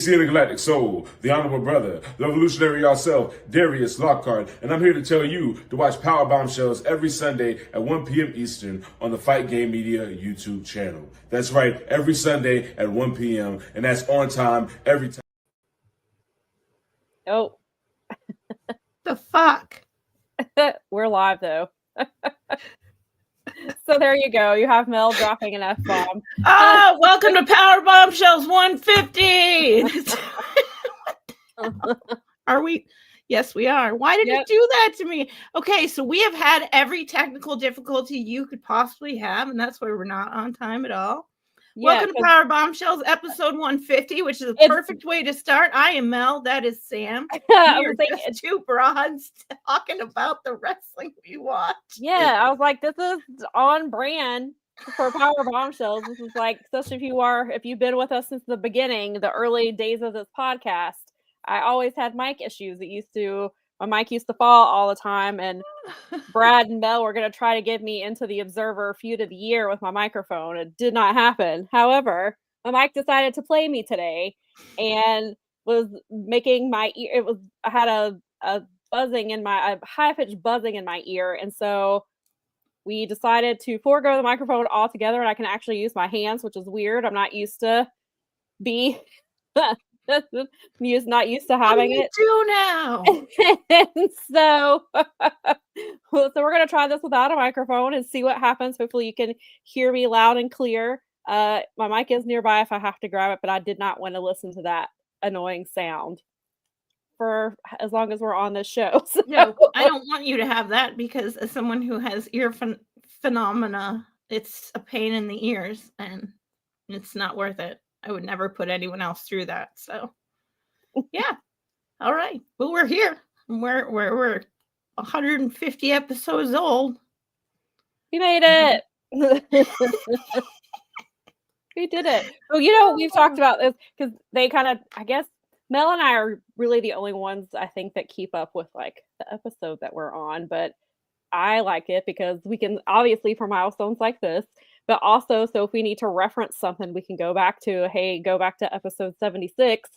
The Galactic Soul, the Honorable Brother, the Revolutionary yourself, Darius Lockhart, and I'm here to tell you to watch Powerbombshells every Sunday at 1 p.m. Eastern on the Fight Game Media YouTube channel. That's right, every Sunday at 1 p.m., and that's on time every time. Oh. The fuck? We're live, though. So there you go. You have Mel dropping an F-bomb. Oh, welcome to Powerbombshells 150. Are we? Yes, we are. Why did you do that to me? Okay, so we have had every technical difficulty you could possibly have, and that's why we're not on time at all. Welcome to Powerbombshells episode 150, which is a perfect way to start. I am Mel. That is Sam. We're just two broads talking about the wrestling we watch. Yeah, I was like, this is on brand for Powerbombshells. This is like, especially if you've been with us since the beginning, the early days of this podcast. I always had mic issues. My mic used to fall all the time, and Brad and Mel were going to try to get me into the Observer Feud of the Year with my microphone. It did not happen. However, my mic decided to play me today and was making my ear. I had a high-pitched buzzing in my ear, and so we decided to forego the microphone altogether, and I can actually use my hands, which is weird. I'm not used to not used to having it. Do now. And so we're gonna try this without a microphone and see what happens. Hopefully you can hear me loud and clear. My mic is nearby if I have to grab it, but I did not want to listen to that annoying sound for as long as we're on this show. So. No, I don't want you to have that, because as someone who has ear phenomena, it's a pain in the ears and it's not worth it. I would never put anyone else through that. So, yeah. All right. Well, we're here. We're 150 episodes old. We made it. We did it. Well, we've talked about this because they kind of, I guess, Mel and I are really the only ones, I think, that keep up with like the episode that we're on. But I like it because we can, obviously, for milestones like this, but also, so if we need to reference something, we can go back to episode 76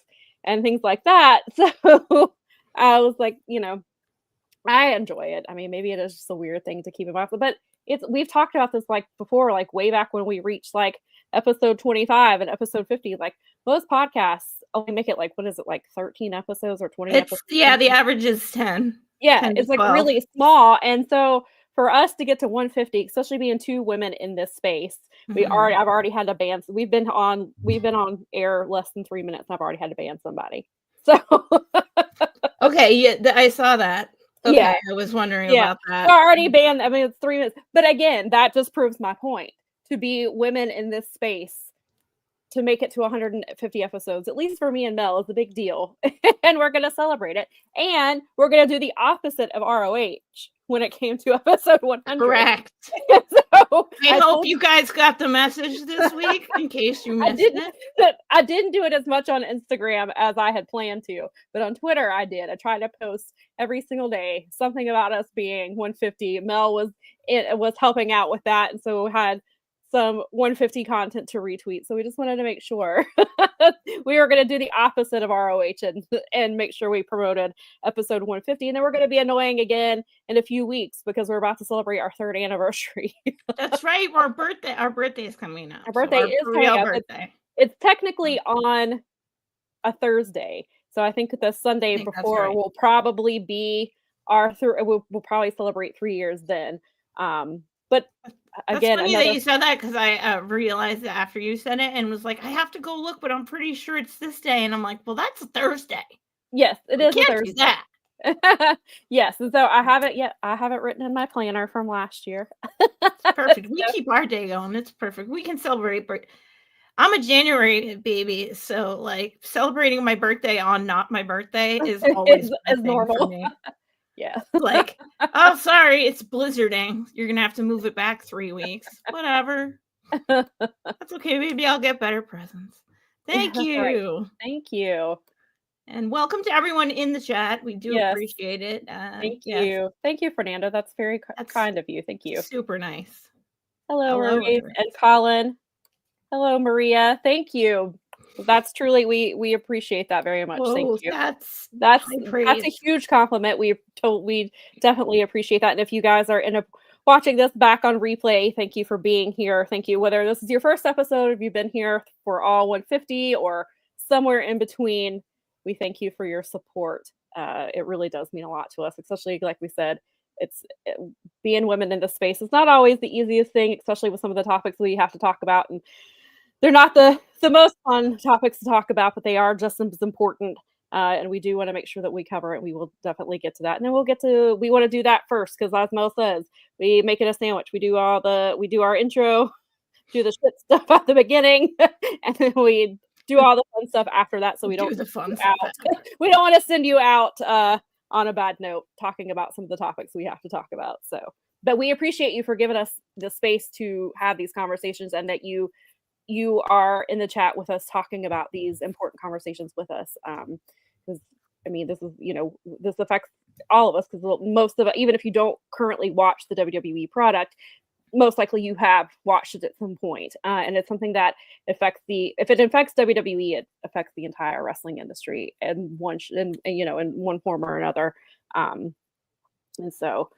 and things like that. So I was like, I enjoy it. I mean, maybe it is just a weird thing to keep in mind, but we've talked about this like before, like way back when we reached like episode 25 and episode 50. Like most podcasts only make it like, what is it, like 13 episodes or 20 episodes? Yeah, the average is 10. Yeah, 10 it's like 12. really small. And so for us to get to 150, especially being two women in this space, I've already had to ban. We've been on air less than 3 minutes. And I've already had to ban somebody. So okay, yeah, I saw that. Okay, yeah, I was wondering about that. I already banned. I mean, it's 3 minutes, but again, that just proves my point. To be women in this space, to make it to 150 episodes, at least for me and Mel, is a big deal, and we're going to celebrate it. And we're going to do the opposite of ROH when it came to episode 100. Correct. So I hope you guys got the message this week, in case you missed it. I didn't do it as much on Instagram as I had planned to, but on Twitter I did. I tried to post every single day something about us being 150. Mel was helping out with that, and so we had some 150 content to retweet. So we just wanted to make sure we were going to do the opposite of ROH and make sure we promoted episode 150. And then we're going to be annoying again in a few weeks because we're about to celebrate our 3rd anniversary. That's right. Our birthday is coming up. Our birthday is coming up. Birthday. It's technically on a Thursday. So I think the Sunday before will probably be we'll probably celebrate 3 years then. But again, that's funny that you said that, because I realized that after you said it and was like, I have to go look, but I'm pretty sure it's this day. And I'm like, well, that's a Thursday. Yes, it is a Thursday. Do that. Yes, and so I haven't written in my planner from last year. Perfect. We keep our day going. It's perfect. We can celebrate. I'm a January baby, so like celebrating my birthday on not my birthday is always is normal for me. Yeah. Like, oh, sorry, it's blizzarding. You're going to have to move it back 3 weeks. Whatever. That's okay. Maybe I'll get better presents. Thank you. Right. Thank you. And welcome to everyone in the chat. We do appreciate it. Thank you. Thank you, Fernando. That's very kind of you. Thank you. Super nice. Hello Marie and Colin. Hello, Maria. Thank you. That's truly, we appreciate that very much. Whoa, thank you. That's a huge compliment. We definitely appreciate that. And if you guys are watching this back on replay, thank you for being here. Thank you. Whether this is your first episode, if you've been here for all 150 or somewhere in between, we thank you for your support. It really does mean a lot to us, especially like we said, being women in this space is not always the easiest thing, especially with some of the topics we have to talk about. And they're not the most fun topics to talk about, but they are just as important. And we do want to make sure that we cover it. We will definitely get to that. And then we want to do that first, because as Mel says, we make it a sandwich. We do our intro, do the shit stuff at the beginning, and then we do all the fun stuff after that. So we don't the fun stuff. We don't want to send you out on a bad note talking about some of the topics we have to talk about. So, but we appreciate you for giving us the space to have these conversations, and that you are in the chat with us talking about these important conversations with us. Because I mean, this is, this affects all of us, because most of it, even if you don't currently watch the WWE product, most likely you have watched it at some point. And it's something that if it affects WWE, it affects the entire wrestling industry in one form or another. And so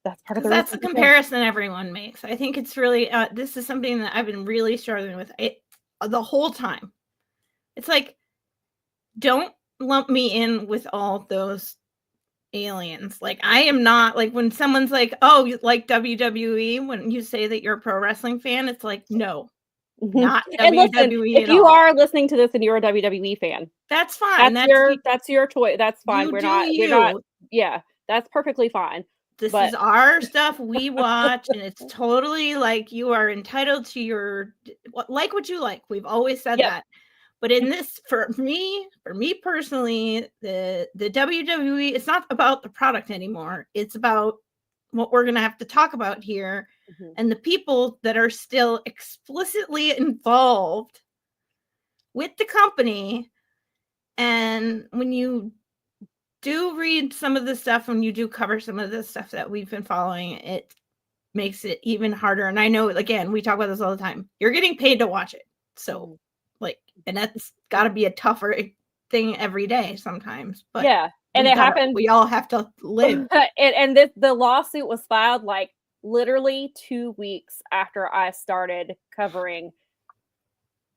that's part of that's the comparison everyone makes. I think it's really, this is something that I've been really struggling with the whole time. It's like, don't lump me in with all those aliens. Like, I am not, like, when someone's like, oh, you like WWE, when you say that you're a pro wrestling fan, it's like, no, not and WWE listen, if you are listening to this and you're a WWE fan, that's fine. That's your choice. That's fine. We're not. Yeah, that's perfectly fine. This is our stuff we watch, and it's totally like you are entitled to like what you like. We've always said that. But in this, for me personally, the WWE, it's not about the product anymore. It's about what we're going to have to talk about here, and the people that are still explicitly involved with the company. And when you do read some of the stuff, when you do cover some of the stuff that we've been following, it makes it even harder. And I know, again, we talk about this all the time. You're getting paid to watch it. So, and that's got to be a tougher thing every day sometimes. But yeah, and it happens. We all have to live. And the lawsuit was filed like literally 2 weeks after I started covering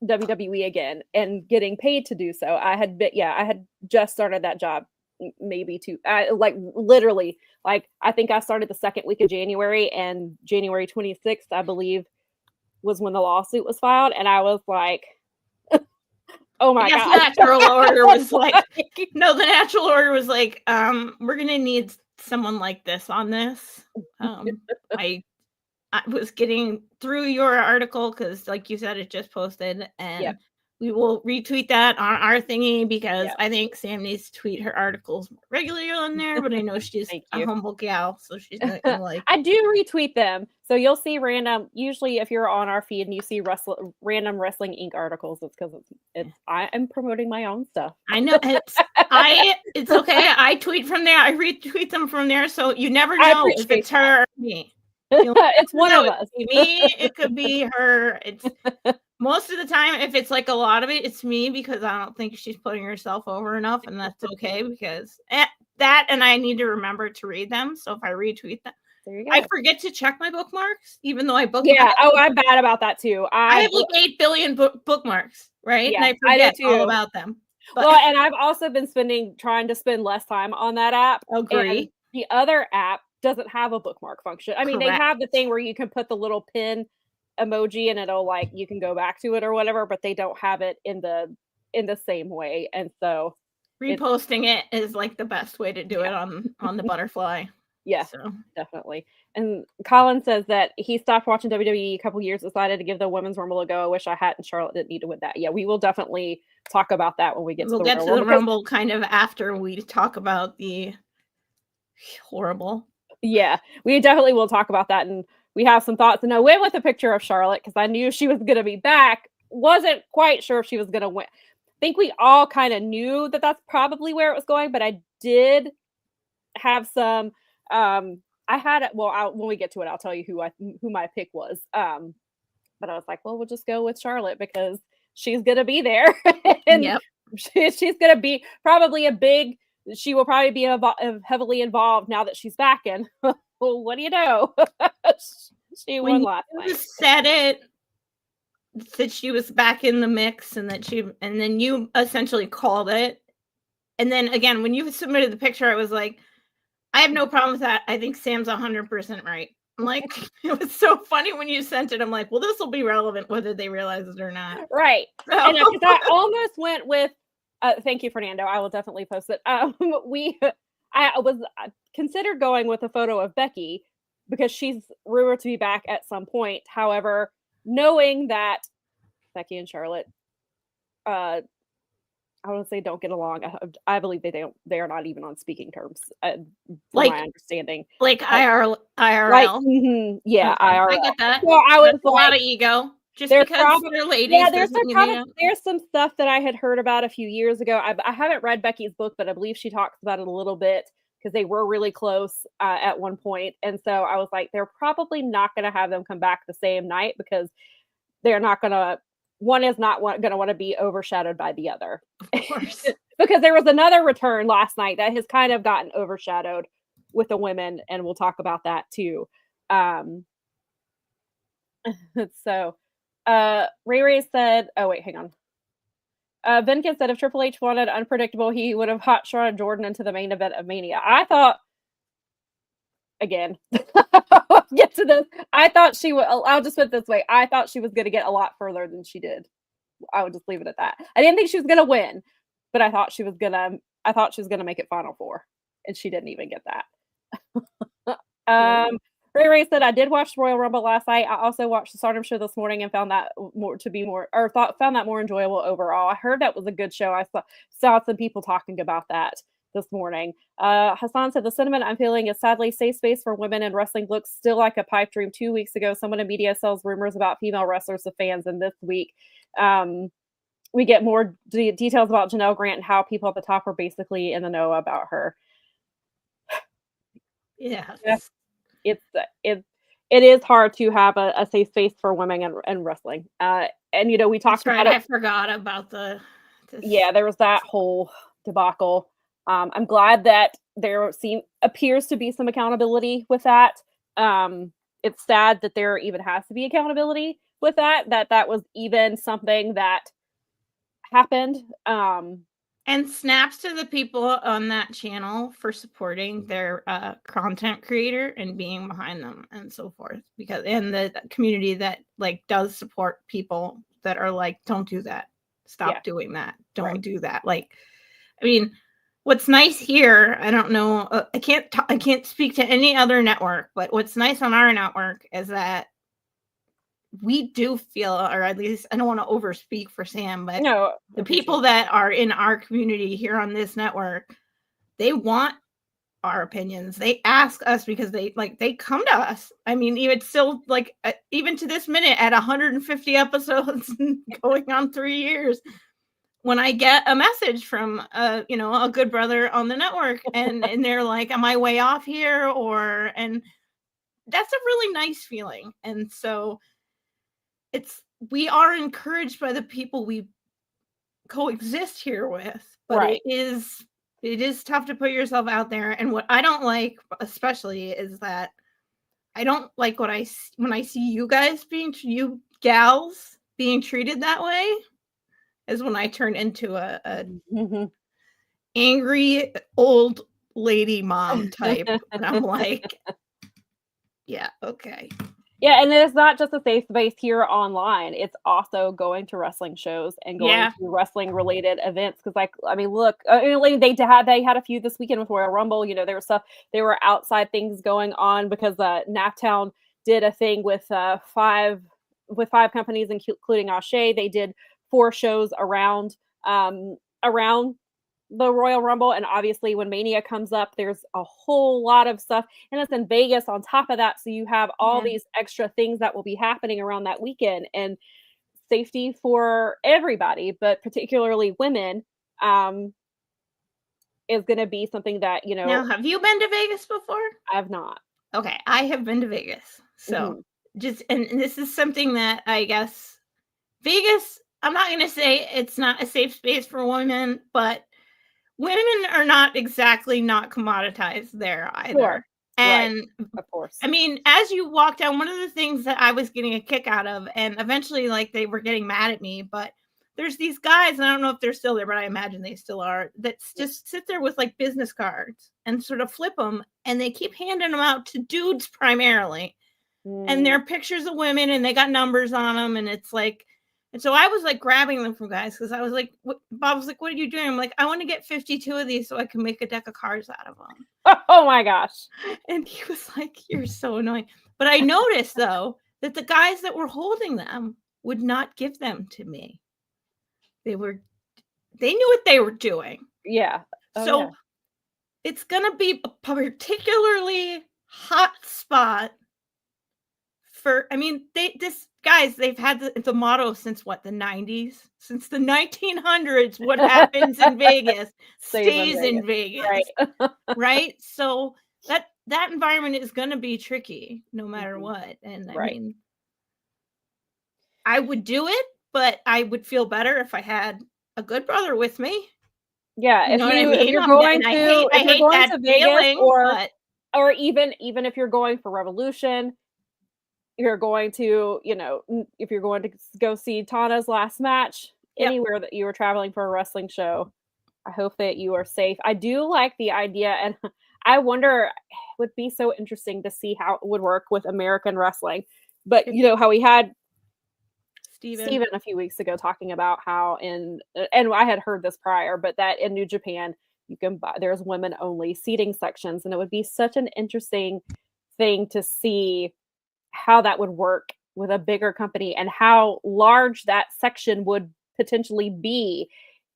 WWE again and getting paid to do so. I had just started that job, maybe literally, like, I think I started the second week of January, and January 26th, I believe, was when the lawsuit was filed, and I was like, oh my God. The natural order was like, no, the natural order was like, we're going to need someone like this on this. I was getting through your article because, like you said, it just posted, and we will retweet that on our thingy, because I think Sam needs to tweet her articles regularly on there, but I know she's a humble gal, so she's not gonna like. I do retweet them, so you'll see random. Usually, if you're on our feed and you see random Wrestling Inc. articles, it's because I am promoting my own stuff. I know it's okay. I tweet from there. I retweet them from there, so you never know if it's her or me. It's one of us. It could be me. It could be her. It's most of the time, if it's like a lot of it's me, because I don't think she's putting herself over enough, and that's okay, because that, and I need to remember to read them. So if I retweet them, there you go. I forget to check my bookmarks, even though I bookmark. Yeah. I'm bad about that too. I have like 8 billion bookmarks, right? Yeah, and I forget all about them. But, well, and I've also been trying to spend less time on that app. Agree. The other app doesn't have a bookmark function. I mean, They have the thing where you can put the little pin emoji and it'll, like, you can go back to it or whatever, but they don't have it in the same way. And so reposting it is like the best way to do it on the butterfly. Yeah, so definitely. And Colin says that he stopped watching WWE a couple years, decided to give the Women's Rumble a go. I wish I hadn't. Charlotte didn't need to win that. Yeah, we will definitely talk about that when we get to the Rumble. We'll get to the Rumble kind of after we talk about the horrible. Yeah, we definitely will talk about that, and we have some thoughts. And I went with a picture of Charlotte because I knew she was going to be back. Wasn't quite sure if she was going to win. I think we all kind of knew that that's probably where it was going, but I did have some. When we get to it, I'll tell you who my pick was. But I was like, well, we'll just go with Charlotte because she's gonna be there, and she's gonna be probably she will probably be heavily involved now that she's back in. Well, what do you know? She won last night. Said it that she was back in the mix, and then you essentially called it. And then again, when you submitted the picture, I was like, I have no problem with that. I think Sam's 100% right. I'm like, it was so funny when you sent it. I'm like, well, this will be relevant whether they realize it or not. Right. So. And I almost went with, thank you, Fernando. I will definitely post it. I was considered going with a photo of Becky because she's rumored to be back at some point. However, knowing that Becky and Charlotte, I want to say don't get along. I believe they are not even on speaking terms, from my understanding. Like IRL. Like, yeah, okay. IRL. I get that. Well, I was a lot of ego. Just because they're ladies. Yeah, there's some stuff that I had heard about a few years ago. I haven't read Becky's book, but I believe she talks about it a little bit because they were really close at one point. And so I was like, they're probably not going to have them come back the same night because they're not going to. One is not going to want to be overshadowed by the other. Of course. Because there was another return last night that has kind of gotten overshadowed with the women, and we'll talk about that too. So Ray said, oh wait, hang on. Vinkin said if Triple H wanted unpredictable, he would have hot shot Jordan into the main event of Mania. I thought, again, get to this. I thought she would. I'll just put it this way. I thought she was going to get a lot further than she did. I would just leave it at that. I didn't think she was going to win, but I thought she was going to make it Final Four, and she didn't even get that. Ray said I did watch Royal Rumble last night. I also watched the Stardom show this morning and found that found that more enjoyable overall. I heard that was a good show. I saw some people talking about that this morning. Hassan said the sentiment I'm feeling is sadly safe space for women in wrestling looks still like a pipe dream. 2 weeks ago, someone in media sells rumors about female wrestlers to fans, and this week we get more details about Janel Grant and how people at the top are basically in the know about her. Yeah. It is hard to have a safe space for women in wrestling. And we talked about it. I forgot about Yeah, there was that whole debacle. I'm glad that there appears to be some accountability with that. It's sad that there even has to be accountability with that was even something that happened. And snaps to the people on that channel for supporting their content creator and being behind them and so forth. And the community that does support people that are like, don't do that. Stop doing that. Don't do that. What's nice here, I don't know, I can't speak to any other network, but what's nice on our network is that we do feel, or at least I don't want to overspeak for Sam, but the people that are in our community here on this network, they want our opinions. They ask us because they come to us. I mean, even still even to this minute at 150 episodes going on 3 years, when I get a message from a good brother on the network and they're like, am I way off here? And that's a really nice feeling. And so we are encouraged by the people we coexist here with, but it is tough to put yourself out there. And what I don't like especially is that I don't like when I see you gals being treated that way, is when I turn into a angry old lady mom type. And I'm like, yeah, okay. Yeah, and it's not just a safe space here online. It's also going to wrestling shows and going to wrestling related events. Because, look, they had a few this weekend with Royal Rumble. There were outside things going on because Naptown did a thing with five companies, including Ashe. They did 4 shows around the Royal Rumble, and obviously when Mania comes up, there's a whole lot of stuff, and it's in Vegas on top of that, so you have all these extra things that will be happening around that weekend, and safety for everybody, but particularly women, is going to be something that Now, have you been to Vegas before? I have not. Okay, I have been to Vegas, so and this is something that I guess Vegas I'm not going to say it's not a safe space for women, but women are not exactly not commoditized there either. Sure. And of course, I mean, as you walk down, one of the things that I was getting a kick out of, and eventually like they were getting mad at me, but there's these guys, and I don't know if they're still there, but I imagine they still are, that just sit there with like business cards and sort of flip them, and they keep handing them out to dudes primarily. And they're pictures of women, and they got numbers on them, and it's like, and so I was like grabbing them from guys because I was like, Bob was like, what are you doing? I'm like, I want to get 52 of these so I can make a deck of cards out of them. Oh my gosh. And he was like, you're so annoying. But I noticed though that the guys that were holding them would not give them to me. They knew what they were doing. Yeah. So it's gonna be a particularly hot spot for, I mean, they've had the motto since what, the 90s? Since the 1900s, what happens in Vegas stays in Vegas. Right. Right? So that environment is going to be tricky no matter what. And I mean, I would do it, but I would feel better if I had a good brother with me. Yeah, you know what I mean? If you're going to, I hate that Vegas, feeling, or even if you're going for Revolution, you're going to, if you're going to go see Tana's last match, anywhere that you were traveling for a wrestling show, I hope that you are safe. I do like the idea, and I wonder, it would be so interesting to see how it would work with American wrestling. But how we had Steven a few weeks ago talking about how and I had heard this prior, but that in New Japan you can buy, there's women only seating sections, and it would be such an interesting thing to see how that would work with a bigger company and how large that section would potentially be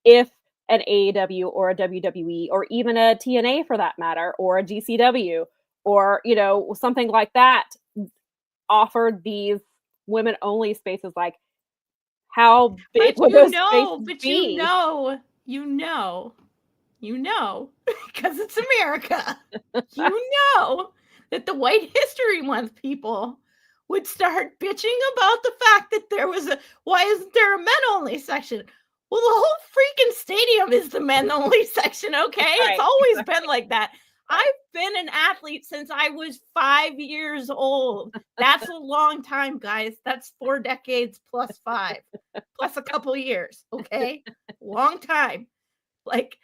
if an AEW or a WWE or even a TNA for that matter, or a GCW or, something like that offered these women only spaces. Like, how big would those spaces be? Because it's America, that the White History Month people would start bitching about the fact that why isn't there a men only section? Well, the whole freaking stadium is the men only section, okay? Right. It's always been like that. I've been an athlete since I was 5 years old. That's a long time, guys. That's 4 decades plus 5, plus a couple years, okay? Long time. Like,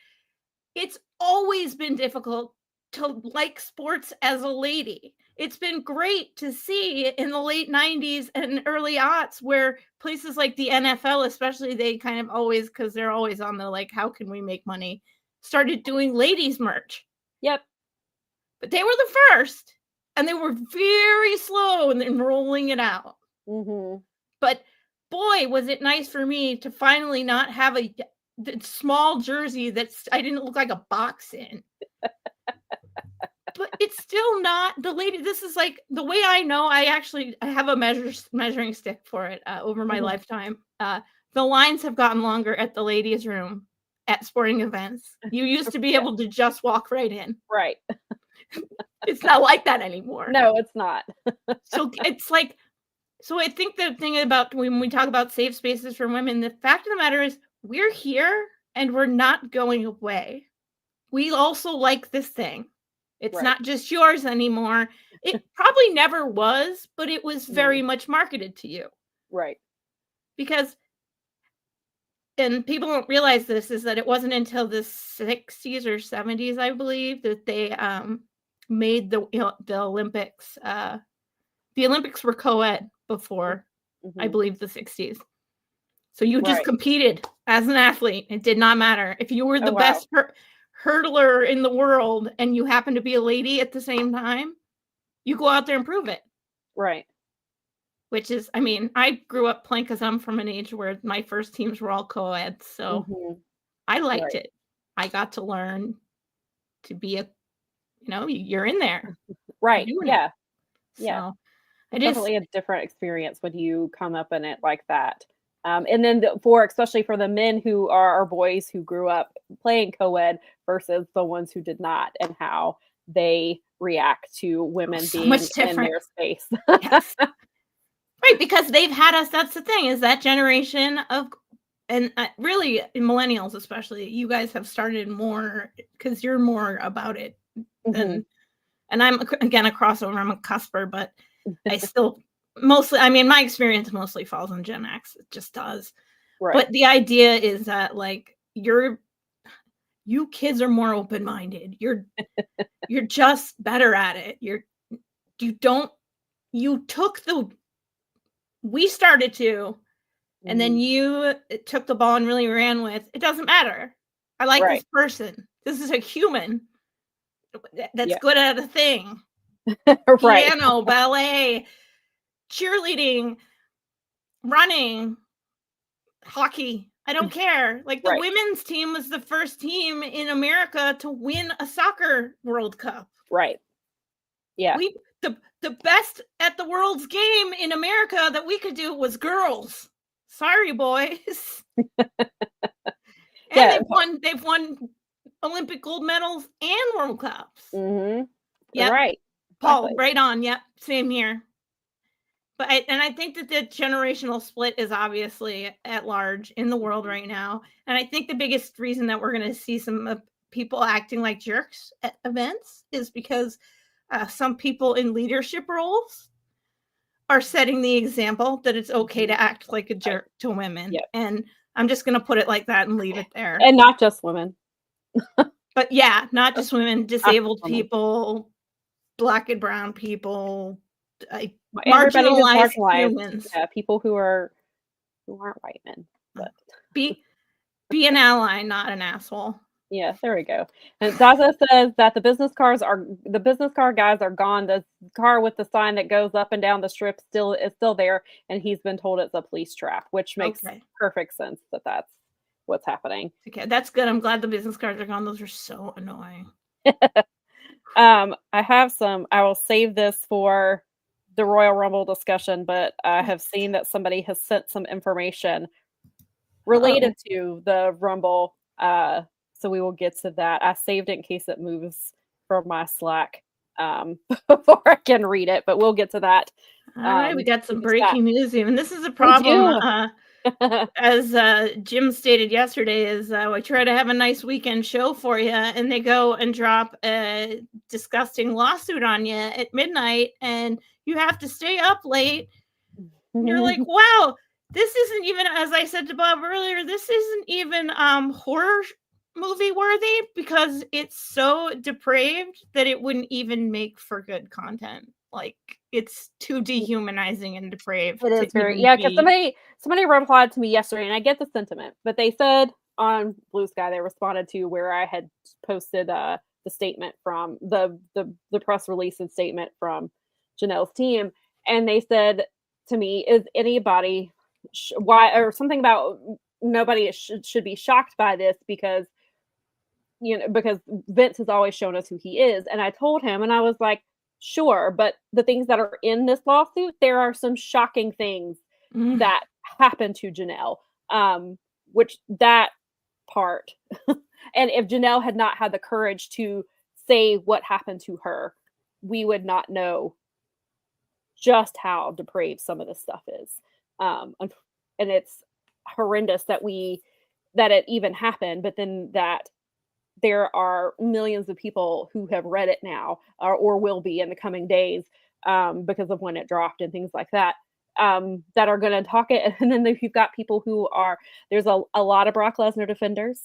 it's always been difficult to like sports as a lady. It's been great to see in the late 90s and early aughts where places like the NFL, especially, they kind of always, because they're always on the like, how can we make money, started doing ladies merch. Yep. But they were the first, and they were very slow in rolling it out. Mm-hmm. But boy, was it nice for me to finally not have the small jersey I didn't look like a box in. But it's still not the lady. This is like the way I know. I have a measuring stick for it over my lifetime. The lines have gotten longer at the ladies' room at sporting events. You used to be able to just walk right in. Right. It's not like that anymore. No, it's not. So it's like, so I think the thing about when we talk about safe spaces for women, the fact of the matter is we're here and we're not going away. We also like this thing. It's not just yours anymore. It probably never was, but it was very much marketed to you. Right. Because, and people don't realize this, is that it wasn't until the 60s or 70s, I believe, that they made the Olympics. The Olympics were co-ed before, I believe, the 60s. So you just competed as an athlete. It did not matter. If you were the best hurdler in the world and you happen to be a lady at the same time, you go out there and prove it. Right. Which is, I mean, I grew up playing because I'm from an age where my first teams were all co-ed. So I liked it. I got to learn to be you're in there. Right. Yeah. So yeah. It's definitely a different experience when you come up in it like that. And then especially for the men who are our boys who grew up playing co-ed versus the ones who did not, and how they react to women being in their space. Yes. Right, because they've had us. That's the thing, is that generation of and really millennials, especially, you guys have started more because you're more about it than, and I'm again a crossover. I'm a cusper, but I still mostly, I mean, my experience mostly falls on Gen X. It just does. Right. But the idea is that like you kids are more open-minded. You're just better at it. We started to, and then you took the ball and really ran with. It doesn't matter. I like this person. This is a human that's good at a thing. Piano, ballet, cheerleading, running, hockey. I don't care. Like the women's team was the first team in America to win a soccer World Cup. Right. Yeah. The best at the world's game in America that we could do was girls. Sorry, boys. And they've won Olympic gold medals and World Cups. Yeah. Right. Paul, exactly. Right on. Yep. Same here. But I think that the generational split is obviously at large in the world right now. And I think the biggest reason that we're going to see some people acting like jerks at events is because some people in leadership roles are setting the example that it's okay to act like a jerk to women. Yep. And I'm just going to put it like that and leave it there. And not just women. But yeah, not just women, disabled people, Black and brown people, marginalized humans. Yeah, people who aren't white men. But be an ally, not an asshole. Yeah, there we go. And Zaza says that the business car guys are gone. The car with the sign that goes up and down the strip is still there, and he's been told it's a police trap, which makes perfect sense that that's what's happening. Okay, that's good. I'm glad the business cars are gone. Those are so annoying. I will save this for the Royal Rumble discussion, but I have seen that somebody has sent some information related to the Rumble. So we will get to that. I saved it in case it moves from my Slack before I can read it, but we'll get to that. All right, we got some breaking news even. This is a problem. As Jim stated yesterday, is we try to have a nice weekend show for you, and they go and drop a disgusting lawsuit on you at midnight, and you have to stay up late. You're like, wow, this isn't even, as I said to Bob earlier, this isn't even horror movie worthy because it's so depraved that it wouldn't even make for good content. Like, it's too dehumanizing and depraved. It is very, because somebody replied to me yesterday, and I get the sentiment, but they said on Blue Sky, they responded to where I had posted the statement from the press release and statement from Janelle's team, and they said to me, is anybody or something about nobody should be shocked by this because Vince has always shown us who he is. And I told him, and I was like, sure, but the things that are in this lawsuit, there are some shocking things that happened to Janelle, which that part, and if Janelle had not had the courage to say what happened to her, we would not know just how depraved some of this stuff is. And it's horrendous that it even happened, but then that there are millions of people who have read it now or will be in the coming days because of when it dropped and things like that, that are going to talk it. And then you've got people there's a lot of Brock Lesnar defenders,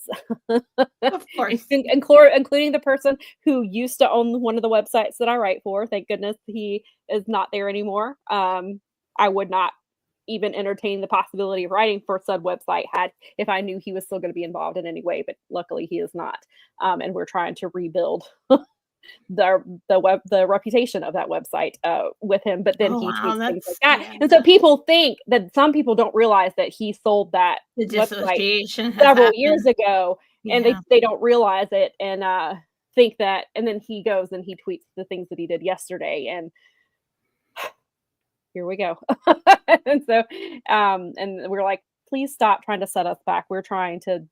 of course, including the person who used to own one of the websites that I write for. Thank goodness he is not there anymore. I would not even entertain the possibility of writing for said website if I knew he was still going to be involved in any way, but luckily he is not. And we're trying to rebuild the reputation of that website with him, but then he tweets things like that. Yeah. And so people think that some people don't realize that he sold that website several years ago, and they don't realize it and think that, and then he goes and he tweets the things that he did yesterday, and here we go. And so, and we're like, please stop trying to set us back. We're trying to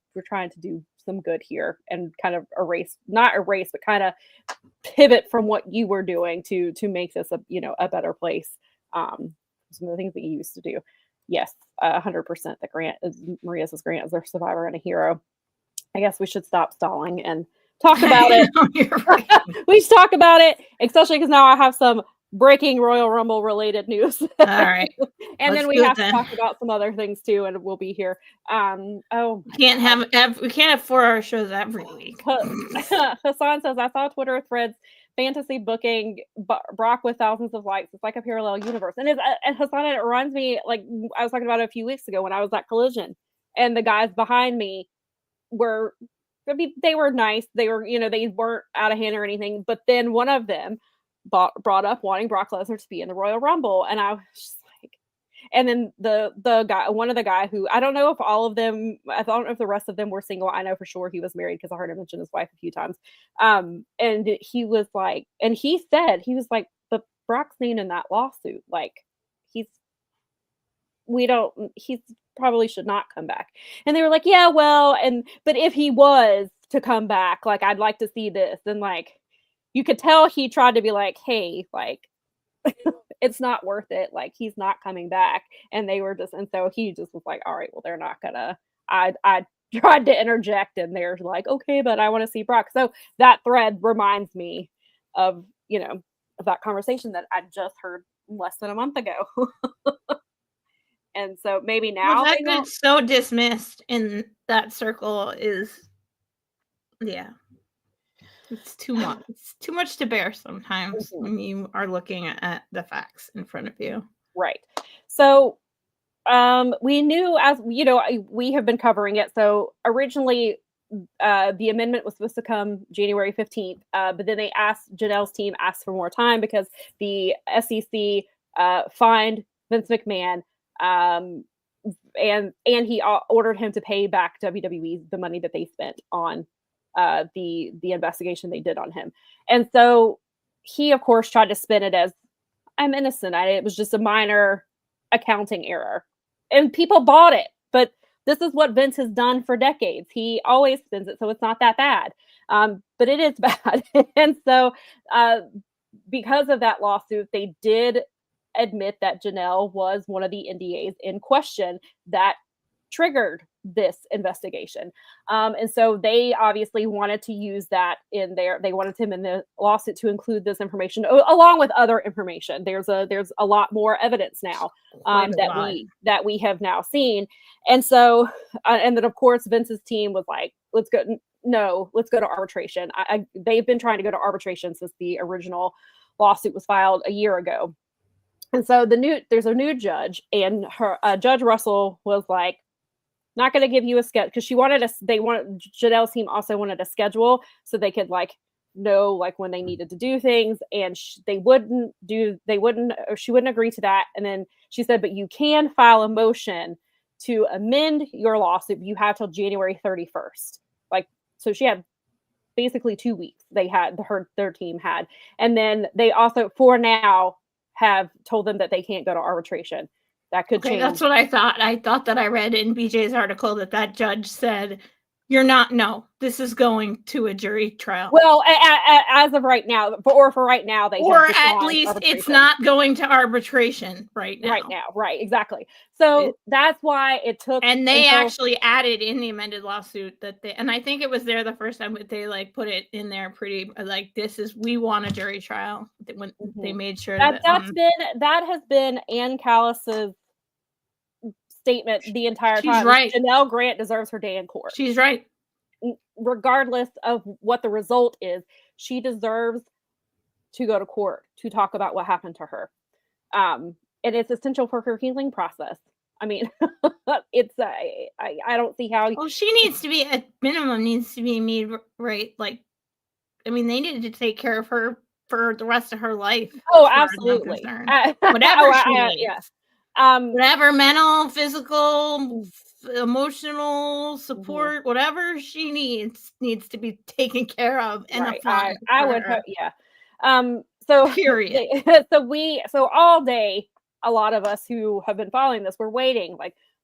do some good here and kind of not erase, but kind of pivot from what you were doing to make this a better place. Some of the things that you used to do. yes, 100% that Maria says Grant is their survivor and a hero. I guess we should stop stalling and talk about it. Right. We should talk about it, especially because now I have some breaking Royal Rumble related news. All right. And then we have to talk about some other things too, and we'll be here. We can't have 4-hour shows every week. Hassan says, I saw Twitter threads fantasy booking Brock with thousands of likes. It's like a parallel universe. And Hassan, it reminds me, like I was talking about it a few weeks ago when I was at Collision, and the guys behind me were, I mean, they were nice. They were, they weren't out of hand or anything. But then one of them brought up wanting Brock Lesnar to be in the Royal Rumble, and I was just like, and then the guy, one of the guy who, I don't know if all of them, I don't know if the rest of them were single. I know for sure he was married because I heard him mention his wife a few times. And he was like, and he said, he was like, but Brock's name in that lawsuit, like he's probably should not come back. And they were like, yeah, well, but if he was to come back, like, I'd like to see this. And like, you could tell he tried to be like, hey, like, it's not worth it. Like, he's not coming back. And they were just, and so he just was like, all right, well, they're not gonna, I tried to interject, and they're like, okay, but I want to see Brock. So that thread reminds me of, of that conversation that I just heard less than a month ago. And so maybe now that gets so dismissed in that circle is, yeah, it's too much. It's too much to bear sometimes when you are looking at the facts in front of you. Right. So we knew, as we have been covering it. So originally the amendment was supposed to come January 15th, but then Janel's team asked for more time because the SEC fined Vince McMahon. And he ordered him to pay back WWE the money that they spent on the investigation they did on him. And so he, of course, tried to spin it as, I'm innocent. It was just a minor accounting error. And people bought it. But this is what Vince has done for decades. He always spins it, so it's not that bad. But it is bad. And so because of that lawsuit, they did admit that Janel was one of the NDAs in question that triggered this investigation. And so they obviously wanted to use that in there. They wanted him in the lawsuit to include this information along with other information. There's a lot more evidence now that we have now seen. And so, and then of course, Vince's team was like, let's go to arbitration. They've been trying to go to arbitration since the original lawsuit was filed a year ago. And so there's a new judge, and Judge Russell was like, not going to give you a schedule, because Janel's team also wanted a schedule so they could know when they needed to do things, and she wouldn't agree to that. And then she said, but you can file a motion to amend your lawsuit. You have till January 31st. So she had basically 2 weeks. Their team had, and then they also for now have told them that they can't go to arbitration. That could change. That's what I thought. I thought that I read in BJ's article that judge said, this is going to a jury trial. Well, as of right now, for right now, at least it's not going to arbitration right now. Right now, right, exactly. So that's why it took. And they actually added in the amended lawsuit and I think it was there the first time, but they put it in there pretty we want a jury trial. When they made sure that has been Ann Callis's statement the entire time. She's right. Janel Grant deserves her day in court. She's right. Regardless of what the result is, she deserves to go to court to talk about what happened to her. And it's essential for her healing process. I mean, I don't see how. Well, she needs to be, at minimum, needs to be made right. They needed to take care of her for the rest of her life. Oh, absolutely. Whatever she needs. Yes. Whatever mental, physical, emotional support, whatever she needs to be taken care of. And right. I would hope, yeah. So period. So all day, a lot of us who have been following this, we're waiting.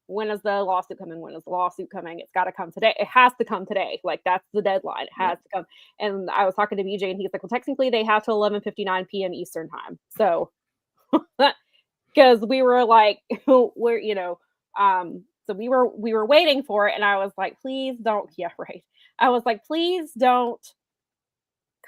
When is the lawsuit coming? When is the lawsuit coming? It's got to come today. It has to come today. That's the deadline. It has to come. And I was talking to BJ, and he's like, well, technically they have till 11:59 p.m. Eastern time. So because we were like, we're, so we were waiting for it, and I was like, please don't. Yeah, right. I was like, please don't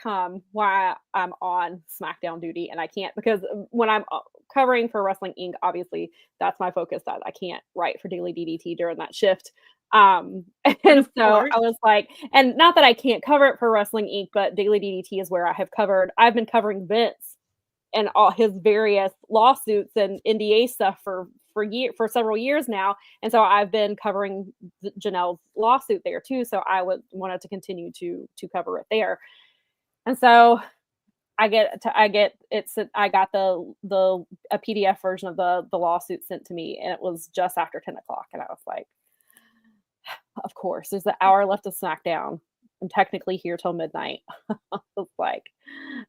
come while I'm on SmackDown duty, and I can't, because when I'm covering for Wrestling Inc., obviously that's my focus. That I can't write for Daily DDT during that shift. And so I was like, and not that I can't cover it for Wrestling Inc., but Daily DDT is where I've been covering Vince and all his various lawsuits and NDA stuff for several years now, and so I've been covering Janel's lawsuit there too. So I wanted to continue to cover it there, and so I got a PDF version of the lawsuit sent to me, and it was just after 10 o'clock, and I was like, of course, there's an hour left of SmackDown. I'm technically here till midnight. I was like,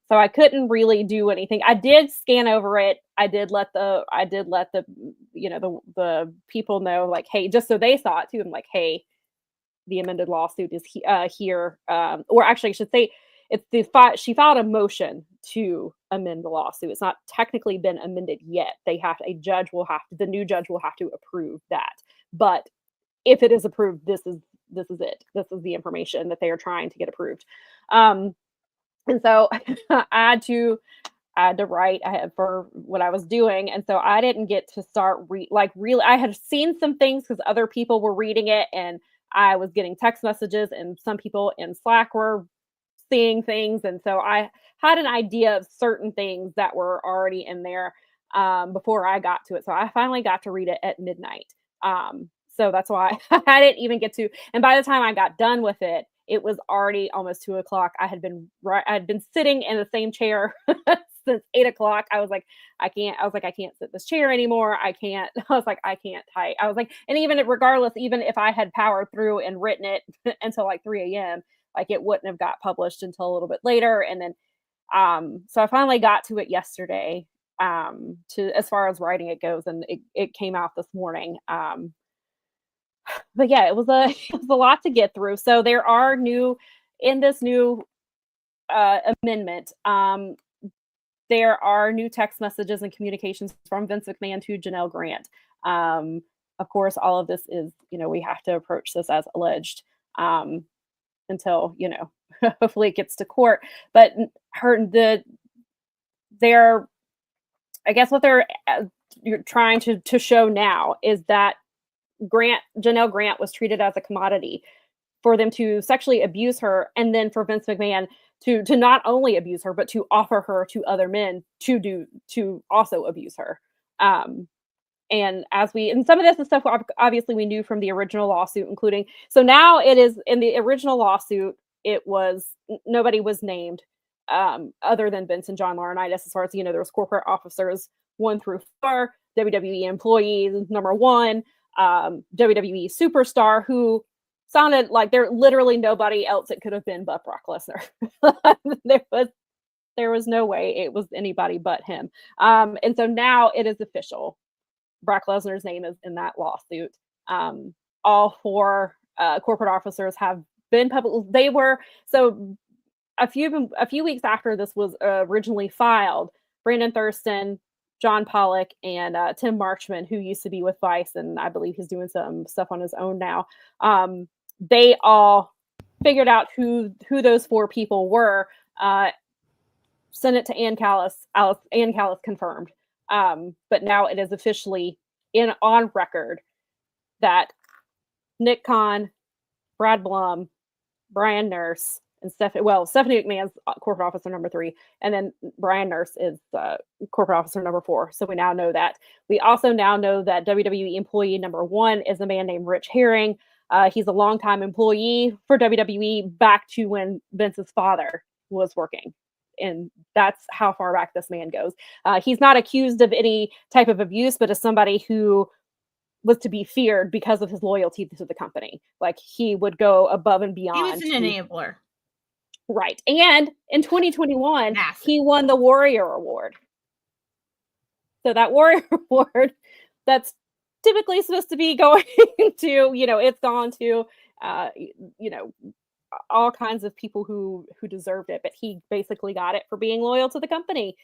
so I couldn't really do anything. I did scan over it. I did let the the people know, like, hey, just so they saw it too. I'm like, hey, the amended lawsuit is here. Or actually, I should say, she filed a motion to amend the lawsuit. It's not technically been amended yet. The new judge will have to approve that. But if it is approved, this is it. This is the information that they are trying to get approved. And so I had to write for what I was doing. And so I didn't get to start I had seen some things because other people were reading it, and I was getting text messages, and some people in Slack were seeing things. And so I had an idea of certain things that were already in there before I got to it. So I finally got to read it at midnight. So that's why I didn't even get to, and by the time I got done with it, it was already almost 2 o'clock. I had been sitting in the same chair since 8 o'clock. I was like, I can't sit this chair anymore. I can't type. I was like, and even regardless, even if I had powered through and written it until like 3 a.m., like it wouldn't have got published until a little bit later. And then, so I finally got to it yesterday, as far as writing it goes, and it came out this morning. But yeah, it was a lot to get through. So there are in this new amendment, there are new text messages and communications from Vince McMahon to Janel Grant. Of course, all of this is, we have to approach this as alleged until, hopefully it gets to court. But I guess what they're trying to show now is that Janel Grant was treated as a commodity, for them to sexually abuse her, and then for Vince McMahon to not only abuse her, but to offer her to other men to also abuse her. And some of this is stuff obviously we knew from the original lawsuit, including, so now it is in the original lawsuit, nobody was named other than Vince and John Laurinaitis, as far as, there was corporate officers 1 through 4, WWE employees number 1, WWE superstar, who sounded like there literally nobody else it could have been but Brock Lesnar. there was no way it was anybody but him. And so now it is official. Brock Lesnar's name is in that lawsuit. All 4 corporate officers have been public. They were, so a few weeks after this was originally filed, Brandon Thurston, John Pollock, and Tim Marchman, who used to be with Vice, and I believe he's doing some stuff on his own now. They all figured out who those 4 people were. Sent it to Ann Callis. Ann Callis confirmed. But now it is officially on record that Nick Khan, Brad Blum, Brian Nurse, and Stephanie McMahon's corporate officer number 3, and then Brian Nurse is corporate officer number 4. So we now know that. We also now know that WWE employee number 1 is a man named Rich Herring. He's a longtime employee for WWE back to when Vince's father was working. And that's how far back this man goes. He's not accused of any type of abuse, but as somebody who was to be feared because of his loyalty to the company. Like, he would go above and beyond. He was an enabler. Right. And in 2021, he won the Warrior Award. So that Warrior Award, that's typically supposed to be going to, it's gone to, all kinds of people who deserved it. But he basically got it for being loyal to the company.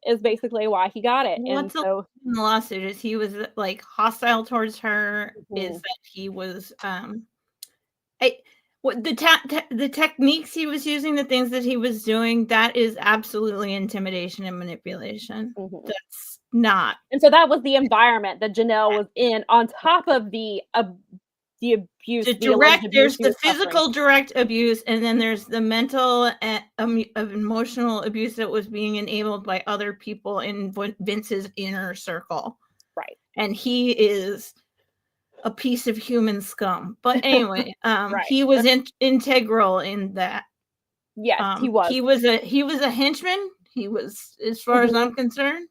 is basically why he got it. What's and so in the lawsuit is he was like hostile towards her. Is that he was the techniques he was using, the things that he was doing, that is absolutely intimidation and manipulation. That's not. And so that was the environment that Janel was in, on top of the abuse. There's the physical direct abuse, and then there's the mental and emotional abuse that was being enabled by other people in Vince's inner circle. Right. And he is a piece of human scum. But anyway, right. He was integral in that. Yes, he was. He was a henchman. He was, as far as I'm concerned.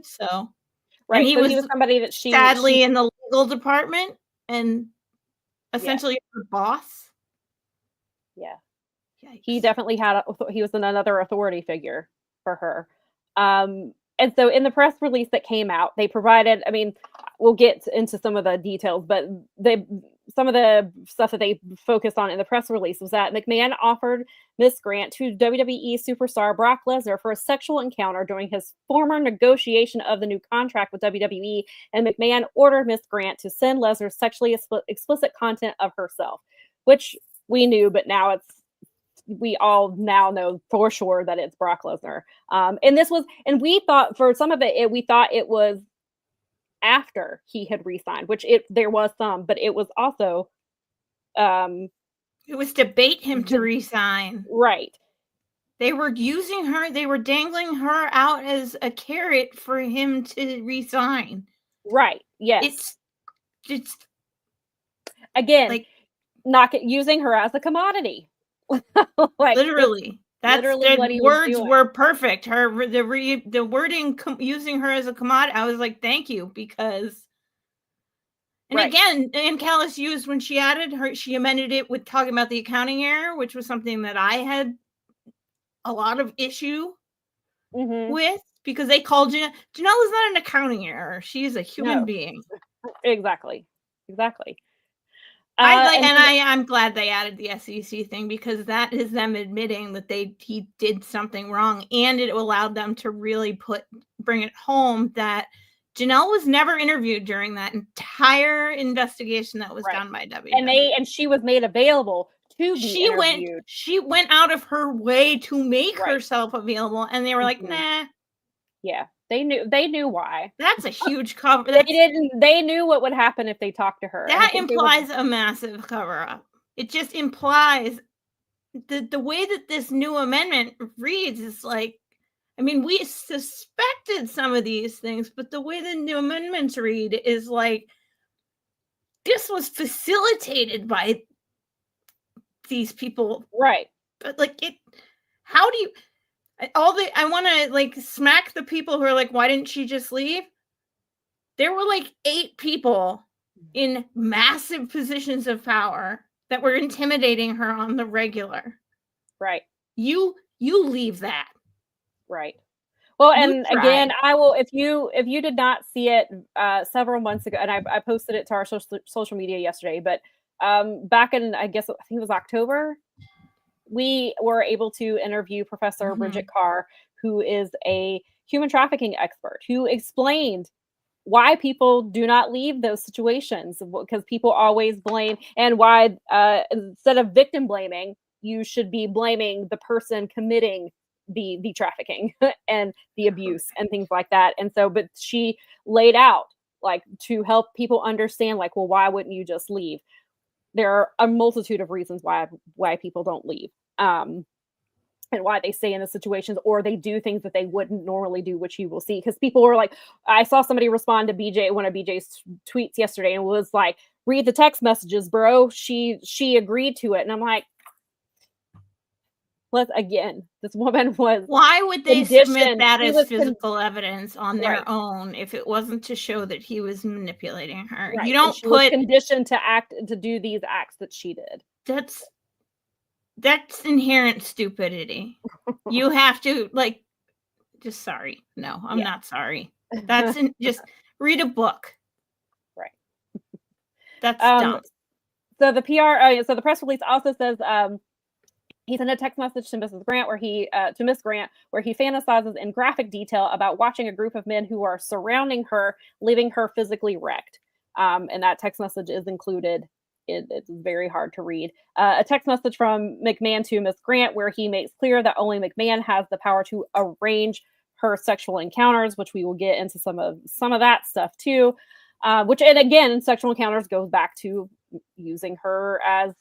So, right. And he was somebody that sadly in the legal department and essentially her boss. Yeah. Yikes. He definitely he was another authority figure for her. And so in the press release that came out, they provided, I mean, we'll get into some of the details, but some of the stuff that they focused on in the press release was that McMahon offered Miss Grant to WWE superstar Brock Lesnar for a sexual encounter during his former negotiation of the new contract with WWE, and McMahon ordered Miss Grant to send Lesnar sexually explicit content of herself, which we knew, but now we all now know for sure that it's Brock Lesnar. And we thought for some of it, we thought it was after he had re-signed, which there was some, but it was also it was to bait him to re-sign. Right. They were using her, they were dangling her out as a carrot for him to re-sign. Right. Yes. It's again, like not using her as a commodity. Like literally, the words were perfect. The wording using her as a commodity. I was like, thank you, because. And again, Ann Callis used when she amended it with talking about the accounting error, which was something that I had a lot of issue with, because they called Janelle is not an accounting error. She is a human being. Exactly. I'm glad they added the SEC thing, because that is them admitting that he did something wrong, and it allowed them to really bring it home that Janelle was never interviewed during that entire investigation that was done by WWE. And she was made available to be interviewed. She went out of her way to make herself available, and they were like, nah. Yeah. They knew why. That's a huge cover. They knew what would happen if they talked to her. That implies a massive cover up. It just implies the way that this new amendment reads is like, I mean, we suspected some of these things, but the way the new amendments read is like, this was facilitated by these people. Right. But like how do you I want to like smack the people who are like, why didn't she just leave? There were like 8 people in massive positions of power that were intimidating her on the regular. Right. You leave that. Right. Well, and again, I will, if you did not see it several months ago, and I posted it to our social media yesterday, but back in, I think it was October, we were able to interview Professor Bridget Carr, who is a human trafficking expert, who explained why people do not leave those situations, because people always blame, and why instead of victim blaming, you should be blaming the person committing the trafficking and the abuse and things like that. And so, but she laid out like to help people understand, like, well, why wouldn't you just leave? There are a multitude of reasons why people don't leave, and why they stay in the situations, or they do things that they wouldn't normally do, which you will see. Because people were like, I saw somebody respond to one of BJ's tweets yesterday, and was like, read the text messages, bro. She agreed to it. And I'm like, this woman was. Why would they submit that as physical evidence on their own if it wasn't to show that he was manipulating her? Right. You don't was conditioned to do these acts that she did. That's inherent stupidity. You have to just sorry. No, I'm not sorry. That's just read a book. Right. That's dumb. So the PR, so the press release also says He sent a text message to Mrs. Grant to Miss Grant, where he fantasizes in graphic detail about watching a group of men who are surrounding her, leaving her physically wrecked. And that text message is included. It's very hard to read. A text message from McMahon to Miss Grant, where he makes clear that only McMahon has the power to arrange her sexual encounters, which we will get into some of that stuff too. Which, and again, sexual encounters goes back to using her as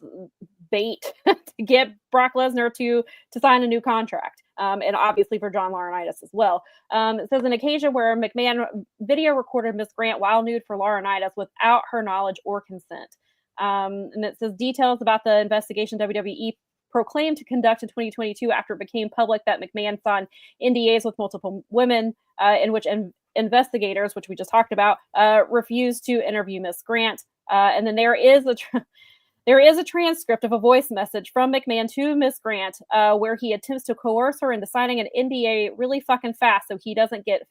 bait to get Brock Lesnar to sign a new contract. And obviously for John Laurinaitis as well. It says an occasion where McMahon video recorded Miss Grant while nude for Laurinaitis without her knowledge or consent. And it says details about the investigation WWE proclaimed to conduct in 2022 after it became public that McMahon signed NDAs with multiple women in which investigators, which we just talked about, refused to interview Miss Grant. And then there is a transcript of a voice message from McMahon to Miss Grant where he attempts to coerce her into signing an NDA really fucking fast so he doesn't get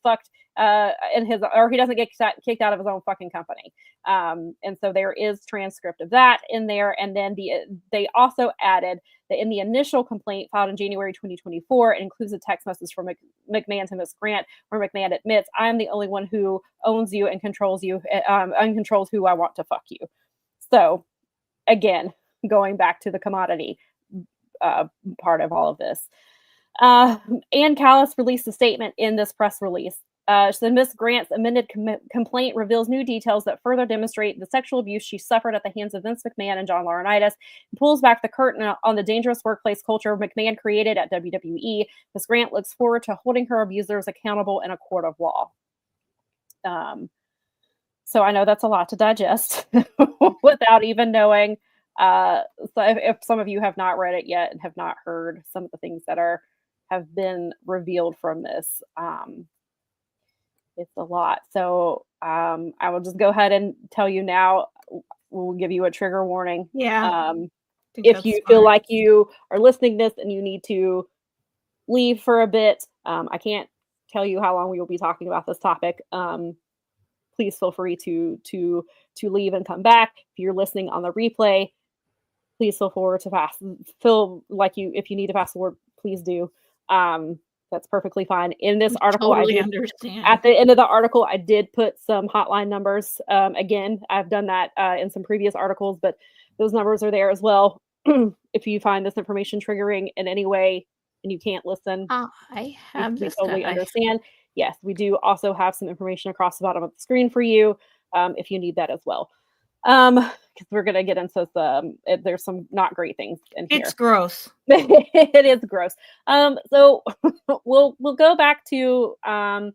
fucked he doesn't get kicked out of his own fucking company. And so there is transcript of that in there. And then they also added that in the initial complaint filed in January 2024, it includes a text message from McMahon to Miss Grant, where McMahon admits, "I am the only one who owns you and controls you, and controls who I want to fuck you." So again, going back to the commodity part of all of this. Ann Callis released a statement in this press release. So Miss Grant's amended complaint reveals new details that further demonstrate the sexual abuse she suffered at the hands of Vince McMahon and John Laurinaitis, and pulls back the curtain on the dangerous workplace culture McMahon created at WWE. Miss Grant looks forward to holding her abusers accountable in a court of law. So I know that's a lot to digest without even knowing. So if some of you have not read it yet and have not heard some of the things that have been revealed from this, it's a lot. So I will just go ahead and tell you now. We'll give you a trigger warning. Yeah. If you feel like you are listening to this and you need to leave for a bit, I can't tell you how long we will be talking about this topic. Please feel free to leave and come back. If you're listening on the replay, please feel like if you need to fast forward, please do. That's perfectly fine. In this article, totally understand. At the end of the article, I did put some hotline numbers. Again, I've done that in some previous articles, but those numbers are there as well. If you find this information triggering in any way and you can't listen, I have we totally understand. Yes, we do also have some information across the bottom of the screen for you if you need that as well. Because we're gonna get into there's some not great things in here. It's gross. It is gross. So we'll go back to the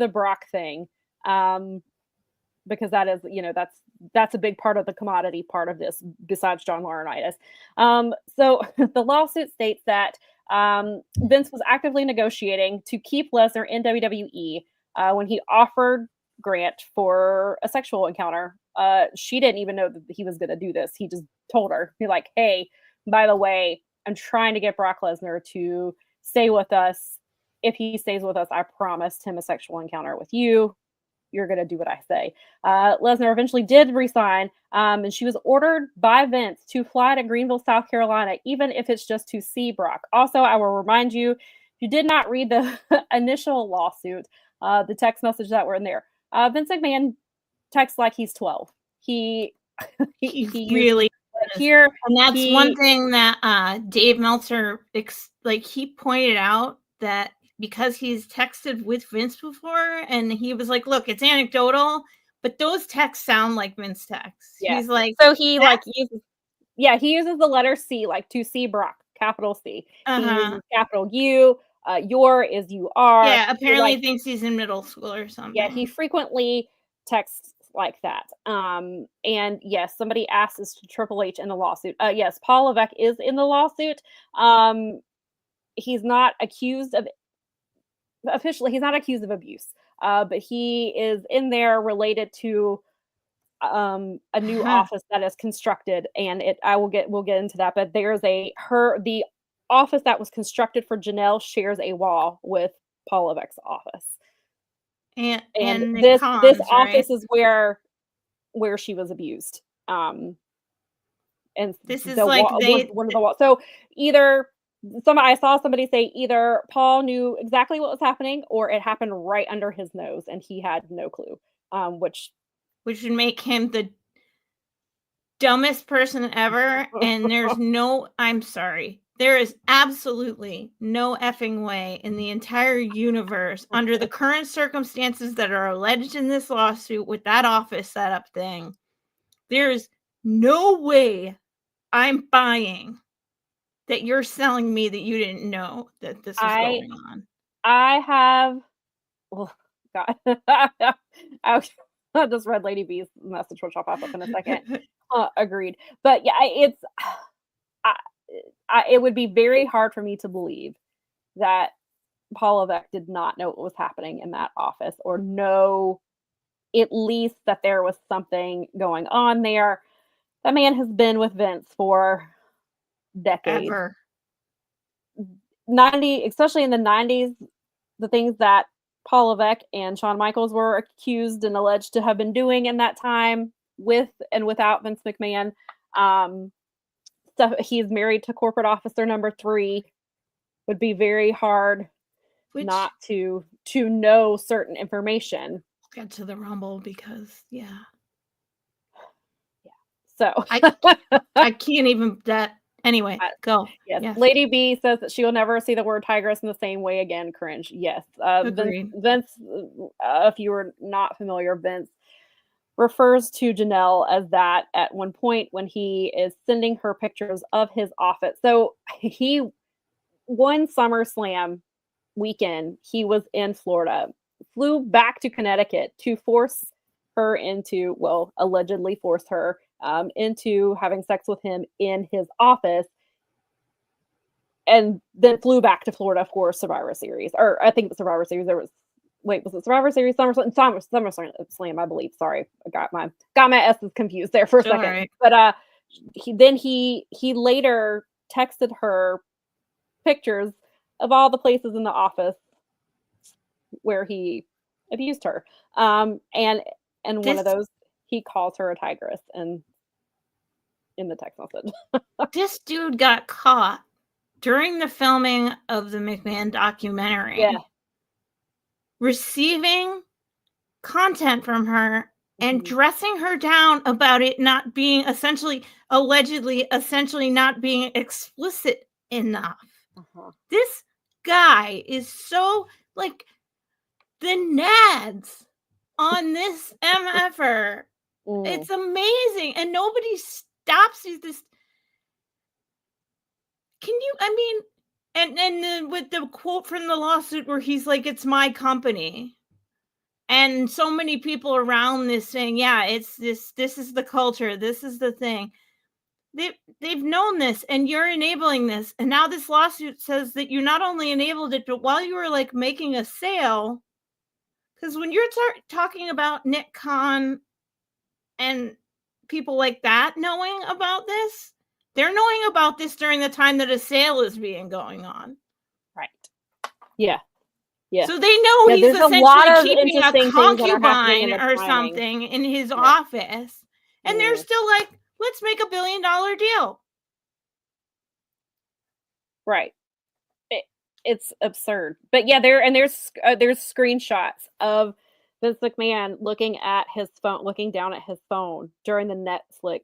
Brock thing, because that is, that's a big part of the commodity part of this, besides John Laurinaitis. So the lawsuit states that Vince was actively negotiating to keep Lesnar in WWE when he offered Grant for a sexual encounter. She didn't even know that he was going to do this. He just told her, he's like, "Hey, by the way, I'm trying to get Brock Lesnar to stay with us. If he stays with us, I promised him a sexual encounter with you. You're going to do what I say." Lesnar eventually did resign, and she was ordered by Vince to fly to Greenville, South Carolina, even if it's just to see Brock. Also, I will remind you, if you did not read the initial lawsuit, the text message that were in there, Vince McMahon texts like he's 12. He really here, and that's one thing that Dave Meltzer he pointed out, that because he's texted with Vince before, and he was like, "Look, it's anecdotal, but those texts sound like Vince texts." Yeah. He's like, so he he uses the letter C, like to see Brock, capital C. He uses capital U. Your is you are. Yeah, apparently he thinks he's in middle school or something. Yeah, he frequently texts like that. And yes, somebody asked us to Triple H in the lawsuit. Yes, Paul Levesque is in the lawsuit. He's not accused of he's not accused of abuse, but he is in there related to a new office that is constructed, and we'll get into that. But there's the office that was constructed for Janel shares a wall with Paul Levesque's office. And this office is where she was abused. And and this is the like one of the walls. So either I saw somebody say either Paul knew exactly what was happening, or it happened right under his nose and he had no clue. Which would make him the dumbest person ever. And I'm sorry. There is absolutely no effing way in the entire universe, under the current circumstances that are alleged in this lawsuit with that office setup thing, there's no way I'm buying that you're selling me that you didn't know that this was going on. I have, oh God, I just read Lady B's message, which I'll pop up in a second. Agreed. But yeah, it would be very hard for me to believe that Paul Levesque did not know what was happening in that office, or know at least that there was something going on there. That man has been with Vince for decades. Ever. Especially in the 90s, the things that Paul Levesque and Shawn Michaels were accused and alleged to have been doing in that time, with and without Vince McMahon. Stuff, he's married to corporate officer number 3. Would be very hard not to know certain information. We'll get to the Rumble because so I can't even anyway, go. Yes. Lady B says that she will never see the word tigress in the same way again. Cringe. Yes. Vince, if you were not familiar, Vince refers to Janel as that at one point when he is sending her pictures of his office. So he, one SummerSlam weekend, he was in Florida, flew back to Connecticut to allegedly force her into having sex with him in his office, and then flew back to Florida for Survivor Series. Or I think the Survivor Series, was it Survivor Series? SummerSlam, I believe. Sorry, I got my S's confused there for a second. Right. But he later texted her pictures of all the places in the office where he abused her. And one of those, he calls her a tigress in the text message. This dude got caught during the filming of the McMahon documentary. Yeah. Receiving content from her and dressing her down about it not being allegedly not being explicit enough. This guy is so, like, the nads on this MFer. It's amazing. And nobody stops this. Can you, and with the quote from the lawsuit where he's like, it's my company. And so many people around this saying, yeah, it's this is the culture. This is the thing. They've known this, and you're enabling this. And now this lawsuit says that you not only enabled it, but while you were like making a sale, because when you're talking about Nick Khan and people like that knowing about this, they're knowing about this during the time that a sale is going on. Right. Yeah. Yeah. So they know he's essentially keeping a concubine or something in his office. And they're still like, let's make $1 billion deal. Right. It's absurd. But yeah, there's screenshots of Vince McMahon looking down at his phone during the Netflix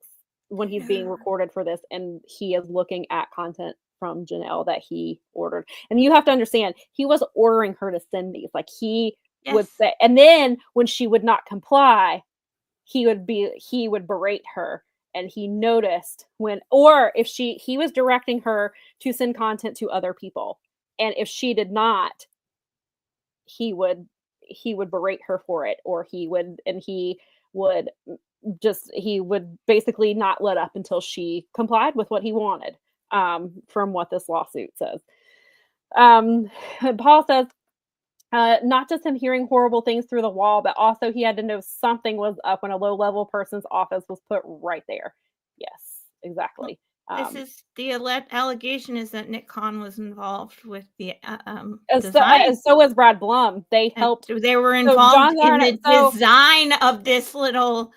when he's being recorded for this, and he is looking at content from Janel that he ordered. And you have to understand, he was ordering her to send these. Like, he would say, and then when she would not comply, he would berate her. And he noticed he was directing her to send content to other people. And if she did not, he would berate her for it, or he would basically not let up until she complied with what he wanted, from what this lawsuit says. Paul says, not just him hearing horrible things through the wall, but also he had to know something was up when a low-level person's office was put right there. Yes, exactly. This is the allegation is that Nick Khan was involved with the design. So was Brad Blum. They helped. They were involved in the design of this little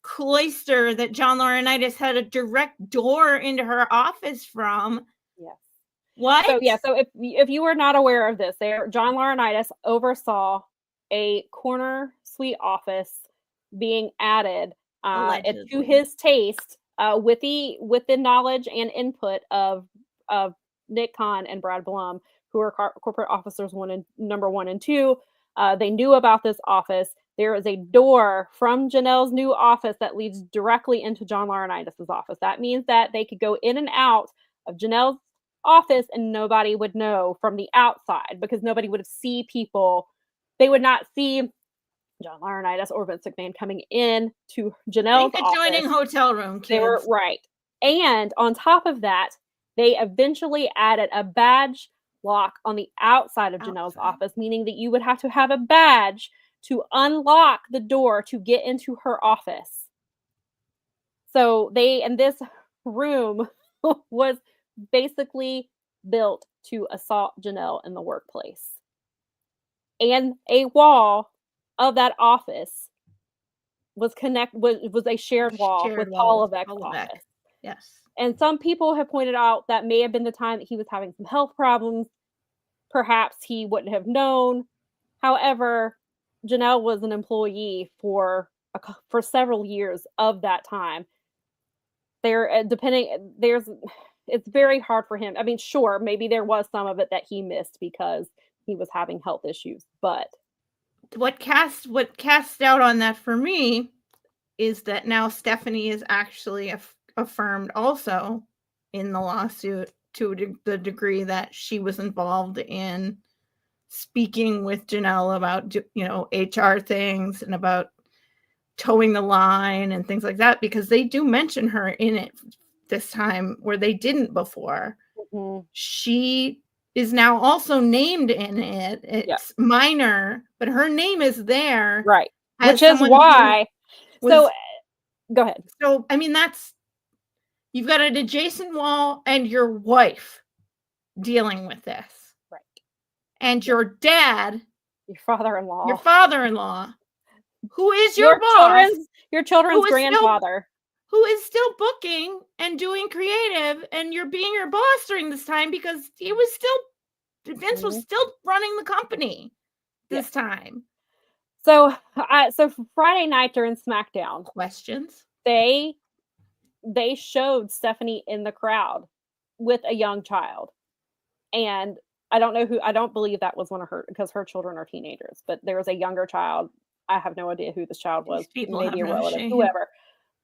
cloister that John Laurinaitis had a direct door into her office from. Yes. What? So if you were not aware of this, John Laurinaitis oversaw a corner suite office being added to his taste with the knowledge and input of Nick Khan and Brad Blum, who are corporate officers number 1 and 2. They knew about this office. There is a door from Janelle's new office that leads directly into John Laurinaitis' office. That means that they could go in and out of Janelle's office and nobody would know from the outside, because nobody would see people. They would not see John Laurinaitis or Vince McMahon coming in to Janelle's office. Adjoining hotel room, kids. They were right. And on top of that, they eventually added a badge lock on the outside of Janelle's office, meaning that you would have to have a badge to unlock the door to get into her office. So this room was basically built to assault Janelle in the workplace. And a wall of that office was a shared wall with Paul Levesque's office. Yes. And some people have pointed out that may have been the time that he was having some health problems. Perhaps he wouldn't have known. However, Janelle was an employee for several years of that time. It's very hard for him. I mean, sure, maybe there was some of it that he missed because he was having health issues, but what cast out on that for me is that now Stephanie is actually affirmed also in the lawsuit to the degree that she was involved in speaking with Janelle about, HR things and about towing the line and things like that, because they do mention her in it this time where they didn't before. Mm-hmm. She is now also named in it. It's minor, but her name is there. Right. Which is why. So go ahead. So, I mean, you've got an adjacent wall and your wife dealing with this. Right. And your dad. Your father-in-law. Who is your boss. Your children's grandfather. Who is still booking and doing creative, and you're being your boss during this time because Vince was still running the company this time. So Friday night during SmackDown, questions. They showed Stephanie in the crowd with a young child, and I don't believe that was one of her, because her children are teenagers, but there was a younger child. I have no idea who this child was. Maybe a relative, whoever.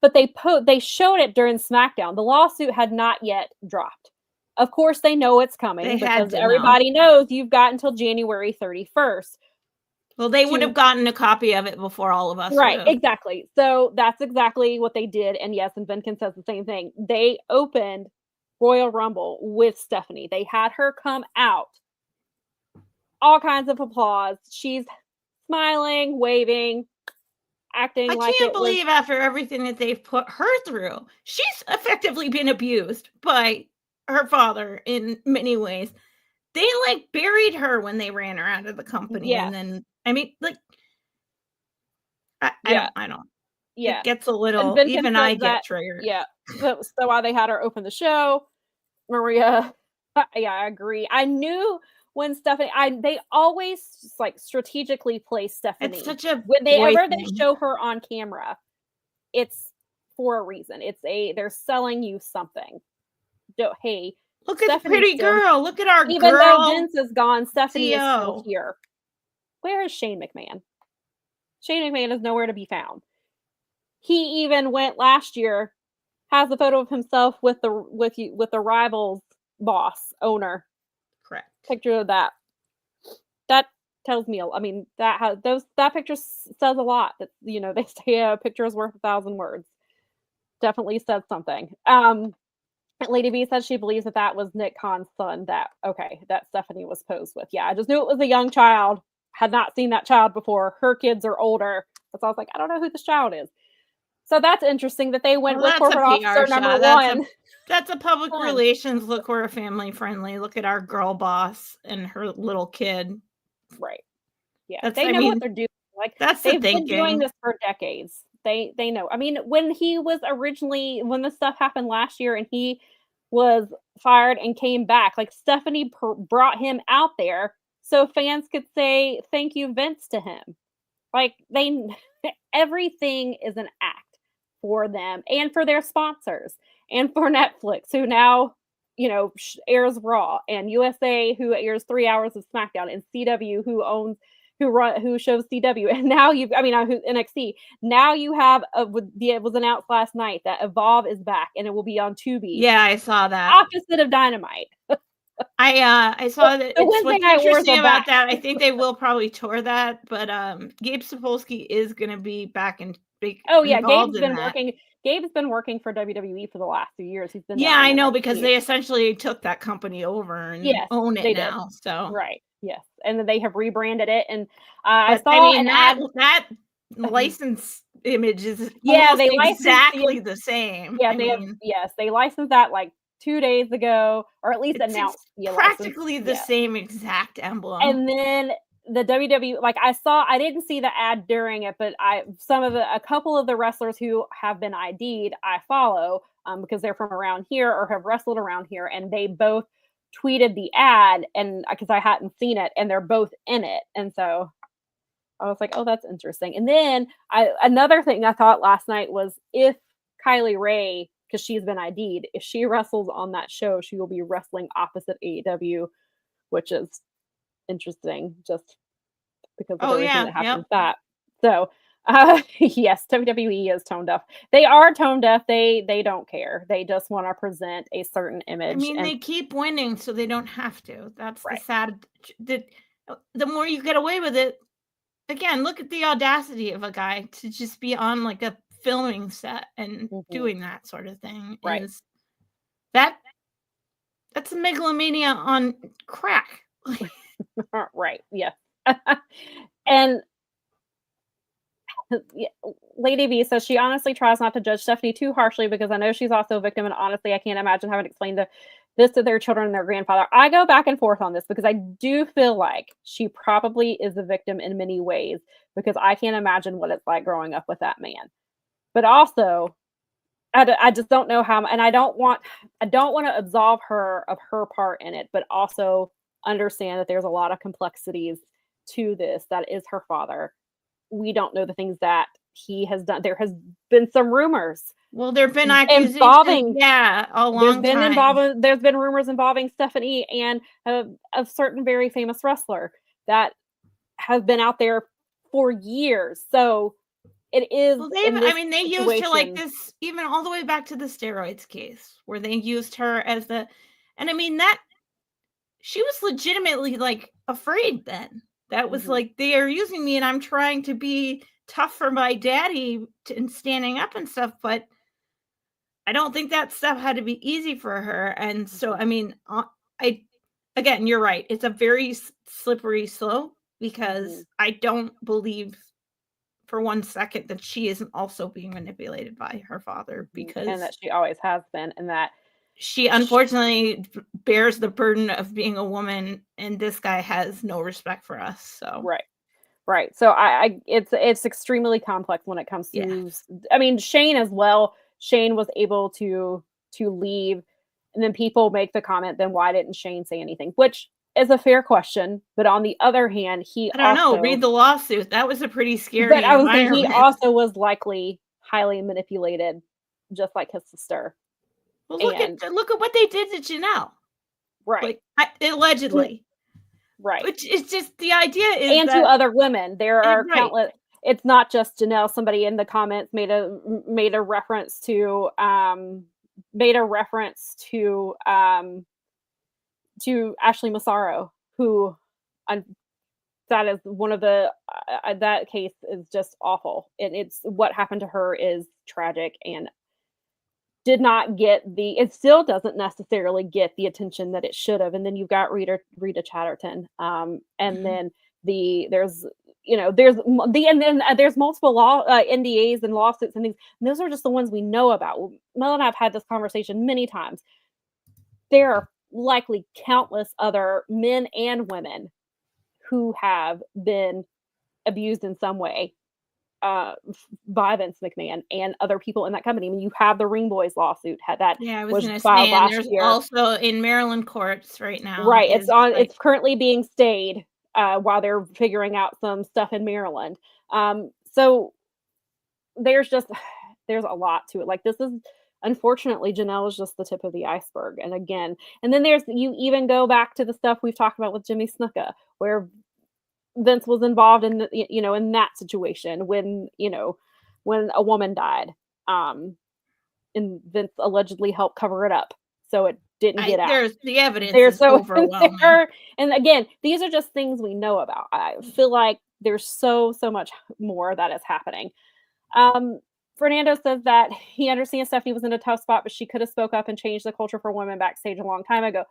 But they showed it during SmackDown. The lawsuit had not yet dropped. Of course, they know it's coming because everybody knows you've got until January 31st. Well, they would have gotten a copy of it before all of us. Right, exactly. So that's exactly what they did. And yes, and Vinkin says the same thing. They opened Royal Rumble with Stephanie. They had her come out. All kinds of applause. She's smiling, waving, acting like I can't believe after everything that they've put her through, she's effectively been abused by her father in many ways. They buried her when they ran her out of the company. And then, I mean, I don't. Yeah. It gets a little, even I get triggered. Yeah. So while they had her open the show, Maria, I agree. I knew when Stephanie, they always strategically place Stephanie. It's such a whenever they show her on camera, it's for a reason. They're selling you something. Hey, look at the pretty girl. Look at our girl. Even though Vince is gone, Stephanie is still here. Where is Shane McMahon? Shane McMahon is nowhere to be found. He even went last year, has a photo of himself with the Rivals boss owner. Correct. Picture of that. That tells me. I mean, that picture says a lot. That they say a picture is worth 1,000 words. Definitely said something. Lady B said she believes that was Nick Khan's son. That Stephanie was posed with. Yeah, I just knew it was a young child. Had not seen that child before. Her kids are older. So I was like, I don't know who this child is. So that's interesting that they went with corporate officer number one. That's a public relations. Look, we're family friendly. Look at our girl boss and her little kid. Right. Yeah. They know what they're doing. That's they've been doing this for decades. They know. I mean, when the stuff happened last year and he was fired and came back, like Stephanie brought him out there so fans could say thank you Vince to him. Like everything is an act for them and for their sponsors and for Netflix, who now, airs Raw, and USA, who airs 3 hours of SmackDown, and CW, who shows CW, and now NXT. Now you have it was announced last night that Evolve is back and it will be on Tubi. Yeah, I saw that. Opposite of Dynamite. I saw that. What's interesting about back. that, I think they will probably tour that, but Gabe Sapolsky is going to be back and big. Oh yeah, Gabe's been working. Gabe's been working for WWE for the last few years. He's been I know, because they essentially took that company over and own it now. Did. So right, yes, and then they have rebranded it. And I saw that license image is they exactly the same. Yeah, they licensed that like 2 days ago, or at least announced practically the same exact emblem. And then the WWE, like I didn't see the ad during it, but a couple of the wrestlers who have been ID'd, I follow because they're from around here or have wrestled around here, and they both tweeted the ad, and because I hadn't seen it, and they're both in it, and so I was like, oh, that's interesting. And then another thing I thought last night was, if Kylie Rae, because she's been ID'd, if she wrestles on that show, she will be wrestling opposite AEW, which is interesting, just because of everything that happened with that. So yes, WWE is tone deaf. They are tone deaf. They don't care. They just want to present a certain image. I mean, they keep winning, so they don't have to. That's right. The sad. The more you get away with it, again, look at the audacity of a guy to just be on like a filming set and doing that sort of thing. Right. That's a megalomania on crack. Right. Yeah. And Lady V says she honestly tries not to judge Stephanie too harshly because I know she's also a victim, and honestly I can't imagine having to explain this to their children and their grandfather. I go back and forth on this because I do feel like she probably is a victim in many ways, because I can't imagine what it's like growing up with that man. But also I just don't know how, and I don't want to absolve her of her part in it, but also understand that there's a lot of complexities to this. That is her father. We don't know the things that he has done. There has been some rumors. Well, there have been accusations involving, a long time. There's been rumors involving Stephanie and a certain very famous wrestler that has been out there for years. So it is. Well, they used her like this, even all the way back to the steroids case, where they used her as and I mean that she was legitimately like afraid then. That was like, they are using me and I'm trying to be tough for my daddy and standing up and stuff, but I don't think that stuff had to be easy for her. And so, I mean, again, you're right. It's a very slippery slope, because I don't believe for 1 second that she isn't also being manipulated by her father, and that she always has been, and that she unfortunately bears the burden of being a woman, and this guy has no respect for us. So right. So it's extremely complex when it comes to. I mean, Shane as well. Shane was able to leave, and then people make the comment, then why didn't Shane say anything? Which is a fair question, but on the other hand, I don't know. Read the lawsuit. That was a pretty scary. But I was thinking he also was likely highly manipulated, just like his sister. Well, look at what they did to Janelle. Right. Like, allegedly. Right. Which is just, the idea is, and to other women. There are countless. It's not just Janelle. Somebody in the comments made a reference to Ashley Massaro, who that is one of the that case is just awful, and it's what happened to her is tragic and did not get it still doesn't necessarily get the attention that it should have. And then you've got Rita Chatterton, and then there's multiple NDAs and lawsuits and things. And those are just the ones we know about. Mel and I have had this conversation many times. There are likely countless other men and women who have been abused in some way by Vince McMahon and other people in that company. I mean, you have the Ring Boys lawsuit that I was was going to filed say, last there's year. also in Maryland courts right now. Right, it's currently being stayed while they're figuring out some stuff in Maryland. So there's a lot to it. Like, this is, unfortunately, Janelle is just the tip of the iceberg. And again, and then you even go back to the stuff we've talked about with Jimmy Snuka, where Vince was involved in in that situation when a woman died, and Vince allegedly helped cover it up so it didn't get out. There's the evidence is overwhelming. And again, these are just things we know about. I feel like there's so much more that is happening. Fernando says that he understands Stephanie was in a tough spot, but she could have spoke up and changed the culture for women backstage a long time ago.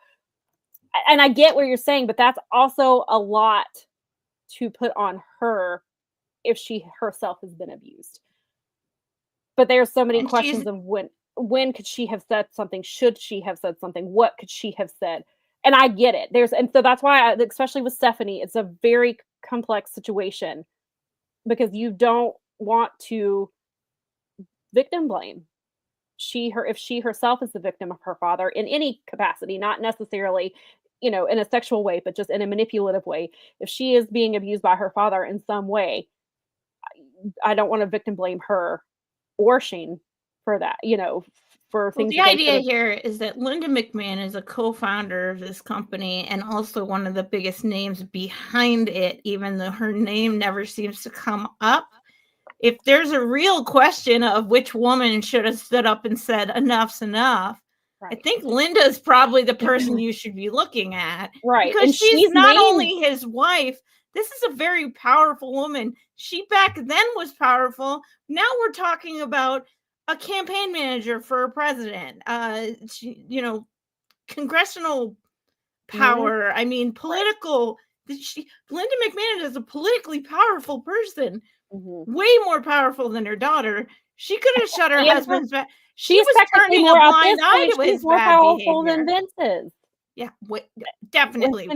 And I get what you're saying, but that's also a lot to put on her if she herself has been abused. But there's so many questions of when could she have said something? Should she have said something? What could she have said? And I get it. And so that's why, especially with Stephanie, it's a very complex situation, because you don't want to victim blame. If she herself is the victim of her father in any capacity, not necessarily in a sexual way, but just in a manipulative way. If she is being abused by her father in some way, I don't want to victim blame her or Shane for that, for things. The idea here is that Linda McMahon is a co-founder of this company and also one of the biggest names behind it, even though her name never seems to come up. If there's a real question of which woman should have stood up and said enough's enough, right, I think Linda's probably the person you should be looking at. Right. Because she's not only his wife, this is a very powerful woman. She back then was powerful. Now we're talking about a campaign manager for a president, congressional power. Mm-hmm. I mean, political. Linda McMahon is a politically powerful person, way more powerful than her daughter. She could have shut her husband's back. She was turning a blind eye to his bad powerful behavior. Than Vince is. Yeah, definitely.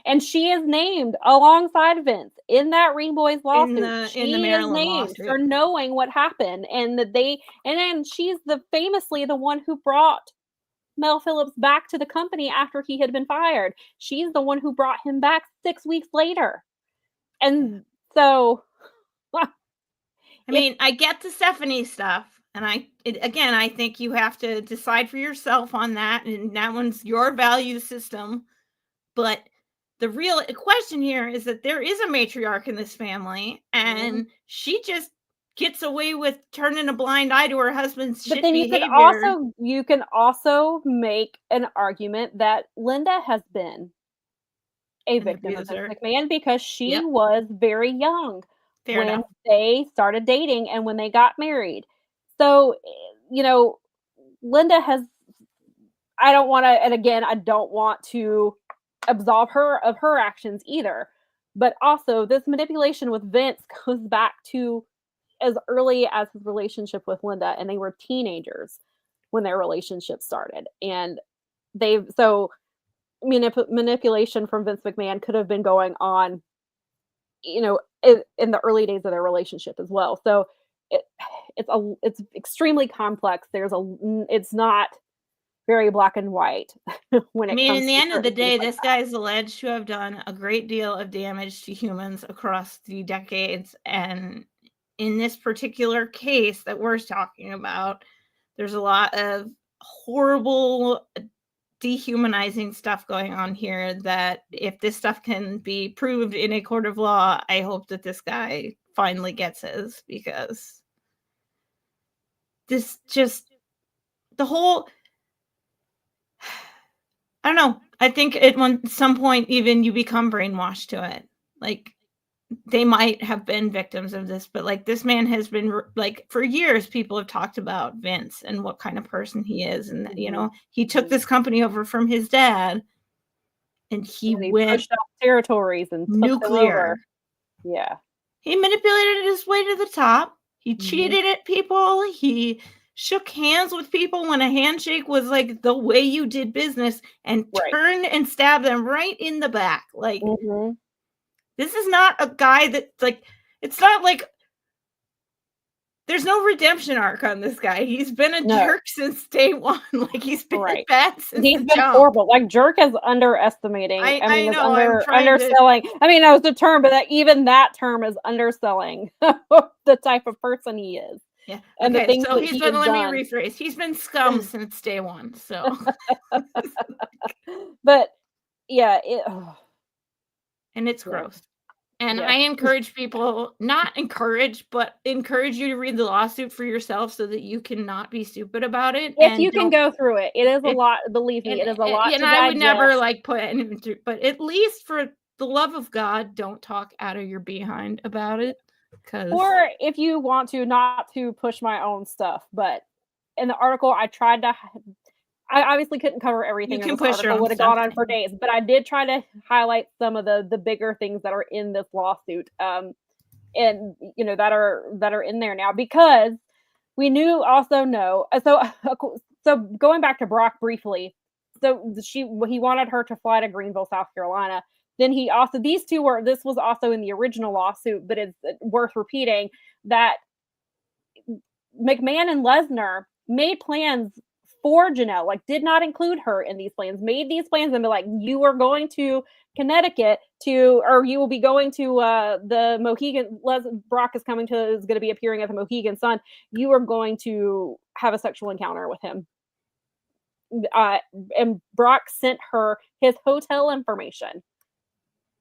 And she is named alongside Vince in that Ring Boys lawsuit. In the Maryland named lawsuit for knowing what happened, and then she's famously the one who brought Mel Phillips back to the company after he had been fired. She's the one who brought him back 6 weeks later, and so. I mean, I get the Stephanie stuff. And I think you have to decide for yourself on that. And that one's your value system. But the real question here is that there is a matriarch in this family. And she just gets away with turning a blind eye to her husband's shit behavior. You can also make an argument that Linda has been a victim of McMahon because she was very young when they started dating and when they got married. So, Linda has, I don't want to absolve her of her actions either. But also, this manipulation with Vince goes back to as early as his relationship with Linda, and they were teenagers when their relationship started. And manipulation from Vince McMahon could have been going on, in the early days of their relationship as well. So, it's extremely complex. It's not very black and white when it comes in the end of the day, this guy is alleged to have done a great deal of damage to humans across the decades. And in this particular case that we're talking about, there's a lot of horrible, dehumanizing stuff going on here that if this stuff can be proved in a court of law, I hope that this guy finally gets his, because this just the whole, I don't know. I think at some point even you become brainwashed to it. Like, they might have been victims of this, but like, this man has been, like, for years people have talked about Vince and what kind of person he is, and he took this company over from his dad, and he went pushed up territories and nuclear. Yeah, he manipulated his way to the top. He cheated at people. He shook hands with people when a handshake was like the way you did business, and turned and stabbed them right in the back. Like, this is not a guy that, like, it's not like there's no redemption arc on this guy. He's been a jerk since day one. Like he's been bad since he's been horrible. Like jerk is underestimating. I mean, know, underselling. I mean, that was the term, but even that term is underselling the type of person he is. Yeah. And okay, the things so he's been, let me rephrase. He's been scum since day one. So, but yeah, and it's gross. And I encourage people, not encourage, but encourage you to read the lawsuit for yourself so that you can not be stupid about it. If you can go through it, it is a lot. Believe me, it is a lot. And I would never like put anything through, but at least for the love of God, don't talk out of your behind about it. Or if you want to, not to push my own stuff, but in the article, I tried to. I obviously couldn't cover everything. You can push your own. Would have gone on for days, but I did try to highlight some of the bigger things that are in this lawsuit, and you know that are in there now because we also know. So going back to Brock briefly, so he wanted her to fly to Greenville, South Carolina. Then he also, this was also in the original lawsuit, but it's worth repeating that McMahon and Lesnar made plans for Janel, like did not include her in these plans, made these plans and be like, you are going to Connecticut or you will be going to the Mohegan, Brock is going to be appearing at the Mohegan Sun. You are going to have a sexual encounter with him. And Brock sent her his hotel information.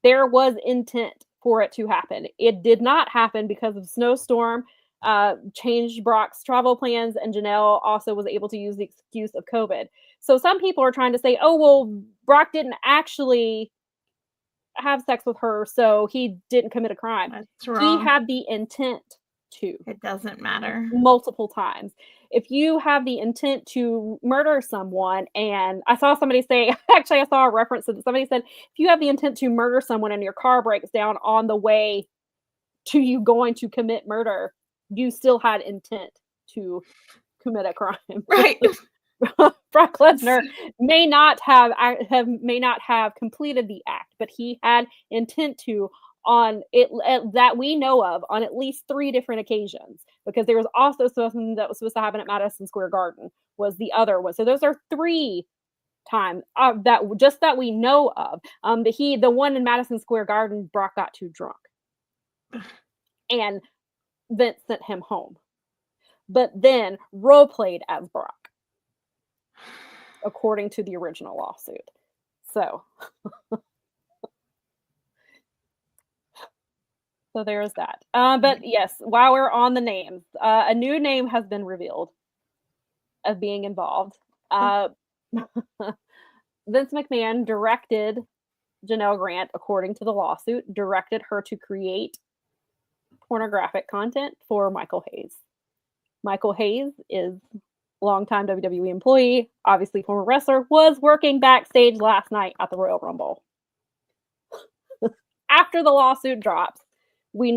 There was intent for it to happen. It did not happen because of snowstorm, changed Brock's travel plans, and Janel also was able to use the excuse of COVID. So some people are trying to say, oh, well, Brock didn't actually have sex with her, so he didn't commit a crime. That's wrong. He had the intent to. It doesn't matter. Multiple times. If you have the intent to murder someone, and I saw somebody say, actually I saw a reference that somebody said, if you have the intent to murder someone and your car breaks down on the way to you going to commit murder, you still had intent to commit a crime. Right. Brock Lesnar may not have completed the act, but he had intent to on it that we know of on at least 3 different occasions, because there was also something that was supposed to happen at Madison Square Garden was the other one. So those are 3 times that we know of. The one in Madison Square Garden, Brock got too drunk and Vince sent him home, but then role played as Brock according to the original lawsuit. So So there's that. But yes, while we're on the names, a new name has been revealed of being involved. Vince McMahon directed Janel Grant, according to the lawsuit, directed her to create pornographic content for Michael Hayes. Michael Hayes is a longtime WWE employee, obviously former wrestler, was working backstage last night at the Royal Rumble. After the lawsuit drops, they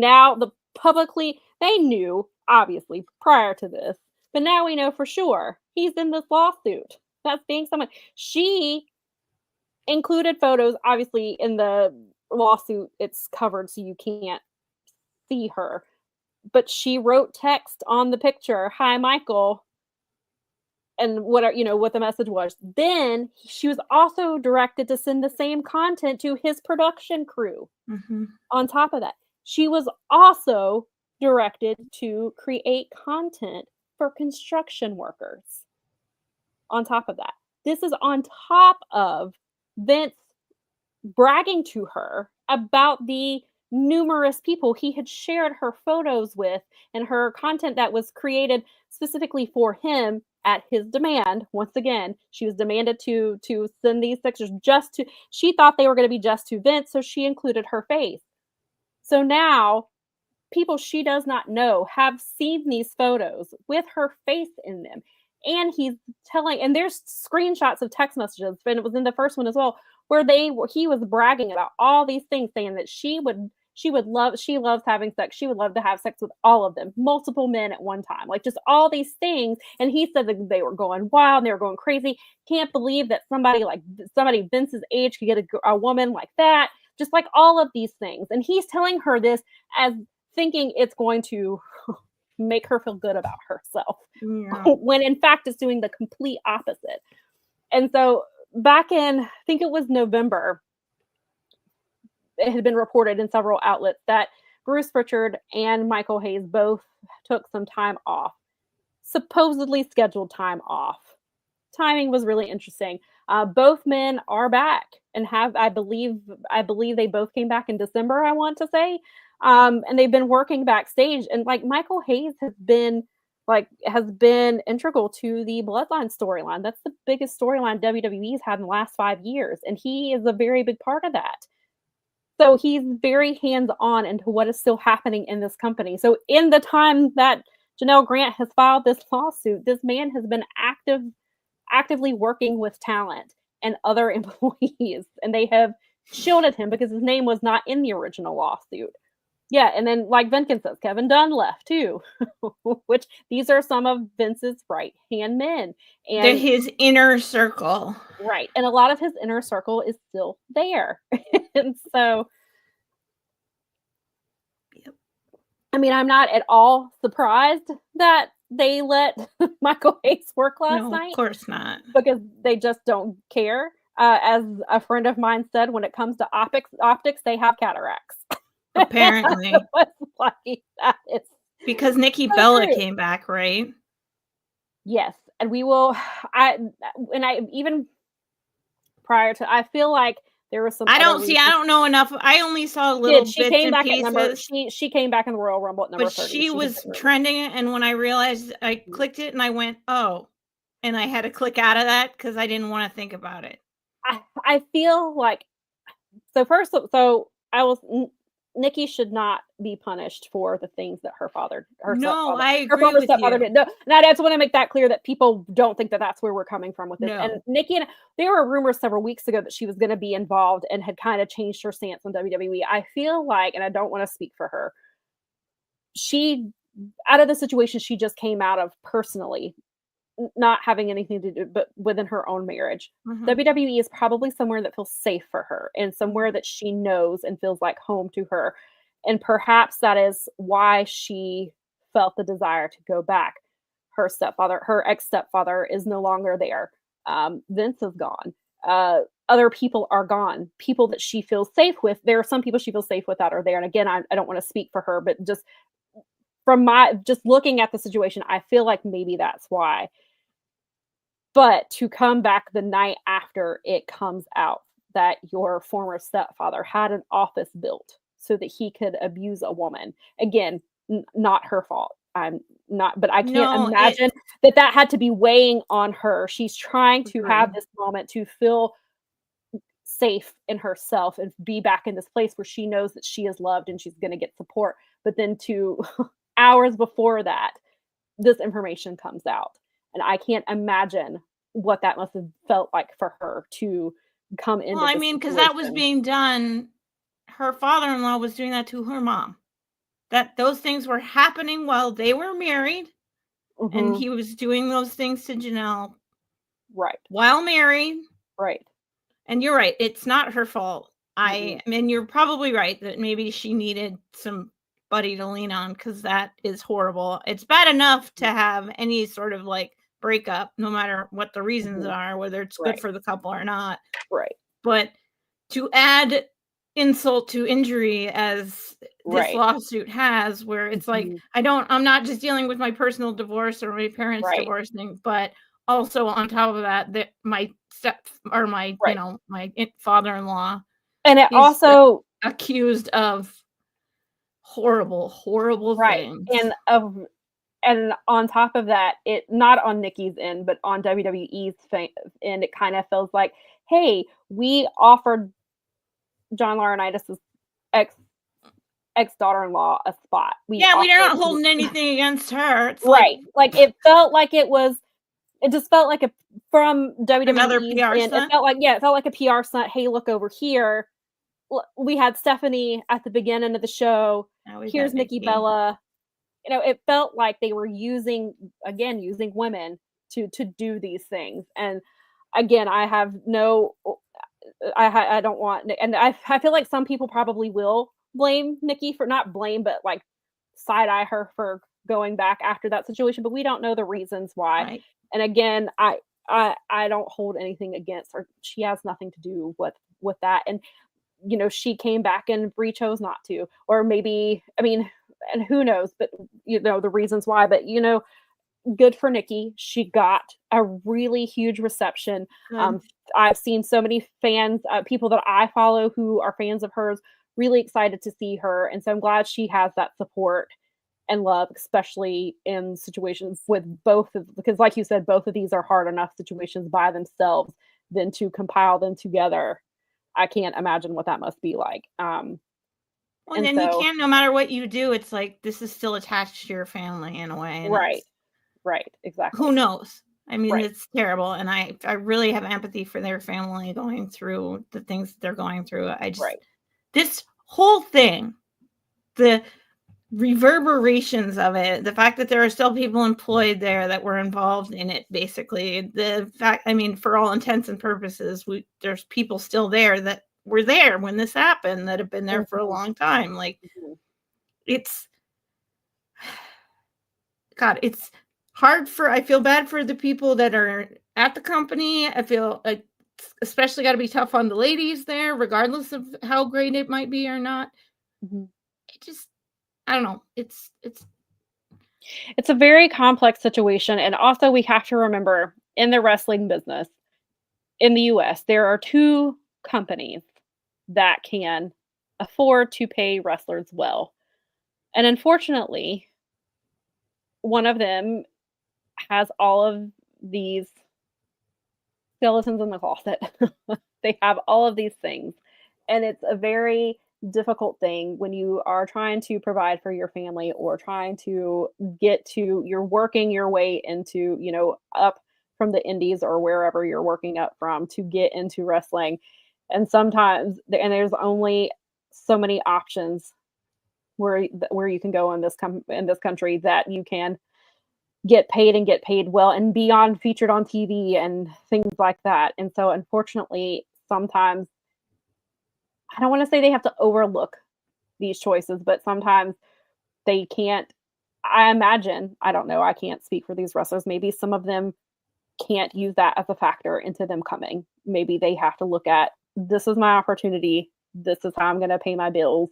knew, obviously, prior to this, but now we know for sure he's in this lawsuit. That's being someone. She included photos, obviously, in the lawsuit. It's covered, so you can't see her. But she wrote text on the picture, "Hi, Michael," and what the message was. Then she was also directed to send the same content to his production crew. Mm-hmm. On top of that, she was also directed to create content for construction workers. On top of that, this is on top of Vince bragging to her about the numerous people he had shared her photos with and her content that was created specifically for him at his demand. Once again, she was demanded to send these pictures she thought they were going to be just to Vince, so she included her face. So now people she does not know have seen these photos with her face in them. And he's telling, and there's screenshots of text messages, and it was in the first one as well, where he was bragging about all these things, saying that she loves having sex. She would love to have sex with all of them, multiple men at one time, like just all these things. And he said that they were going wild and they were going crazy. Can't believe that somebody Vince's age could get a woman like that. Just like all of these things. And he's telling her this as thinking it's going to make her feel good about herself. Yeah. When in fact it's doing the complete opposite. And so back in, I think it was November, it had been reported in several outlets that Bruce Pritchard and Michael Hayes both took some time off, supposedly scheduled time off. Timing was really interesting. Both men are back and have, I believe they both came back in December, I want to say. And they've been working backstage, and like Michael Hayes has been integral to the Bloodline storyline. That's the biggest storyline WWE's had in the last 5 years, and he is a very big part of that. So he's very hands-on into what is still happening in this company. So in the time that Janel Grant has filed this lawsuit, this man has been actively working with talent and other employees, and they have shielded him because his name was not in the original lawsuit. Yeah, and then like Vinkin says, Kevin Dunn left too, which these are some of Vince's right-hand men. And his inner circle. Right, and a lot of his inner circle is still there. And so, yep. I mean, I'm not at all surprised that they let Michael Hayes work last night. Of course not. Because they just don't care. As a friend of mine said, when it comes to optics, they have cataracts. Apparently. Like, that is because Nikki Bella came back, right? Yes. And we will, even prior to, I feel like there was some. I don't know enough. I only saw little she bits came and back pieces. At number, she came back in the Royal Rumble at number 30. She was trending, and when I realized, I clicked it and I went, oh, and I had to click out of that because I didn't want to think about it. I feel like, Nikki should not be punished for the things that I agree with you. Did. No, and I just want to make that clear that people don't think that that's where we're coming from with this. No. And Nikki, there were rumors several weeks ago that she was going to be involved and had kind of changed her stance on WWE. I feel like, and I don't want to speak for her, out of the situation she just came out of personally, not having anything to do but within her own marriage, WWE is probably somewhere that feels safe for her and somewhere that she knows and feels like home to her, and perhaps that is why she felt the desire to go back. Her ex-stepfather is no longer there. Vince is gone. Other people are gone. People that she feels safe with. There are some people she feels safe with that are there, and again, I don't want to speak for her, but just from just looking at the situation, I feel like maybe that's why. But to come back the night after it comes out that your former stepfather had an office built so that he could abuse a woman, again, not her fault. I'm not, but I can't imagine that had to be weighing on her. She's trying to have this moment to feel safe in herself and be back in this place where she knows that she is loved and she's going to get support. But then hours before that, this information comes out. And I can't imagine what that must have felt like for her to come into. Well, I mean, because that was being done. Her father-in-law was doing that to her mom. That those things were happening while they were married, and he was doing those things to Janel, right? While married, right? And you're right; it's not her fault. I mean, you're probably right that maybe she needed somebody to lean on because that is horrible. It's bad enough to have any sort of like breakup, no matter what the reasons are, whether it's good for the couple or not. Right. But to add insult to injury as this lawsuit has, where it's like, I'm not just dealing with my personal divorce or my parents divorcing, but also on top of that my father-in-law. And it also accused of horrible things. And on top of that, it not on Nikki's end, but on WWE's end, it kind of feels like, hey, we offered John Laurinaitis' ex-daughter-in-law a spot. We're not holding anything against her. It's like it felt like it just felt like from WWE's another PR end, stunt. It felt like a PR stunt. Hey, look over here. We had Stephanie at the beginning of the show. Here's Nikki Bella. It felt like they were using women to do these things. And again, I don't want, and I feel like some people probably will blame Nikki for, not blame, but like side eye her for going back after that situation, but we don't know the reasons why. Right. And again, I don't hold anything against her. She has nothing to do with that. And she came back and Bree chose not to, or maybe, I mean, and who knows, but the reasons why, but good for Nikki. She got a really huge reception. I've seen so many fans, people that I follow who are fans of hers, really excited to see her. And so I'm glad she has that support and love, especially in situations with because like you said, both of these are hard enough situations by themselves, then to compile them together. I can't imagine what that must be like. And then you can't, no matter what you do, it's like, this is still attached to your family in a way. Right. Exactly. Who knows? I mean, right. It's terrible. And I really have empathy for their family going through the things that they're going through. This whole thing, the reverberations of it, the fact that there are still people employed there that were involved in it, basically, the fact, I mean, for all intents and purposes, there's people still there that were there when this happened, that have been there for a long time. Like, it's hard I feel bad for the people that are at the company. I feel like especially got to be tough on the ladies there, regardless of how great it might be or not. It just, I don't know. It's a very complex situation. And also we have to remember, in the wrestling business in the US, there are two companies that can afford to pay wrestlers well. And unfortunately, one of them has all of these skeletons in the closet. They have all of these things. And it's a very difficult thing when you are trying to provide for your family, or trying to you're working your way into, up from the indies or wherever you're working up from to get into wrestling. And sometimes, and there's only so many options where you can go in this country that you can get paid well and be featured on TV and things like that. And so unfortunately, sometimes, I don't want to say they have to overlook these choices, but sometimes they can't. I imagine, I don't know, I can't speak for these wrestlers. Maybe some of them can't use that as a factor into them coming. Maybe they have to look at, this is my opportunity. This is how I'm going to pay my bills.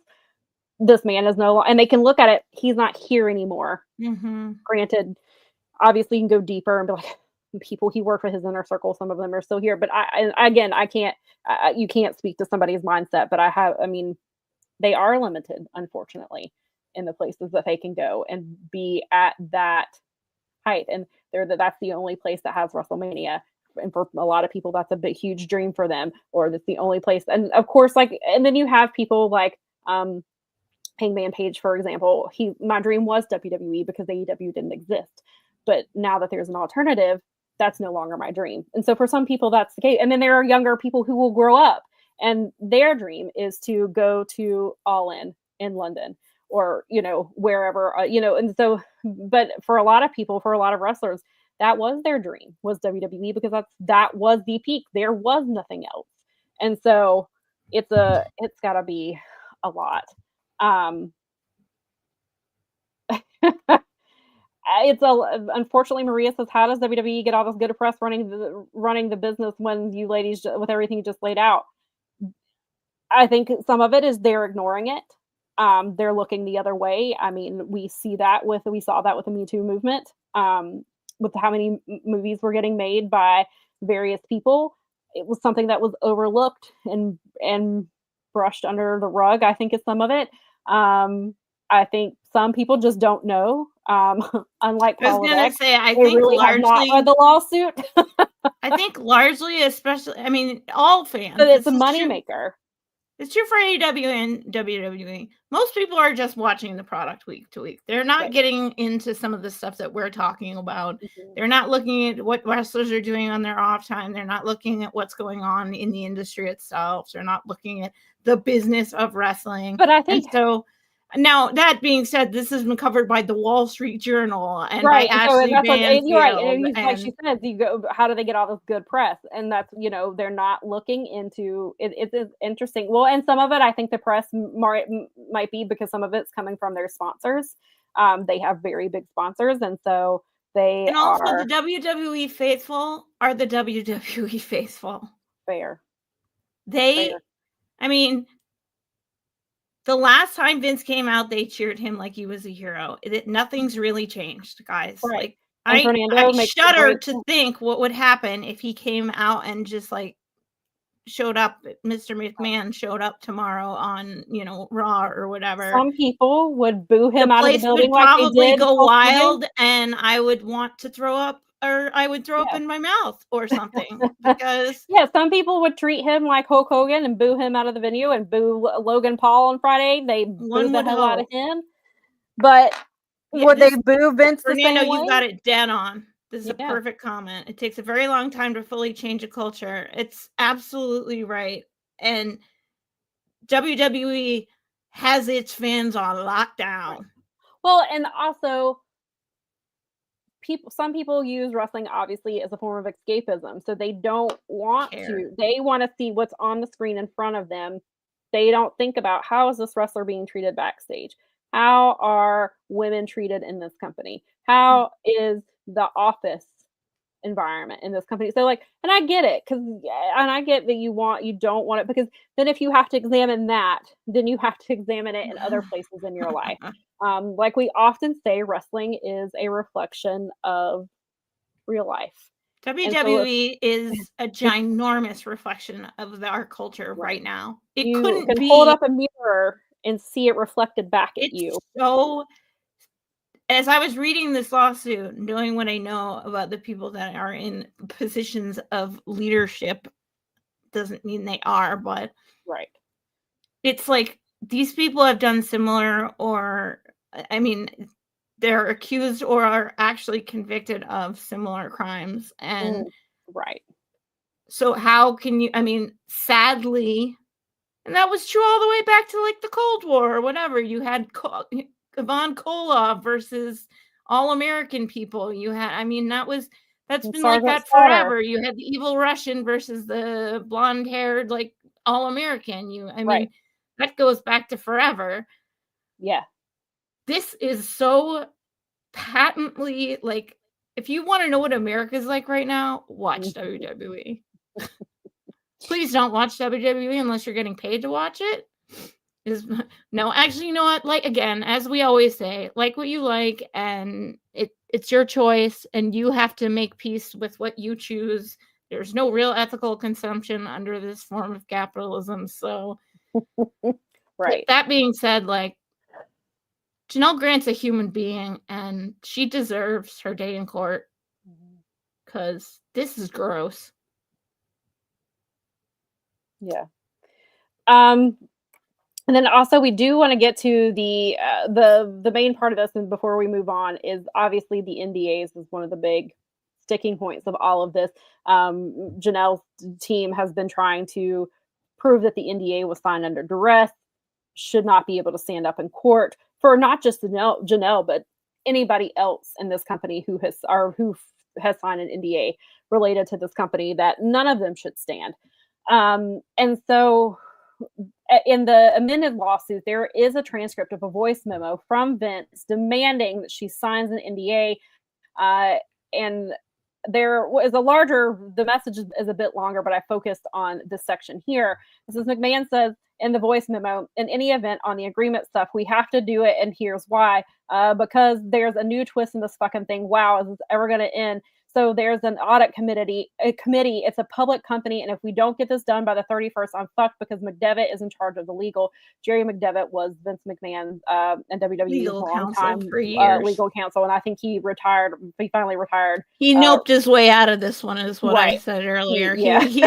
This man is no longer, and they can look at it, he's not here anymore. Granted, obviously you can go deeper and be like, people he worked with his inner circle, some of them are still here, but I can't, you can't speak to somebody's mindset, but they are limited, unfortunately, in the places that they can go and be at that height. And that's the only place that has WrestleMania. And for a lot of people, that's a big, huge dream for them, or that's the only place. And of course, and then you have people like, Hangman Page, for example. My dream was WWE because AEW didn't exist. But now that there's an alternative, that's no longer my dream. And so for some people, that's the case. And then there are younger people who will grow up and their dream is to go to All in London, or, wherever, and so, but for a lot of people, for a lot of wrestlers, that was their dream, was WWE, because that was the peak. There was nothing else. And so it's gotta be a lot. Unfortunately, Maria says, how does WWE get all this good press running the business when you ladies, with everything you just laid out? I think some of it is they're ignoring it. They're looking the other way. I mean, we saw that with the Me Too movement, with how many movies were getting made by various people. It was something that was overlooked and brushed under the rug, I think, is some of it. I think some people just don't know. Unlike I was going to say, I think really largely have not read the lawsuit. I think largely, especially, I mean, all fans. But it's a moneymaker. It's true for AEW and WWE. Most people are just watching the product week to week. They're not getting into some of the stuff that we're talking about. They're not looking at what wrestlers are doing on their off time. They're not looking at what's going on in the industry itself. They're not looking at the business of wrestling. But I think so. Now, that being said, this has been covered by the Wall Street Journal and by Ashley Banfield. And like she says, you go, how do they get all this good press? And that's, they're not looking into it. It's interesting. Well, and some of it, I think the press might be because some of it's coming from their sponsors. They have very big sponsors, and so they and also are the WWE faithful are the WWE faithful. fair. I mean, the last time Vince came out, they cheered him like he was a hero. Nothing's really changed, guys. Right. Like, I shudder to think what would happen if he came out and just like showed up. Mr. McMahon showed up tomorrow on, Raw or whatever. Some people would boo him out of the building. Would probably go wild, and I would want to throw up, or I would throw up in my mouth or something. Because some people would treat him like Hulk Hogan and boo him out of the venue, and boo Logan Paul on Friday. They boo the hell out of him. But would they boo Vince the same way? You got it dead on. This is a perfect comment. It takes a very long time to fully change a culture. It's absolutely right. And WWE has its fans on lockdown. Well, and also some people use wrestling obviously as a form of escapism. So they don't want to. They want to see what's on the screen in front of them. They don't think about, how is this wrestler being treated backstage? How are women treated in this company? How is the office environment in this company? So like, and I get it, and I get that you don't want it, because then if you have to examine that, then you have to examine it in other places in your life. Like we often say, wrestling is a reflection of real life. WWE is a ginormous reflection of our culture right now. You can hold up a mirror and see it reflected back at you. So, as I was reading this lawsuit, knowing what I know about the people that are in positions of leadership, doesn't mean they are, but it's like these people have done similar, or I mean, they're accused or are actually convicted of similar crimes. And so how can you, I mean, sadly, and that was true all the way back to like the Cold War or whatever. You had Ivan Koloff versus all American people. You had, I mean, that's been like that forever. You had the evil Russian versus the blonde haired, like all American. That goes back to forever. Yeah. This is so patently, like, if you want to know what America's like right now, watch WWE. Please don't watch WWE unless you're getting paid to watch it. No, actually, you know what? Like, again, as we always say, like what you like, and it's your choice, and you have to make peace with what you choose. There's no real ethical consumption under this form of capitalism. So, that being said, like, Janel Grant's a human being, and she deserves her day in court, because this is gross. Yeah. And then also we do want to get to the main part of this, and before we move on, is obviously the NDAs is one of the big sticking points of all of this. Janelle's team has been trying to prove that the NDA was signed under duress, should not be able to stand up in court for not just Janelle, but anybody else in this company who has signed an NDA related to this company, that none of them should stand. And so in the amended lawsuit, there is a transcript of a voice memo from Vince demanding that she signs an NDA. And there was the message is a bit longer, but I focused on this section here. This is McMahon says in the voice memo, in any event on the agreement stuff, we have to do it. And here's why, because there's a new twist in this fucking thing. Wow, is this ever going to end? So there's an audit committee. It's a public company, and if we don't get this done by the 31st, I'm fucked, because McDevitt is in charge of the legal. Jerry McDevitt was Vince McMahon and WWE's long-time legal counsel, and I think he retired. He finally retired. He noped his way out of this one, is what I said earlier. He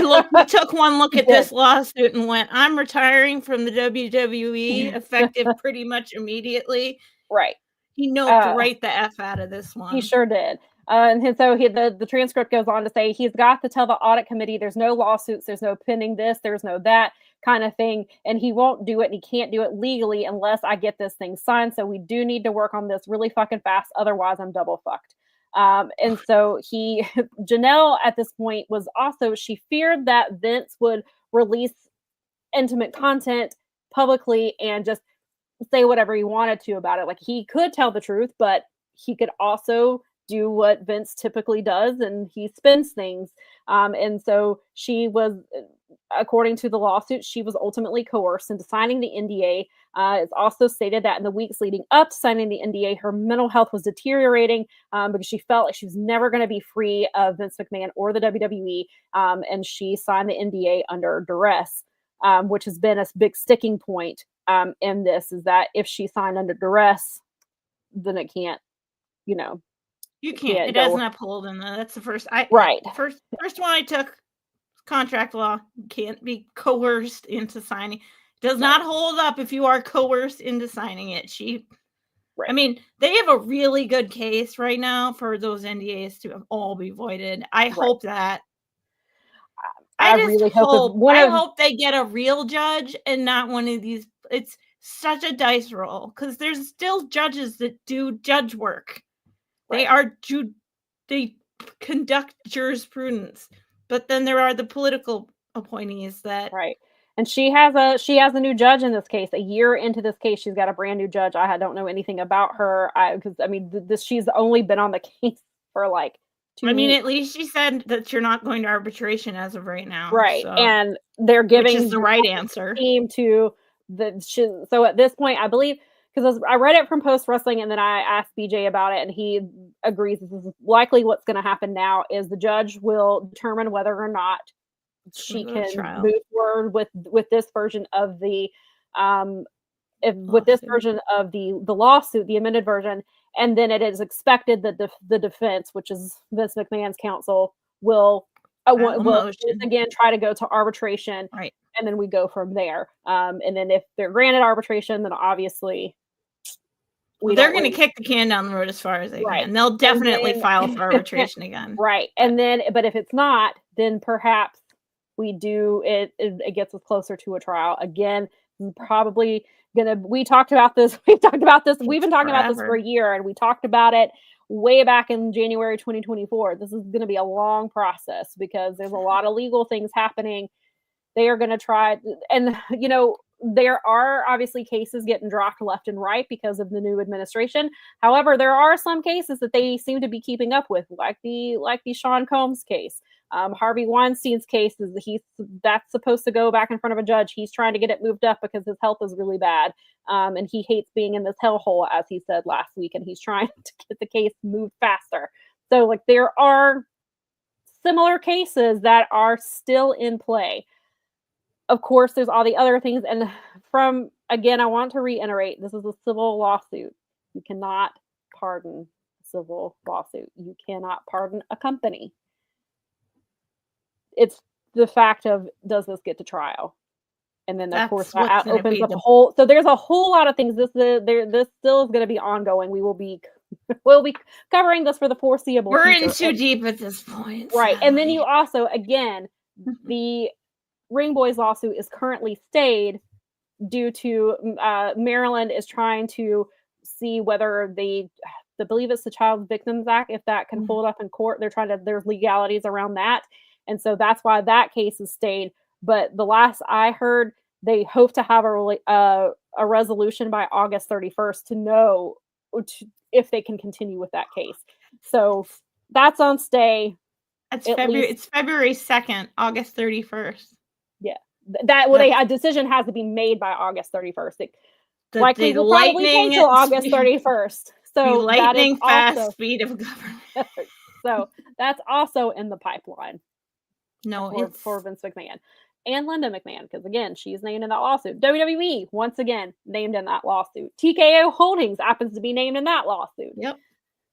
took one look at this lawsuit and went, "I'm retiring from the WWE," effective pretty much immediately. Right. He noped right the F out of this one. He sure did. And so the transcript goes on to say he's got to tell the audit committee there's no lawsuits, there's no pending this, there's no that kind of thing, and he won't do it, and he can't do it legally unless I get this thing signed. So we do need to work on this really fucking fast, otherwise I'm double fucked. And so Janelle at this point was also, she feared that Vince would release intimate content publicly and just say whatever he wanted to about it. Like, he could tell the truth, but he could also do what Vince typically does, and he spins things. And so she was, according to the lawsuit, she was ultimately coerced into signing the NDA. It's also stated that in the weeks leading up to signing the NDA, her mental health was deteriorating because she felt like she was never going to be free of Vince McMahon or the WWE. And she signed the NDA under duress, which has been a big sticking point in this, is that if she signed under duress, then it can't, you know. You can't. It doesn't uphold, and that's the first. Right. First one I took, contract law. You can't be coerced into signing. It does not hold up if you are coerced into signing it. Right. I mean, they have a really good case right now for those NDAs to all be voided. I hope that. I really hope they get a real judge and not one of these. It's such a dice roll because there's still judges that do judge work. Right. They conduct jurisprudence, but then there are the political appointees that. Right. And she has a new judge in this case. A year into this case, she's got a brand new judge. I don't know anything about her because she's only been on the case for like 2 weeks. At least she said that you're not going to arbitration as of right now. Right. So, and they're giving which is the right answer. Team to so at this point, I believe, because I read it from Post Wrestling, and then I asked BJ about it, and he agrees this is likely what's going to happen now is the judge will determine whether or not she can move forward with this version of the version of the lawsuit, the amended version, and then it is expected that the defense, which is Vince McMahon's counsel, will again try to go to arbitration, right? And then we go from there. And then if they're granted arbitration, then obviously they're going to kick the can down the road as far as they can. They'll definitely file for arbitration again, right? And then, but if it's not, then perhaps we do it gets us closer to a trial again. Probably we talked about this. We've been talking about this for a year, and we talked about it way back in January 2024. This is going to be a long process because there's a lot of legal things happening. They are going to try, and there are obviously cases getting dropped left and right because of the new administration. However, there are some cases that they seem to be keeping up with, like the Sean Combs case. Harvey Weinstein's case that's supposed to go back in front of a judge. He's trying to get it moved up because his health is really bad. And he hates being in this hellhole, as he said last week, and he's trying to get the case moved faster. So there are similar cases that are still in play. Of course, there's all the other things. And I want to reiterate, this is a civil lawsuit. You cannot pardon a civil lawsuit. You cannot pardon a company. It's the fact of, does this get to trial? And then, of course, that opens up so there's a whole lot of things. This still is going to be ongoing. We'll be covering this for the foreseeable future. We're in too deep at this point. Right. And then you also, again, the Ring Boys lawsuit is currently stayed due to Maryland is trying to see whether I believe it's the Child Victims Act, if that can hold up in court. There's legalities around that. And so that's why that case is stayed. But the last I heard, they hope to have a resolution by August 31st to know if they can continue with that case. So that's on stay. It's February 2nd, August 31st. Yeah. A decision has to be made by August 31st. Likely will probably take until August 31st. So the lightning fast speed of government. So that's also in the pipeline. No, for Vince McMahon and Linda McMahon, because again, she's named in that lawsuit. WWE once again named in that lawsuit. TKO Holdings happens to be named in that lawsuit. Yep.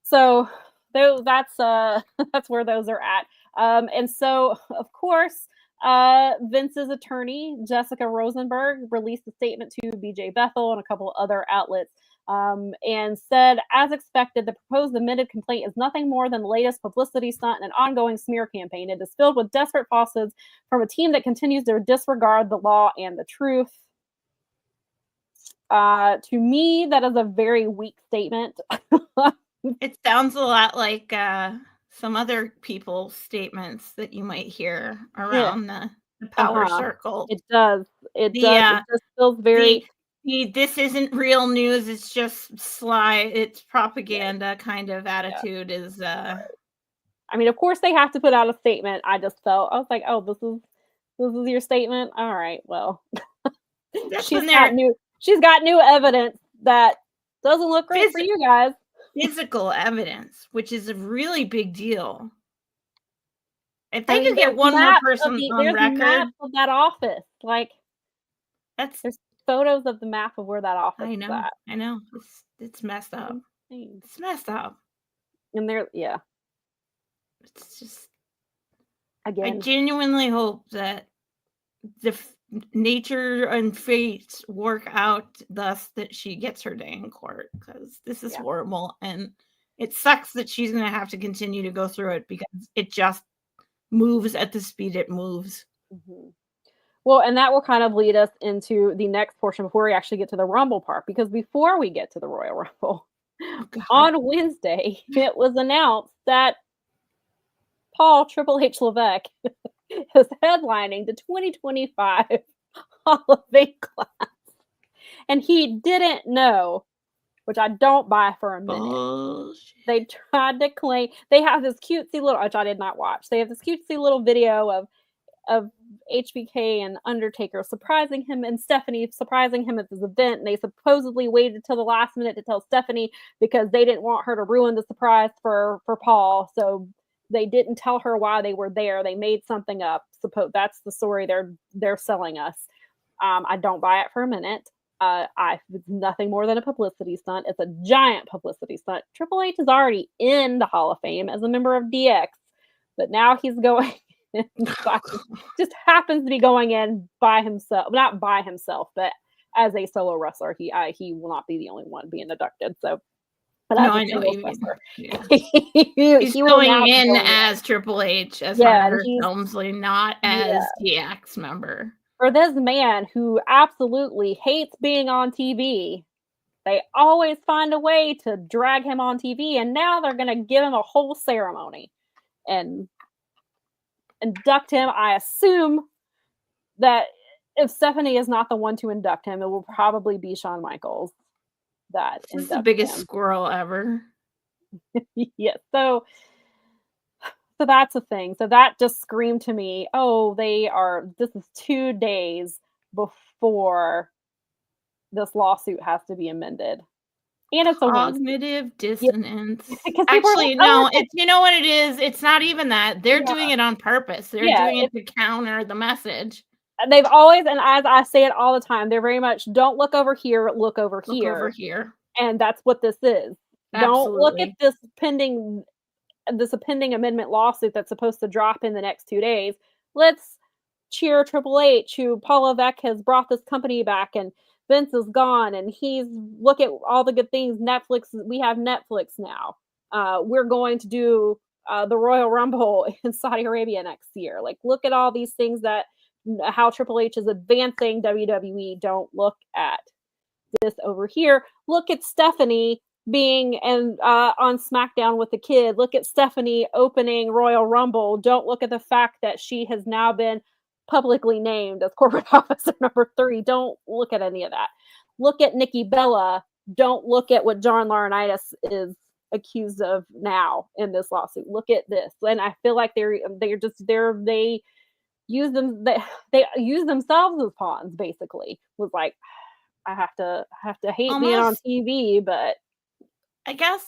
So that's where those are at. And so of course, Vince's attorney Jessica Rosenberg released a statement to BJ Bethel and a couple other outlets. And said, as expected, the proposed amended complaint is nothing more than the latest publicity stunt and an ongoing smear campaign. It is filled with desperate falsehoods from a team that continues to disregard the law and the truth. To me, that is a very weak statement. It sounds a lot like some other people's statements that you might hear around the power circle. It does. It does. It just feels very... this isn't real news, it's just it's propaganda kind of attitude is I mean, of course they have to put out a statement. I was like, oh, this is your statement. All right, well, she's got new evidence that doesn't look great for you guys. Physical evidence, which is a really big deal. If they could get one more person on record, maps of that office. Like, there's photos of the map of where that office is at. I know. It's messed up. It's messed up. And it's just, again, I genuinely hope that the nature and fate work out thus that she gets her day in court, because this is horrible, and it sucks that she's going to have to continue to go through it because it just moves at the speed it moves. Mm-hmm. Well, and that will kind of lead us into the next portion before we actually get to the Rumble part, because before we get to the Royal Rumble, on Wednesday, it was announced that Paul Triple H Levesque is headlining the 2025 Hall of Fame class. And he didn't know, which I don't buy for a minute. Bullshit. They tried to claim, they have this cutesy little, which I did not watch. They have this cutesy little video of HBK and Undertaker surprising him and Stephanie surprising him at this event. And they supposedly waited till the last minute to tell Stephanie because they didn't want her to ruin the surprise for Paul. So they didn't tell her why they were there. They made something up. That's the story they're selling us. I don't buy it for a minute. It's nothing more than a publicity stunt. It's a giant publicity stunt. Triple H is already in the Hall of Fame as a member of DX, but now he's going just happens to be going in by himself, not by himself, but as a solo wrestler. He will not be the only one being inducted. So, but no, I know he's going in as Triple H, as Hunter Helmsley, not as DX member. For this man who absolutely hates being on TV, they always find a way to drag him on TV, and now they're going to give him a whole ceremony and induct him. I assume that if Stephanie is not the one to induct him, it will probably be Shawn Michaels. This is the biggest squirrel ever. Yes. So that's a thing. So that just screamed to me, this is 2 days before this lawsuit has to be amended. And it's cognitive dissonance. Actually, no, it's, you know what it is? It's not even that. They're doing it on purpose. They're doing it to counter the message. They've always, and as I say it all the time, they're very much, don't look over here, look over here. And that's what this is. Absolutely. Don't look at this pending amendment lawsuit that's supposed to drop in the next 2 days. Let's cheer Triple H, who Paul Levesque has brought this company back, and Vince is gone, and look at all the good things. We have Netflix now. We're going to do the Royal Rumble in Saudi Arabia next year. Like, look at all these things how Triple H is advancing WWE. Don't look at this over here. Look at Stephanie being on SmackDown with the kid. Look at Stephanie opening Royal Rumble. Don't look at the fact that she has now been publicly named as corporate officer number 3. Don't look at any of that. Look at Nikki Bella. Don't look at what John Laurinaitis is accused of now in this lawsuit. Look at this. And I feel like they use themselves as pawns, basically. Was like, I have to hate being on TV, but I guess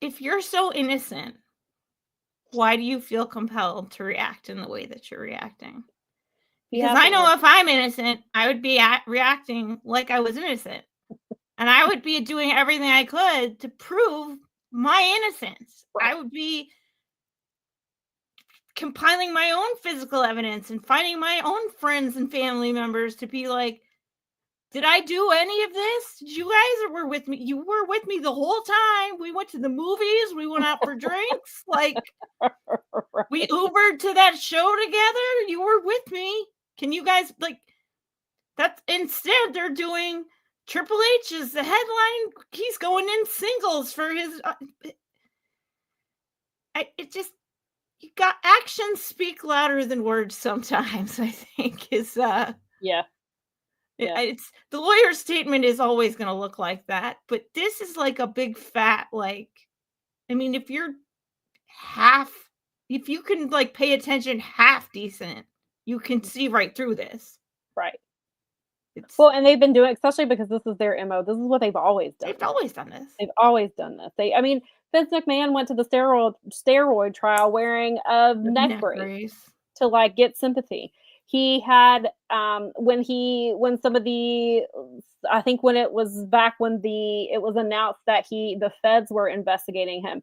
if you're so innocent, why do you feel compelled to react in the way that you're reacting? Because I know if I'm innocent, I would be reacting like I was innocent. And I would be doing everything I could to prove my innocence. Right. I would be compiling my own physical evidence and finding my own friends and family members to be like, did I do any of this? You guys were with me. You were with me the whole time. We went to the movies. We went out for drinks. Like, right. We Ubered to that show together. You were with me. Can you guys, like, that's instead they're doing Triple H is the headline. He's going in singles for his. You got actions speak louder than words sometimes, I think, is. Yeah. It's the lawyer's statement is always going to look like that, but this is like a big fat, like, I mean, if you can like pay attention half decent, you can see right through this. Right. Well, and they've been doing, especially because this is their MO. This is what they've always done. They've always done this. They've always done this. I mean, Vince McMahon went to the steroid trial wearing a neck brace to like get sympathy. He had when some of the, I think when it was back when it was announced that the feds were investigating him,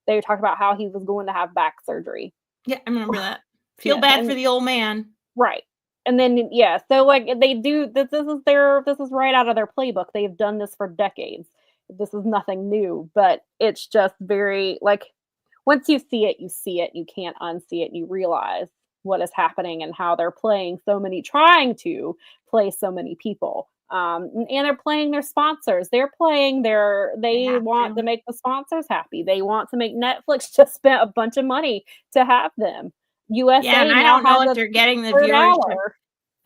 they talked about how he was going to have back surgery. Yeah, I remember that. Feel bad for the old man. Right. And then so like they do this is right out of their playbook. They've done this for decades. This is nothing new, but it's just very like once you see it, you can't unsee it, and you realize what is happening and how they're trying to play so many people. And they're playing their sponsors. They want to make the sponsors happy. They want to make Netflix just spend a bunch of money to have them. USA. Yeah, and I don't know if they're getting the viewership.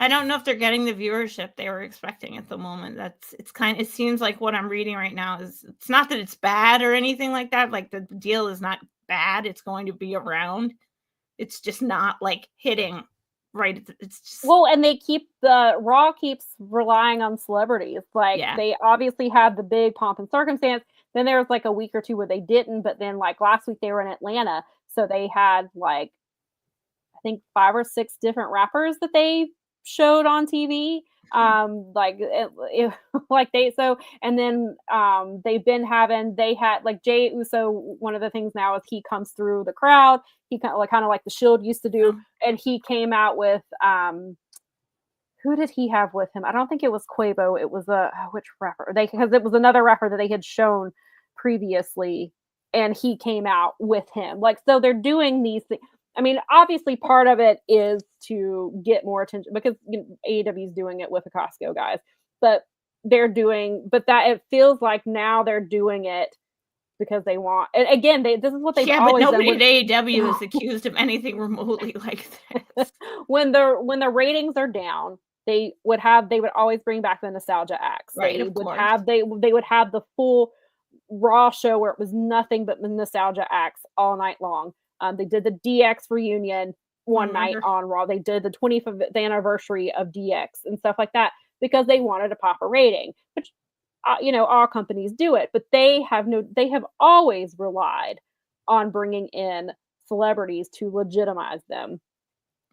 I don't know if they're getting the viewership they were expecting at the moment. It seems like what I'm reading right now is, it's not that it's bad or anything like that. Like the deal is not bad. It's going to be around. It's just not like hitting right. It's just and Raw keeps relying on celebrities. Like they obviously have the big pomp and circumstance. Then there was like a week or two where they didn't, but then like last week they were in Atlanta, so they had like I think 5 or 6 different rappers that they showed on TV. They had like Jey Uso. One of the things now is he comes through the crowd. He kind of like the Shield used to do, and he came out with who did he have with him? I don't think it was Quavo. It was which rapper? Because it was another rapper that they had shown previously, and he came out with him. Like, so they're doing these things. I mean, obviously part of it is to get more attention because AEW is doing it with the Costco guys, but it feels like now they're doing it because they want, and again, this is what they've always done. But nobody at AEW is accused of anything remotely like this. When the ratings are down, they would always bring back the nostalgia acts. Right, they would have the full Raw show where it was nothing but the nostalgia acts all night long. They did the DX reunion one night on Raw. They did the 25th anniversary of DX and stuff like that because they wanted to pop a rating, which all companies do it, but they have always relied on bringing in celebrities to legitimize them.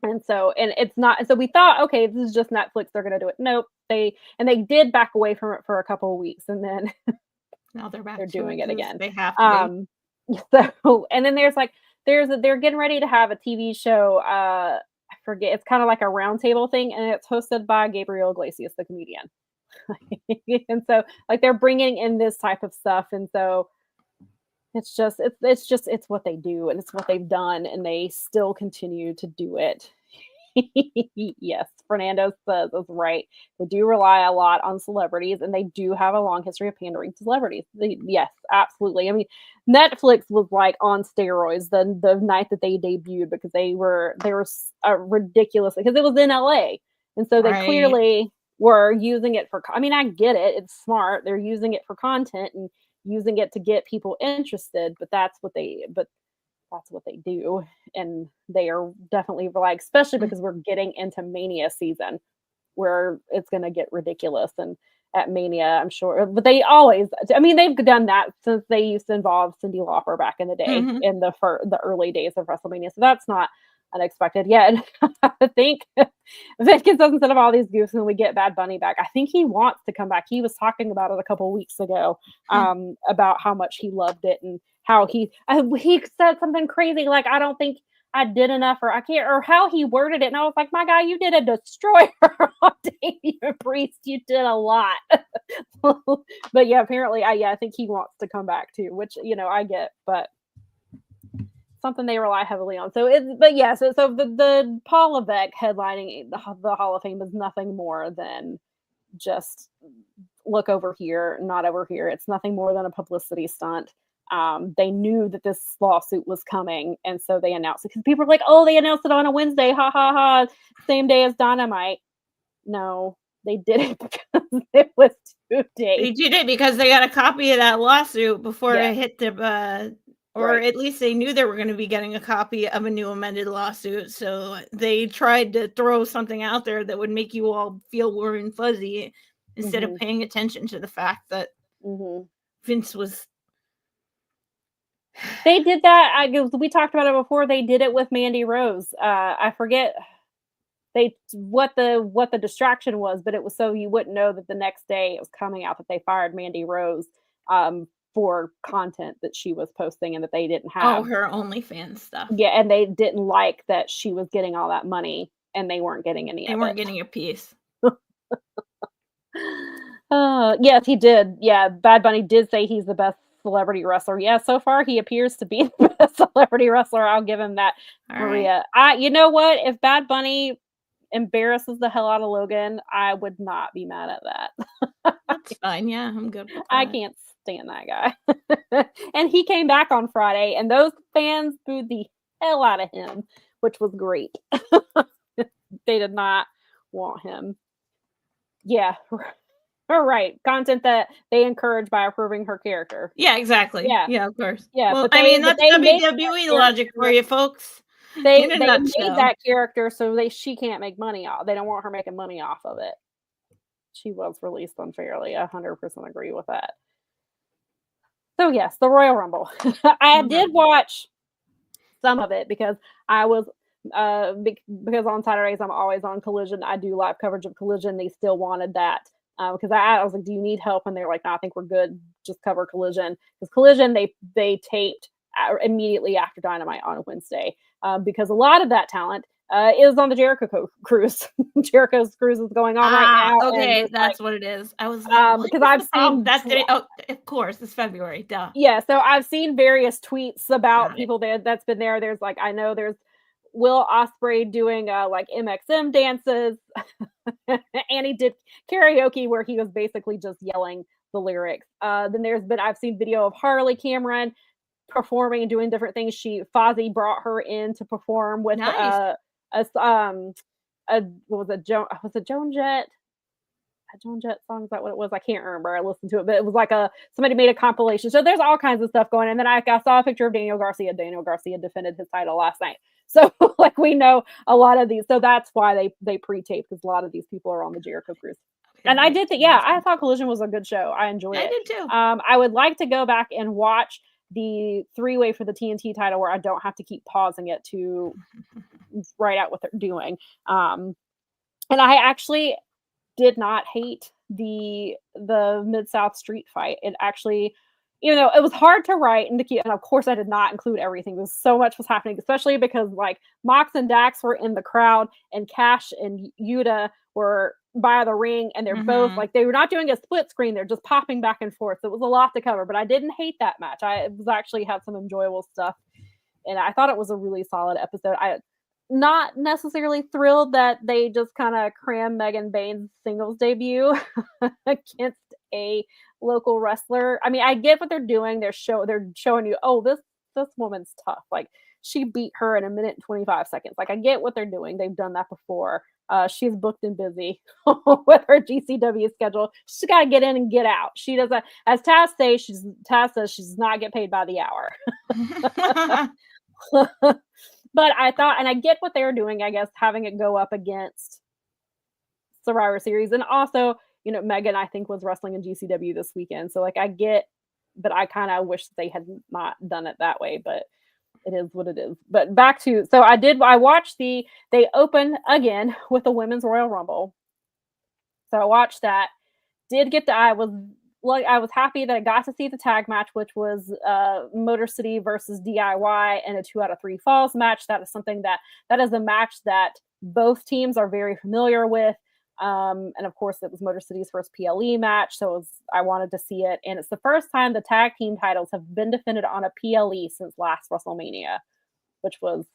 And it's not, so we thought, okay, this is just Netflix, they're going to do it. Nope. They did back away from it for a couple of weeks, and then now they're back. They're doing it again. They have to. So, and then they're getting ready to have a TV show. I forget. It's kind of like a roundtable thing, and it's hosted by Gabriel Iglesias, the comedian. And so, like, they're bringing in this type of stuff, and so it's what they do, and it's what they've done, and they still continue to do it. Yes, Fernando says is right. They do rely a lot on celebrities, and they do have a long history of pandering to celebrities. Yes, absolutely. I mean, Netflix was like on steroids the night that they debuted because they were ridiculous because it was in LA, and so they clearly were using it for. I mean, I get it; it's smart. They're using it for content and using it to get people interested. But that's what they do, and they are definitely like, especially because we're getting into Mania season where it's going to get ridiculous. And at Mania, I'm sure, but they've done that since they used to involve Cyndi Lauper back in the day in the early days of WrestleMania. So that's not unexpected yet. And I think Vince instead of all these goofs and we get Bad Bunny back, I think he wants to come back. He was talking about it a couple of weeks ago, about how much he loved it and how he said something crazy like, I don't think I did enough, or I can't, or how he worded it. And I was like, my guy, you did a destroyer on Damian Priest. You did a lot. But yeah, apparently, I think he wants to come back too, which, I get, but something they rely heavily on. So the Paul Levesque headlining the Hall of Fame is nothing more than just look over here, not over here. It's nothing more than a publicity stunt. They knew that this lawsuit was coming, and so they announced it because people are like, oh, they announced it on a Wednesday, ha ha ha, same day as Dynamite. No, They did it because it was 2 days. They did it because they got a copy of that lawsuit before Yeah. it hit the, or Right. at least they knew they were going to be getting a copy of a new amended lawsuit. So they tried to throw something out there that would make you all feel warm and fuzzy instead of paying attention to the fact that Vince was. They did that. We talked about it before. They did it with Mandy Rose. I forget what the distraction was, but it was so you wouldn't know that the next day it was coming out that they fired Mandy Rose for content that she was posting and that they didn't have. Oh, her OnlyFans stuff. Yeah, and they didn't like that she was getting all that money and they weren't getting any of it. They weren't getting a piece. Yes, he did. Yeah, Bad Bunny did say he's the best celebrity wrestler. Yeah, so far he appears to be the best celebrity wrestler. I'll give him that, all Maria. Right. You know what? If Bad Bunny embarrasses the hell out of Logan, I would not be mad at that. That's fine. Yeah, I'm good with that. I can't stand that guy. And he came back on Friday, and those fans booed the hell out of him, which was great. They did not want him. Yeah. All right. Content that they encourage by approving her character. Yeah, exactly. Yeah. Yeah, of course. Yeah. Well, I mean, that's WWE logic for you folks. They made that character so she can't make money off. They don't want her making money off of it. She was released unfairly. 100% agree with that. So yes, the Royal Rumble. I did watch some of it because I was because on Saturdays I'm always on Collision. I do live coverage of Collision. They still wanted that because I was like, "Do you need help?" And they were like, "No, I think we're good. Just cover Collision." Because Collision they taped immediately after Dynamite on Wednesday because a lot of that talent is on the Jericho cruise. Jericho's cruise is going on right now. Okay, that's what it is. I was like, because I've seen that's it. Oh, of course, it's February. Duh. Yeah, so I've seen various tweets about people that's been there. There's I know there's Will Ospreay doing like MXM dances, and he did karaoke where he was basically just yelling the lyrics. Then I've seen video of Harley Cameron performing and doing different things. Fozzy brought her in to perform with what was it, Joan Jett? A Joan Jett song, is that what it was? I can't remember. I listened to it, but it was like somebody made a compilation. So there's all kinds of stuff going on. And then I saw a picture of Daniel Garcia. Daniel Garcia defended his title last night. So like we know a lot of these. So that's why they pre-tape, because a lot of these people are on the Jericho cruise. Okay, and I did think, I thought Collision was a good show. I enjoyed it. I did too. I would like to go back and watch the 3-way for the TNT title where I don't have to keep pausing it to write out what they're doing. And I actually did not hate the Mid-South street fight. It actually, even though it was hard to write and to keep, and of course I did not include everything. Because so much was happening, especially because like Mox and Dax were in the crowd and Cash and Yuta were by the ring, and they're both like, they were not doing a split screen, they're just popping back and forth. So it was a lot to cover, but I didn't hate that match. It was actually had some enjoyable stuff, and I thought it was a really solid episode. I not necessarily thrilled that they just kind of crammed Megan Bain's singles debut against a local wrestler. I mean, I get what they're doing. They're showing you, oh, this woman's tough. Like, she beat her in 1 minute and 25 seconds. Like, I get what they're doing. They've done that before. She's booked and busy with her GCW schedule. She's got to get in and get out. She doesn't, as Taz says, she does not get paid by the hour. But I thought, and I get what they were doing, I guess, having it go up against Survivor Series. And also, Megan, I think, was wrestling in GCW this weekend. So, like, I get, but I kind of wish they had not done it that way. But it is what it is. But back to, so I watched they open again with the Women's Royal Rumble. So I watched that. I was happy that I got to see the tag match, which was Motor City versus DIY and a 2 out of 3 falls match. That is something that is a match that both teams are very familiar with. And of course, it was Motor City's first PLE match, so I wanted to see it. And it's the first time the tag team titles have been defended on a PLE since last WrestleMania, which was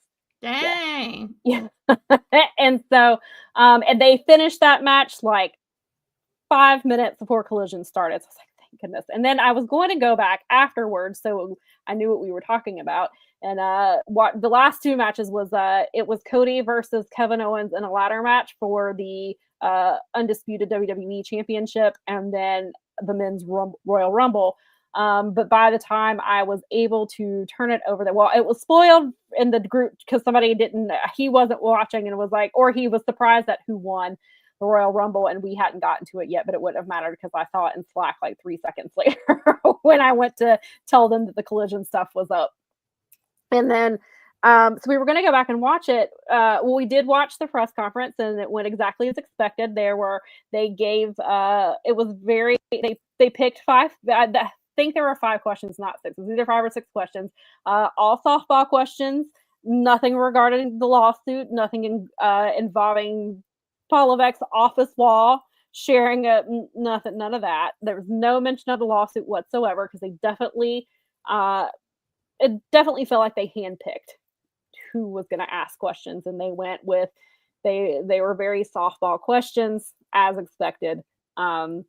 dang. Yeah. And so, and they finished that match like 5 minutes before Collision started. So I was like, thank goodness. And then I was going to go back afterwards, so I knew what we were talking about. And what the last 2 matches was, it was Cody versus Kevin Owens in a ladder match for the undisputed WWE championship and then the men's Royal Rumble. But by the time I was able to turn it over, it was spoiled in the group because he wasn't watching and was like, or he was surprised at who won the Royal Rumble and we hadn't gotten to it yet, but it wouldn't have mattered because I saw it in Slack like 3 seconds later when I went to tell them that the Collision stuff was up. And then, so we were going to go back and watch it. We did watch the press conference and it went exactly as expected. They picked 5, I think there were 5 questions, not 6. It was either 5 or 6 questions, all softball questions, nothing regarding the lawsuit, nothing involving Paul Levesque's office wall, sharing nothing, none of that. There was no mention of the lawsuit whatsoever because it definitely felt like they handpicked who was going to ask questions, and they went with they were very softball questions as expected. And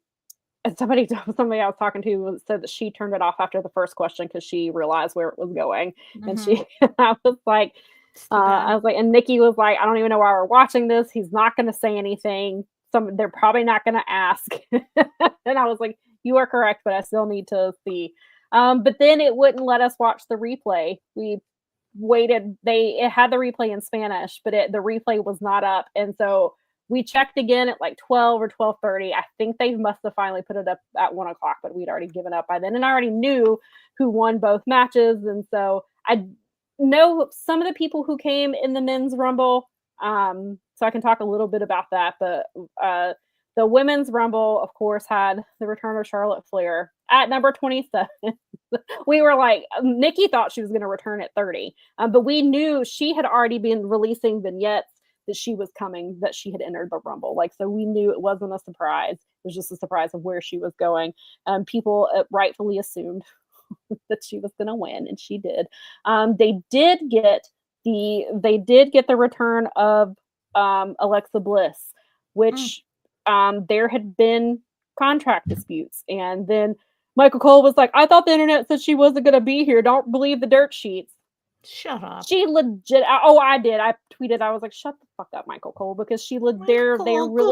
somebody I was talking to said that she turned it off after the first question because she realized where it was going, and I was like. And Nikki was like, I don't even know why we're watching this. He's not going to say anything. They're probably not going to ask. And I was like, you are correct, but I still need to see. But then it wouldn't let us watch the replay. We waited. It had the replay in Spanish, but the replay was not up. And so we checked again at like 12 or 12:30. I think they must have finally put it up at 1 o'clock, but we'd already given up by then. And I already knew who won both matches. And so I know some of the people who came in the men's Rumble, so I can talk a little bit about that. But the women's Rumble, of course, had the return of Charlotte Flair at number 27. We were like, Nikki thought she was going to return at 30, but we knew she had already been releasing vignettes that she was coming, that she had entered the Rumble. So we knew it wasn't a surprise. It was just a surprise of where she was going. People rightfully assumed that she was going to win, and she did. They did get the return of Alexa Bliss, which there had been contract disputes, and then Michael Cole was like, I thought the internet said she wasn't going to be here. Don't believe the dirt sheets. Shut up. She legit. Oh, I did. I tweeted. I was like, "Shut the fuck up, Michael Cole," because there was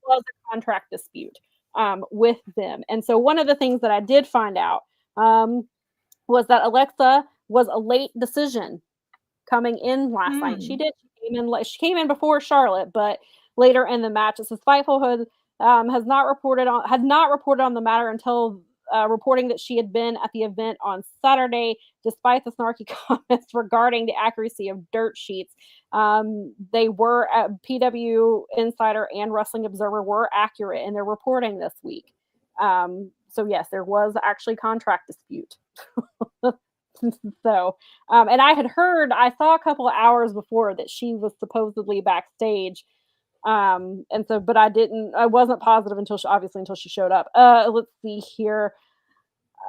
a contract dispute with them. And so one of the things that I did find out was that Alexa was a late decision coming in last night. She came in before Charlotte, but later in the match. It says Fightful had not reported on the matter until reporting that she had been at the event on Saturday, despite the snarky comments regarding the accuracy of dirt sheets. They were at PW Insider and Wrestling Observer were accurate in their reporting this week. So yes, there was actually contract dispute. So, and I saw a couple of hours before that she was supposedly backstage. And so, but I wasn't positive until she showed up. Let's see here.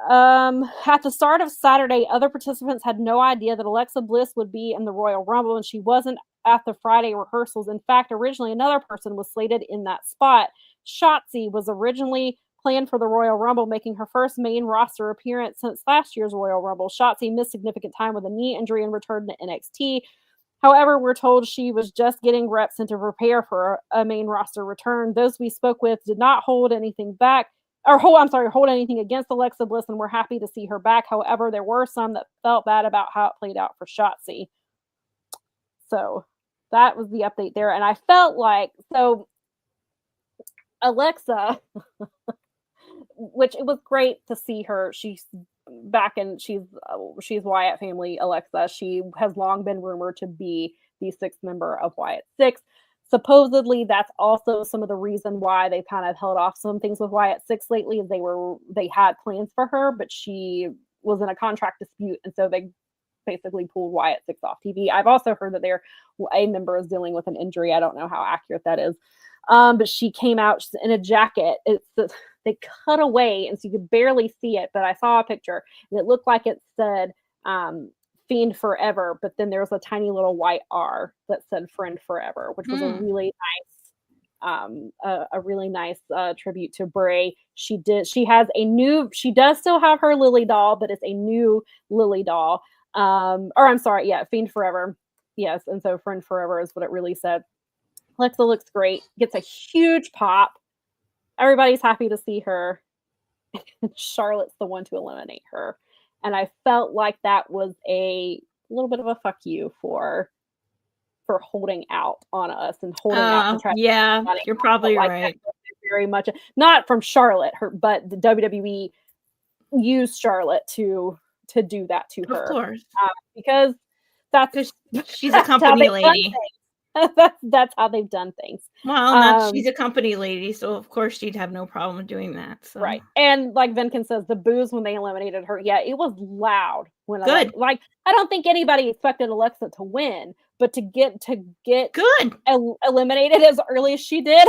At the start of Saturday, other participants had no idea that Alexa Bliss would be in the Royal Rumble, and she wasn't at the Friday rehearsals. In fact, originally another person was slated in that spot. Shotzi was originally planned for the Royal Rumble, making her first main roster appearance since last year's Royal Rumble. Shotzi missed significant time with a knee injury and returned to NXT. However, we're told she was just getting reps and to prepare for a main roster return. Those we spoke with did not hold anything against Alexa Bliss, and we're happy to see her back. However, there were some that felt bad about how it played out for Shotzi. So that was the update there. And I felt like, Alexa, which it was great to see her. She's back and she's Wyatt family Alexa. She has long been rumored to be the 6th member of Wyatt 6. Supposedly that's also some of the reason why they kind of held off some things with Wyatt 6 lately, is they had plans for her, but she was in a contract dispute, and so they basically pulled Wyatt 6 off TV. I've also heard that a member is dealing with an injury. I don't know how accurate that is. But she came out in a jacket. They cut away, and so you could barely see it, but I saw a picture, and it looked like it said Fiend Forever, but then there was a tiny little white R that said Friend Forever, which was a really nice tribute to Bray. She does still have her Lily doll, but it's a new Lily doll. Fiend Forever. Yes, and so Friend Forever is what it really said. Alexa looks great, gets a huge pop. Everybody's happy to see her. Charlotte's the one to eliminate her. And I felt like that was a little bit of a fuck you for holding out on us and holding out to try. Yeah, you're probably right. Very much not from Charlotte, but the WWE used Charlotte to do that to her. Of course. Because she's a company lady. That's how they've done things. Well, she's a company lady, so of course she'd have no problem doing that. So. Right. And like Venkin says, the boos when they eliminated her, yeah, it was loud. When good. Like I don't think anybody expected Alexa to win, but to get good eliminated as early as she did,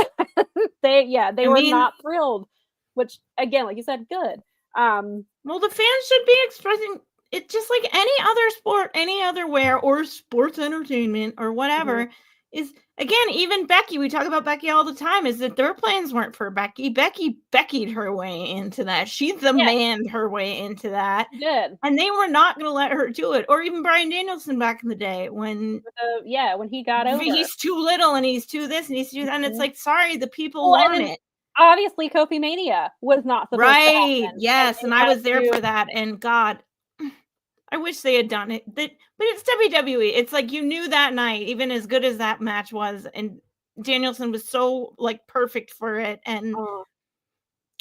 they were not thrilled. Which again, like you said, good. Well, the fans should be expressing it just like any other sport, any other wear, or sports entertainment or whatever. Mm-hmm. Is again, even Becky, we talk about Becky all the time, is that their plans weren't for Becky. Becky Becky'd her way into that. She manned her way into that. Good. And they were not going to let her do it. Or even Bryan Danielson back in the day when he got over. He's too little and he's too this and he's too that. And it's like, sorry, the people want it. Obviously, Kofi Mania was not supposed to happen. Yes, and I was there for that. And God, I wish they had done it. But it's WWE. It's like you knew that night, even as good as that match was, and Danielson was so like perfect for it, and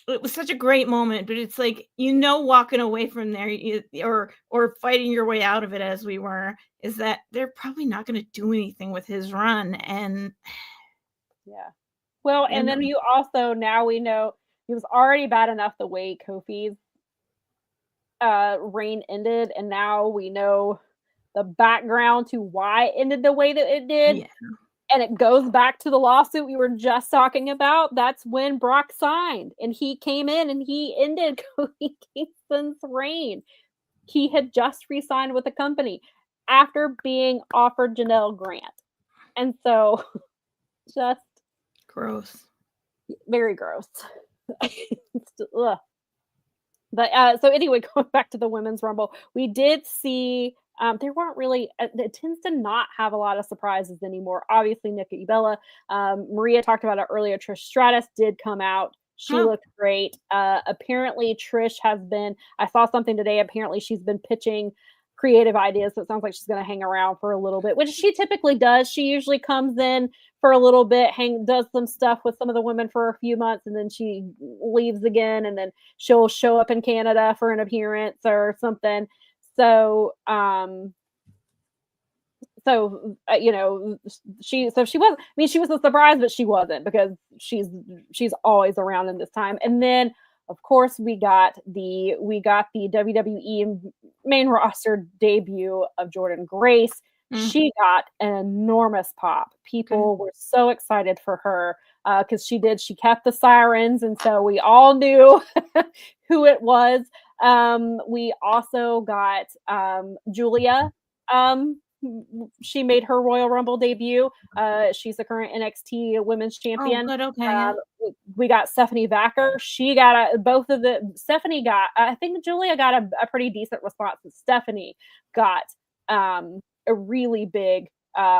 it was such a great moment. But it's like walking away from there, or fighting your way out of it, as we were, is that they're probably not going to do anything with his run, and well, and then you also now we know it was already bad enough the way Kofi's reign ended, and now we know the background to why it ended the way that it did, and it goes back to the lawsuit we were just talking about. That's when Brock signed, and he came in and he ended Kofi Kingston's reign. He had just re-signed with the company after being offered Janel Grant, and so just gross, very gross. But so anyway, going back to the Women's Rumble, we did see there weren't really, it tends to not have a lot of surprises anymore. Obviously, Nikki Bella, Maria talked about it earlier. Trish Stratus did come out. She looked great. Apparently, Trish has been, I saw something today. Apparently, she's been pitching creative ideas. So it sounds like she's going to hang around for a little bit, which she typically does. She usually comes in for a little bit, does some stuff with some of the women for a few months, and then she leaves again, and then she'll show up in Canada for an appearance or something. So, she was. I mean, she was a surprise, but she wasn't, because she's always around in this time. And then, of course, we got the WWE main roster debut of Jordynne Grace. She got an enormous pop. People were so excited for her because she kept the sirens, and so we all knew who it was. We also got Julia. She made her Royal Rumble debut. She's the current NXT Women's Champion. Oh, good, okay. We got Stephanie Vacker. She got Stephanie got, I think Julia got a pretty decent response. Stephanie got a really big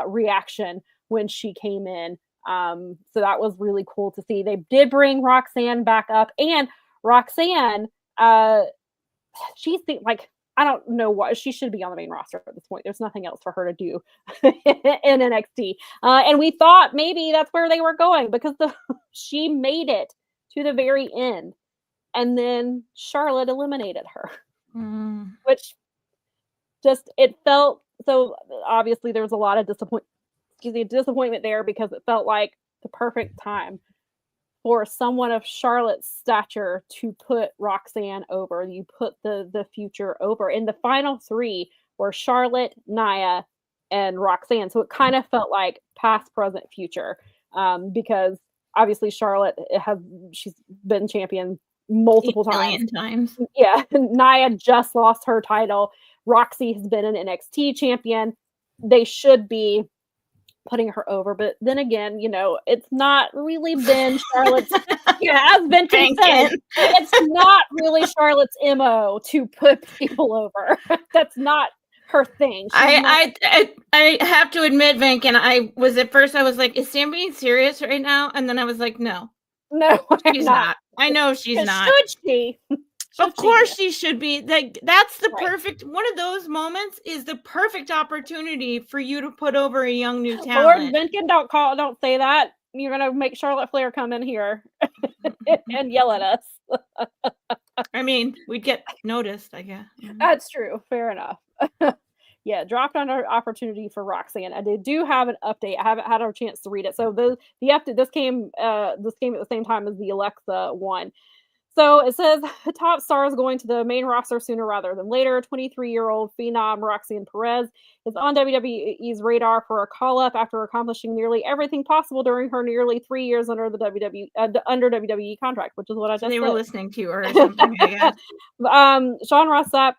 reaction when she came in. So that was really cool to see. They did bring Roxanne back up, and Roxanne, she's like, I don't know what, she should be on the main roster at this point. There's nothing else for her to do in NXT. And we thought maybe that's where they were going, because she made it to the very end, and then Charlotte eliminated her, which just, it felt so, obviously there was a lot of disappointment there, because it felt like the perfect time for someone of Charlotte's stature to put Roxanne over. You put the future over. And the final three were Charlotte, Nia, and Roxanne. So it kind of felt like past, present, future, because obviously Charlotte she's been champion multiple times. Yeah. Nia just lost her title. Roxy has been an NXT champion. They should be putting her over, but then again, it's not really been Charlotte's. It has been said. It's not really Charlotte's MO to put people over. That's not her thing. I have to admit, Vink, and I was like, is Sam being serious right now? And then I was like, no, she's not. I know she's not. Should she? Of course she should be. That's the perfect one of those moments is the perfect opportunity for you to put over a young new talent. Lord Vinkin, don't say that. You're gonna make Charlotte Flair come in here and yell at us. I mean, we'd get noticed, I guess. That's true. Fair enough. Yeah, dropped on our opportunity for Roxanne. And they do have an update. I haven't had a chance to read it. So the update this came at the same time as the Alexa one. So it says the top star is going to the main roster sooner rather than later. 23-year-old phenom Roxanne Perez is on WWE's radar for a call-up after accomplishing nearly everything possible during her nearly 3 years under the WWE contract, which is what I just said. They were listening to her or something, I guess. Sean Ross Sapp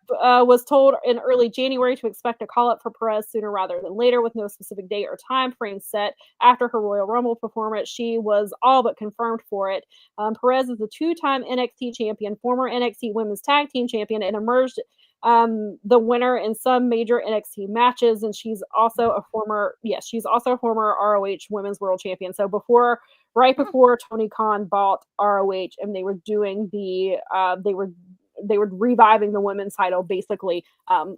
was told in early January to expect a call-up for Perez sooner rather than later with no specific date or time frame set. After her Royal Rumble performance, she was all but confirmed for it. Perez is a two-time NXT champion, former NXT Women's Tag Team champion, and emerged the winner in some major NXT matches. And she's also a former ROH Women's World Champion. So right before Tony Khan bought ROH, and they were doing they were reviving the women's title. Basically,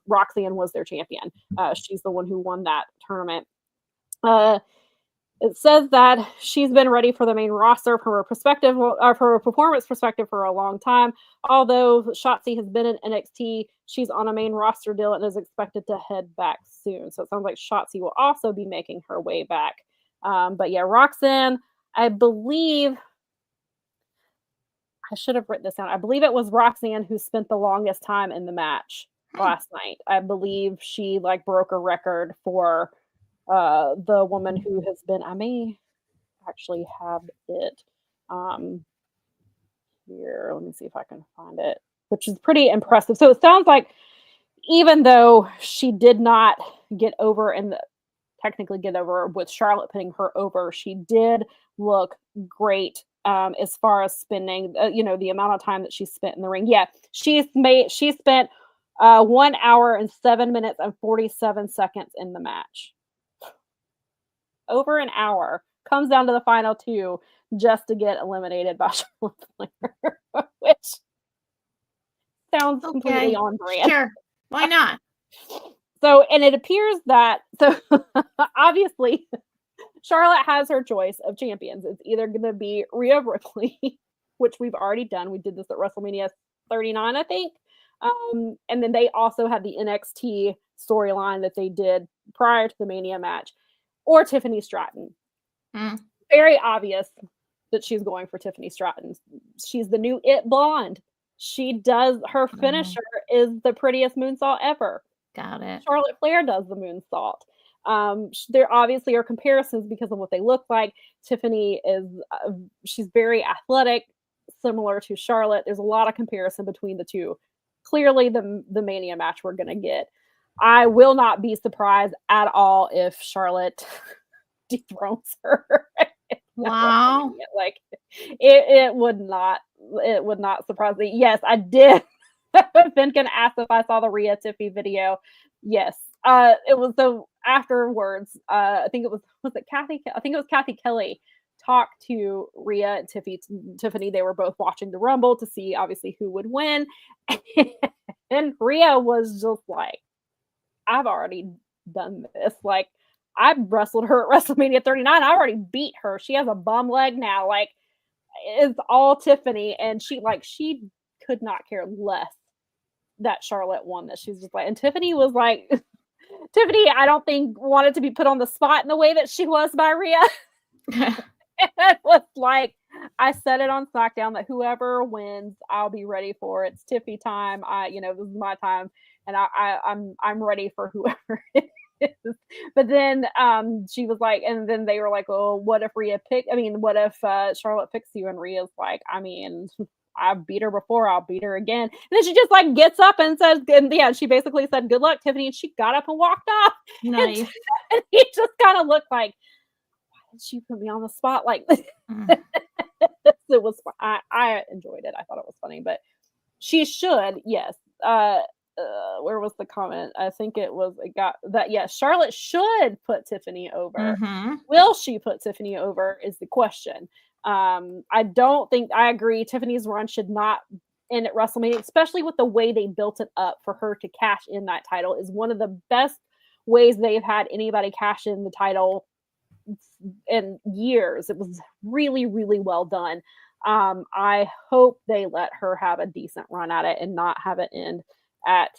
Roxanne was their champion. She's the one who won that tournament. It says that she's been ready for the main roster from a performance perspective for a long time. Although Shotzi has been in NXT, she's on a main roster deal and is expected to head back soon. So it sounds like Shotzi will also be making her way back. But yeah, Roxanne, I believe I should have written this down. I believe it was Roxanne who spent the longest time in the match last night. I believe she broke a record for the woman who has been, I may actually have it here. Let me see if I can find it, which is pretty impressive. So it sounds like even though she did not technically get over with Charlotte putting her over, she did look great as far as spending, the amount of time that she spent in the ring. Yeah, she spent 1 hour and 7 minutes and 47 seconds in the match. Over an hour, comes down to the final two just to get eliminated by Charlotte Flair, which sounds completely on brand. Sure, why not? So, and it appears that, obviously, Charlotte has her choice of champions. It's either going to be Rhea Ripley, which we've already done. We did this at WrestleMania 39, I think. And then they also had the NXT storyline that they did prior to the Mania match. Or Tiffany Stratton. Very obvious that she's going for Tiffany Stratton. She's the new It Blonde. Her finisher is the prettiest moonsault ever. Got it. Charlotte Flair does the moonsault. There obviously are comparisons because of what they look like. Tiffany she's very athletic, similar to Charlotte. There's a lot of comparison between the two. Clearly the Mania match we're going to get. I will not be surprised at all if Charlotte dethrones her. Wow. It would not surprise me. Yes, I did. Finkin asked if I saw the Rhea Tiffy video. Yes. It was afterwards. I think it was Kathy? I think it was Kathy Kelly talked to Rhea and Tiffany. They were both watching the Rumble to see obviously who would win. And Rhea was just like, I've already done this. I wrestled her at WrestleMania 39. I already beat her. She has a bum leg now. It's all Tiffany. And she could not care less that Charlotte won this. She's just and Tiffany was Tiffany, I don't think wanted to be put on the spot in the way that she was by Rhea. It was I said it on SmackDown that whoever wins, I'll be ready for. It's Tiffy time. This is my time. And I'm ready for whoever it is. But then she was and then they were well, what if Charlotte picks you? And Rhea's I've beat her before, I'll beat her again. And then she just gets up and says, she basically said, good luck, Tiffany. And she got up and walked off. Nice. And he just kind of looked why did she put me on the spot like this? It was, I enjoyed it. I thought it was funny, but she should, yes. where was the comment? I think it got that. Yes, Charlotte should put Tiffany over. Will she put Tiffany over is the question. I don't think I agree. Tiffany's run should not end at WrestleMania, especially with the way they built it up for her to cash in that title. Is one of the best ways they've had anybody cash in the title in years. It was really, really well done. I hope they let her have a decent run at it and not have it end at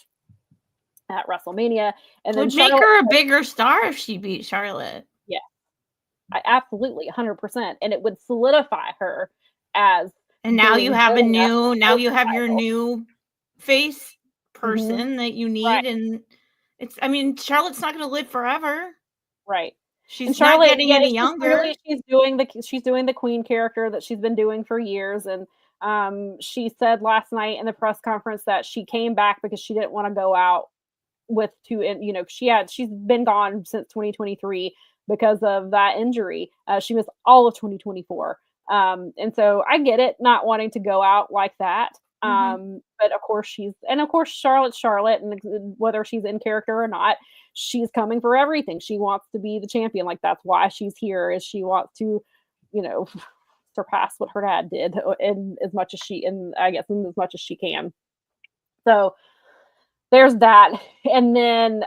WrestleMania. And then would make her a bigger star if she beat Charlotte. Yeah, absolutely, 100%, and it would solidify her as. And now you have your new face person that you need, right. And Charlotte's not going to live forever, right? She's not getting any younger. She's doing the queen character that she's been doing for years, and she said last night in the press conference that she came back because she didn't want to go out with she's been gone since 2023 because of that injury. She missed all of 2024, and so I get it, not wanting to go out like that. But of course Charlotte's Charlotte, and whether she's in character or not, she's coming for everything. She wants to be the champion. Like, that's why she's here, is she wants to, surpass what her dad did in as much as she can. So there's that. And then,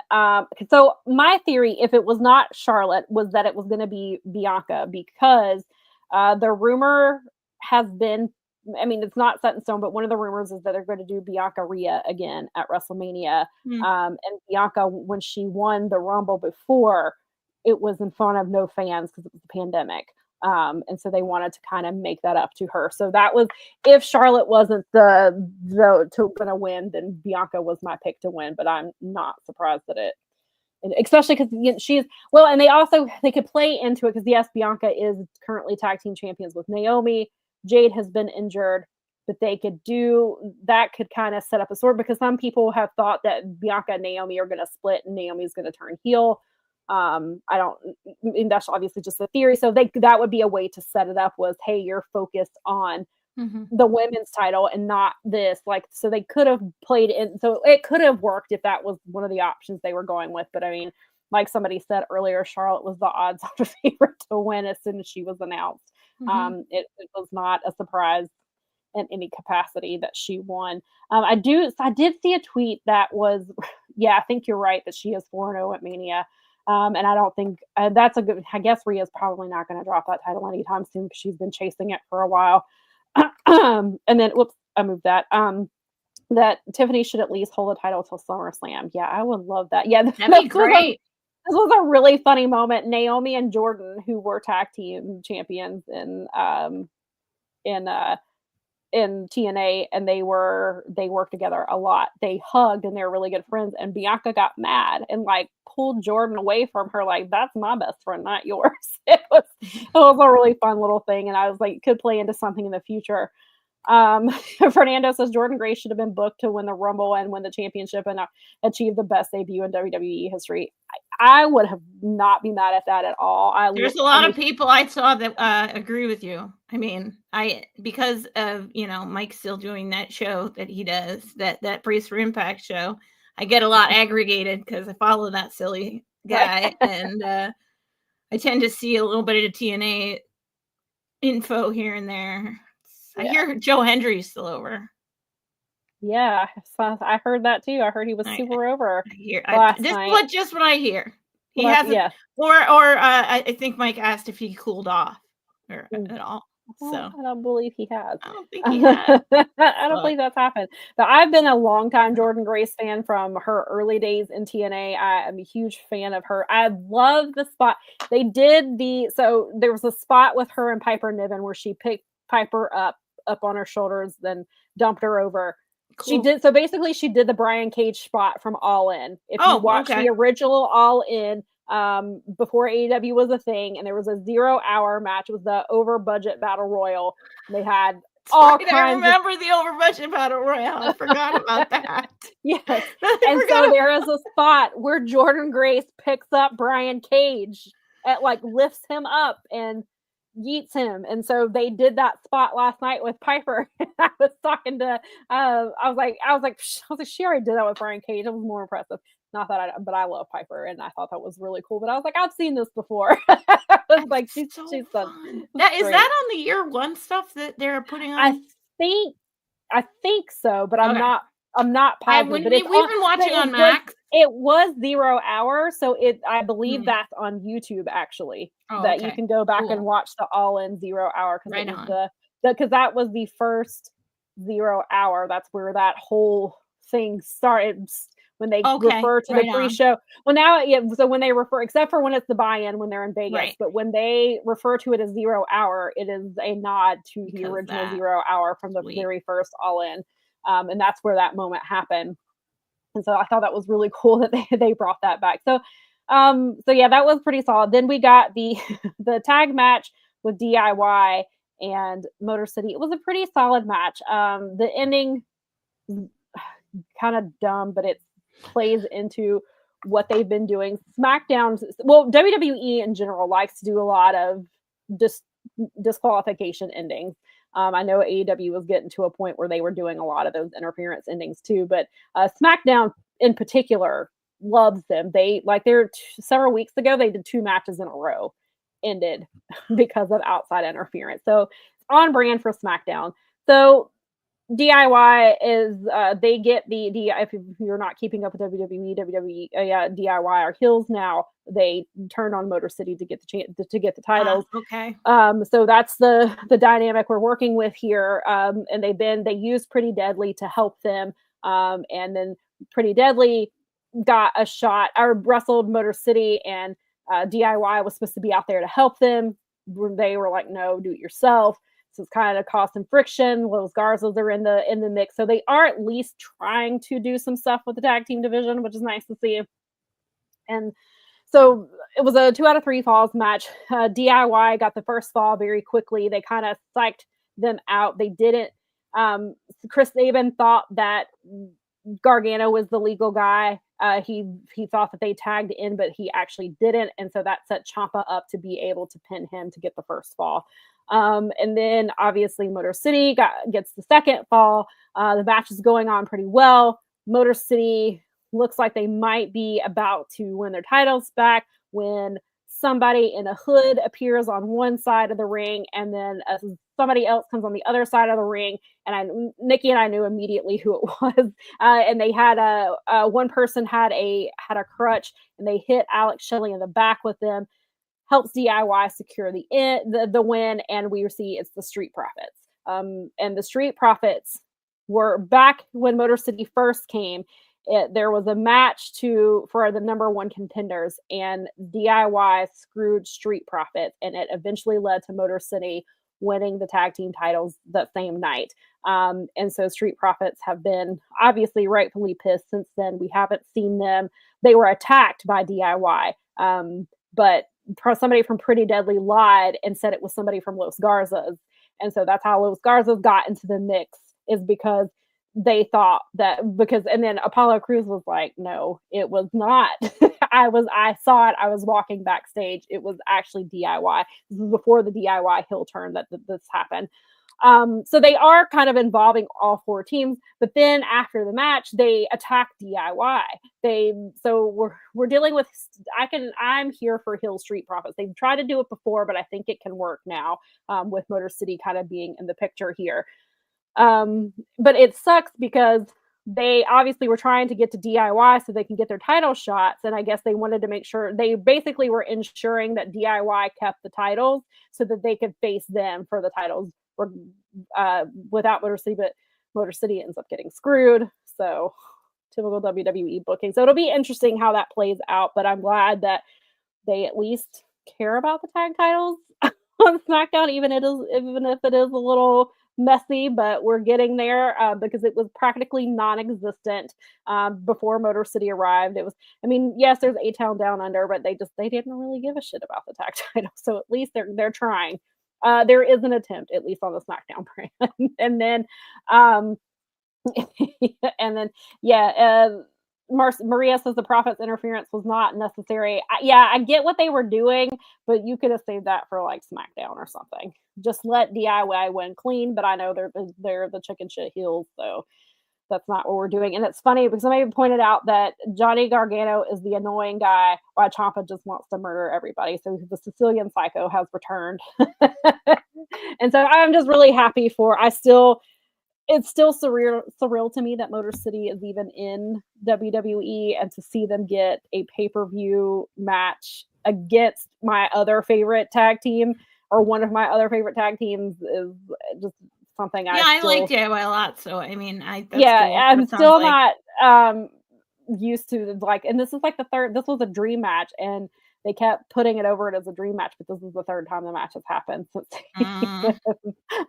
so my theory, if it was not Charlotte, was that it was going to be Bianca, because the rumor has been, it's not set in stone, but one of the rumors is that they're going to do Bianca Rhea again at WrestleMania. And Bianca, when she won the Rumble before, it was in front of no fans because it was the pandemic. And so they wanted to kind of make that up to her. So that was, if Charlotte wasn't going to win, then Bianca was my pick to win. But I'm not surprised that it, especially because she's, well, and they could play into it because, yes, Bianca is currently tag team champions with Naomi. Jade has been injured, but they could do that, could kind of set up a sword, because some people have thought that Bianca and Naomi are going to split and Naomi's going to turn heel. That's obviously just a theory. So that would be a way to set it up, was, hey, you're focused on the women's title and not this. Like, so they could have played in, so it could have worked if that was one of the options they were going with. But like somebody said earlier, Charlotte was the odds-on favorite to win as soon as she was announced. It was not a surprise in any capacity that she won. I did see a tweet that was, yeah, I think you're right that she is 4-0 at Mania. And I don't think that's a good, I guess Rhea's probably not going to drop that title anytime soon because she's been chasing it for a while. And then, whoops, I moved that. That Tiffany should at least hold the title till SummerSlam. Yeah, I would love that. Yeah, that'd be great. This was a really funny moment. Naomi and Jordan, who were tag team champions in TNA, and they worked together a lot. They hugged and they were really good friends. And Bianca got mad and like pulled Jordan away from her, like, that's my best friend, not yours. It was a really fun little thing, and I was like, it could play into something in the future. Fernando says Jordan Grace should have been booked to win the Rumble and win the championship and achieve the best debut in WWE history. I would have not be mad at that at all. There's a lot of people I saw that agree with you. Because of Mike still doing that show that he does, that Brace for Impact show, I get a lot aggregated because I follow that silly guy, and I tend to see a little bit of TNA info here and there. I hear Joe Hendry's still over. Yeah, I heard that too. I heard he was super over. This is just what I hear. He hasn't, or I think Mike asked if he cooled off at all. So I don't believe he has. I don't think he has. I don't believe that's happened. But I've been a longtime Jordan Grace fan from her early days in TNA. I am a huge fan of her. I love the spot they did. So there was a spot with her and Piper Niven where she picked Piper up on her shoulders, then dumped her over. Cool. She did the Brian Cage spot from All In. If you watch the original All In, before AEW was a thing, and there was a 0-hour match. It was the over budget battle royal. They had all kinds. I remember the over budget battle royal. I forgot about that. Yes. And so there is a spot where Jordan Grace picks up Brian Cage, lifts him up, and yeets him. And so they did that spot last night with Piper. I was talking to I was like she already did that with Brian Cage. It was more impressive. Not that but I love Piper and I thought that was really cool. But I was like, I've seen this before. I was like, she's fun. done. Is that on the year one stuff that they're putting on? I think so, but I'm not positive. But we've been watching on Max. It was 0 hour, so I believe that's on YouTube actually. You can go back and watch the All In 0 hour because that was the first 0 hour. That's where that whole thing started. When they refer to the pre-show. Well, now, so when they refer, except for when it's the buy-in when they're in Vegas, but when they refer to it as 0 hour, it is a nod to the original 0 hour from the very first All In. And that's where that moment happened. And so I thought that was really cool that they brought that back. So yeah, that was pretty solid. Then we got the tag match with DIY and Motor City. It was a pretty solid match. The ending kind of dumb, but it plays into what they've been doing. SmackDown, well, WWE in general likes to do a lot of disqualification endings. I know AEW was getting to a point where they were doing a lot of those interference endings too, but SmackDown in particular loves them. They're several weeks ago, they did 2 matches in a row ended because of outside interference. So it's on brand for SmackDown. So DIY is they get if you're not keeping up with WWE DIY are heels now. They turn on Motor City to get the titles. So that's the dynamic we're working with here. And they used Pretty Deadly to help them. And then Pretty Deadly got a shot. I wrestled Motor City, and DIY was supposed to be out there to help them. They were like, no, do it yourself. So it's kind of causing friction. Los Garzas are in the mix. So they are at least trying to do some stuff with the tag team division, which is nice to see. And so it was a 2 out of 3 falls match. DIY got the first fall very quickly. They kind of psyched them out. They didn't. Chris Sabin thought that Gargano was the legal guy. He thought that they tagged in, but he actually didn't. And so that set Ciampa up to be able to pin him to get the first fall. And then obviously Motor City gets the second fall. The match is going on pretty well. Motor City looks like they might be about to win their titles back when somebody in a hood appears on one side of the ring, and then somebody else comes on the other side of the ring. And Nikki and I knew immediately who it was. And they had one person had a crutch, and they hit Alex Shelley in the back with them. Helps DIY secure the win, and we see it's the Street Profits. And the Street Profits were back when Motor City first came. There was a match for the number 1 contenders, and DIY screwed Street Profits, and it eventually led to Motor City winning the tag team titles that same night. And so Street Profits have been obviously rightfully pissed since then. We haven't seen them. They were attacked by DIY, but somebody from Pretty Deadly lied and said it was somebody from Los Garzas. And so that's how Los Garzas got into the mix, is because they thought that and then Apollo Crews was like, no, it was not. I saw it. I was walking backstage. It was actually DIY. This was before the DIY heel turn that this happened. So they are kind of involving all 4 teams, but then after the match, they attack DIY. So we're dealing with, I'm here for heel Street Profits. They've tried to do it before, but I think it can work now, with Motor City kind of being in the picture here. But it sucks because they obviously were trying to get to DIY so they can get their title shots. And I guess they wanted to make sure, they basically were ensuring that DIY kept the titles so that they could face them for the titles without Motor City, but Motor City ends up getting screwed. So typical WWE booking. So it'll be interesting how that plays out, but I'm glad that they at least care about the tag titles on SmackDown, even if it is a little messy, but we're getting there, because it was practically non-existent before Motor City arrived. It was, yes, there's A-Town Down Under, but they didn't really give a shit about the tag title. So at least they're trying. There is an attempt, at least on the SmackDown brand. And then Maria says the Prophet's interference was not necessary. I get what they were doing, but you could have saved that for like SmackDown or something. Just let DIY win clean, but I know they're the chicken shit heels, so that's not what we're doing. And it's funny because somebody pointed out that Johnny Gargano is the annoying guy while Ciampa just wants to murder everybody. So the Sicilian Psycho has returned. And so I'm just really happy it's still surreal to me that Motor City is even in WWE, and to see them get a pay-per-view match against my other favorite tag team, or one of my other favorite tag teams, is just something I like DIY a lot. So I mean, I'm still not used to like, and this is like this was a dream match, and they kept putting it over as a dream match, but this is the third time the match has happened since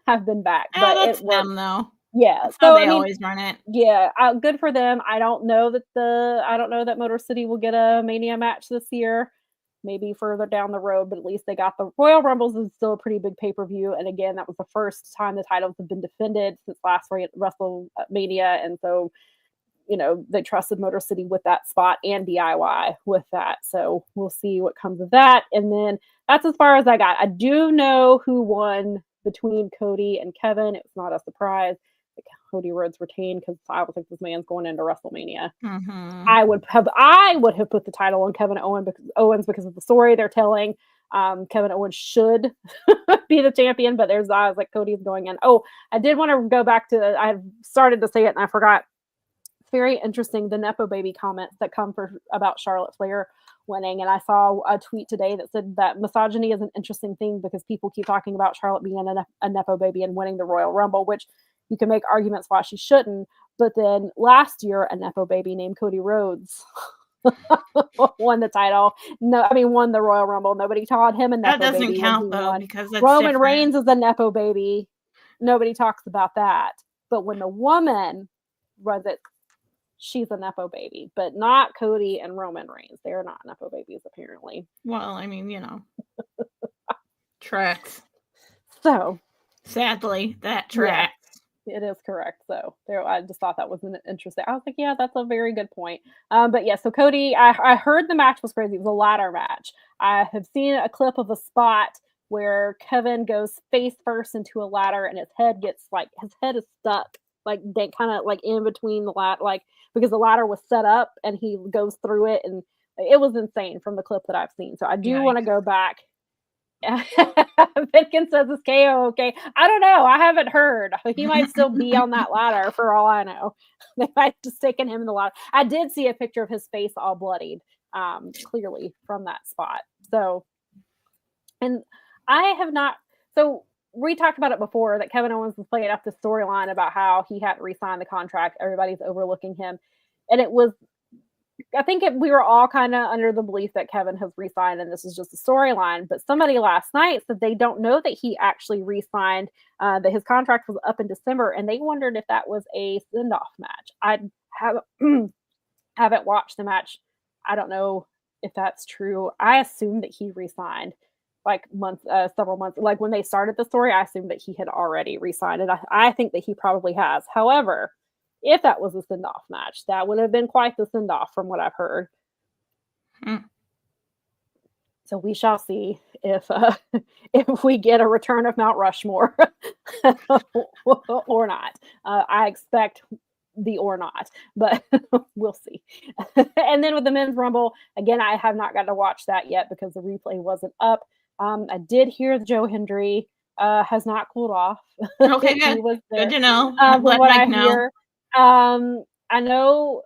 I've been back. But that's them though. Yeah, that's how they always run it. Yeah, good for them. I don't know that Motor City will get a Mania match this year. Maybe further down the road, but at least they got the Royal Rumbles is still a pretty big pay-per-view. And again, that was the first time the titles have been defended since last WrestleMania. And so, they trusted Motor City with that spot and DIY with that. So we'll see what comes of that. And then that's as far as I got. I do know who won between Cody and Kevin. It's not a surprise. Cody Rhodes retained because I was like, this man's going into WrestleMania. Mm-hmm. I would have put the title on Kevin Owens because of the story they're telling. Kevin Owens should be the champion, but I was like, Cody's going in. Oh, I did want to go back to, I started to say it and I forgot. It's very interesting, the Nepo baby comments that come about Charlotte Flair winning. And I saw a tweet today that said that misogyny is an interesting thing because people keep talking about Charlotte being a Nepo baby and winning the Royal Rumble, which you can make arguments why she shouldn't. But then last year, a Nepo baby named Cody Rhodes won the title. Won the Royal Rumble. Nobody called him a Nepo baby. That doesn't count though, because that's Roman different. Reigns is a Nepo baby. Nobody talks about that. But when the woman runs it, she's a Nepo baby, but not Cody and Roman Reigns. They're not Nepo babies, apparently. Well, tracks. So, sadly, that tracks. Yeah, it is correct. So, I just thought that was an interesting. I was like, yeah, that's a very good point. But yeah, so Cody, I heard the match was crazy. It was a ladder match. I have seen a clip of a spot where Kevin goes face first into a ladder, and his head is stuck. Like they kind of like in between the ladder, like because the ladder was set up and he goes through it, and it was insane from the clip that I've seen. So I do want to go back. Pitkin says it's KO. Okay, I don't know. I haven't heard. He might still be on that ladder for all I know. They might just taken him in the ladder. I did see a picture of his face all bloodied, clearly from that spot. So, and I have not. So. We talked about it before that Kevin Owens was playing up the storyline about how he had to re-sign the contract. Everybody's overlooking him. And we were all kind of under the belief that Kevin has re-signed and this is just a storyline. But somebody last night said they don't know that he actually re-signed, that his contract was up in December. And they wondered if that was a send-off match. I haven't watched the match. I don't know if that's true. I assume that he re-signed. Several months, like when they started the story, I assumed that he had already re-signed, and I think that he probably has. However, if that was a send-off match, that would have been quite the send-off from what I've heard. So we shall see if we get a return of Mount Rushmore or not. I expect or not, but we'll see. And then with the men's rumble, again, I have not got to watch that yet because the replay wasn't up. I did hear that Joe Hendry has not cooled off. Okay, good. Good to know. From what I hear, I know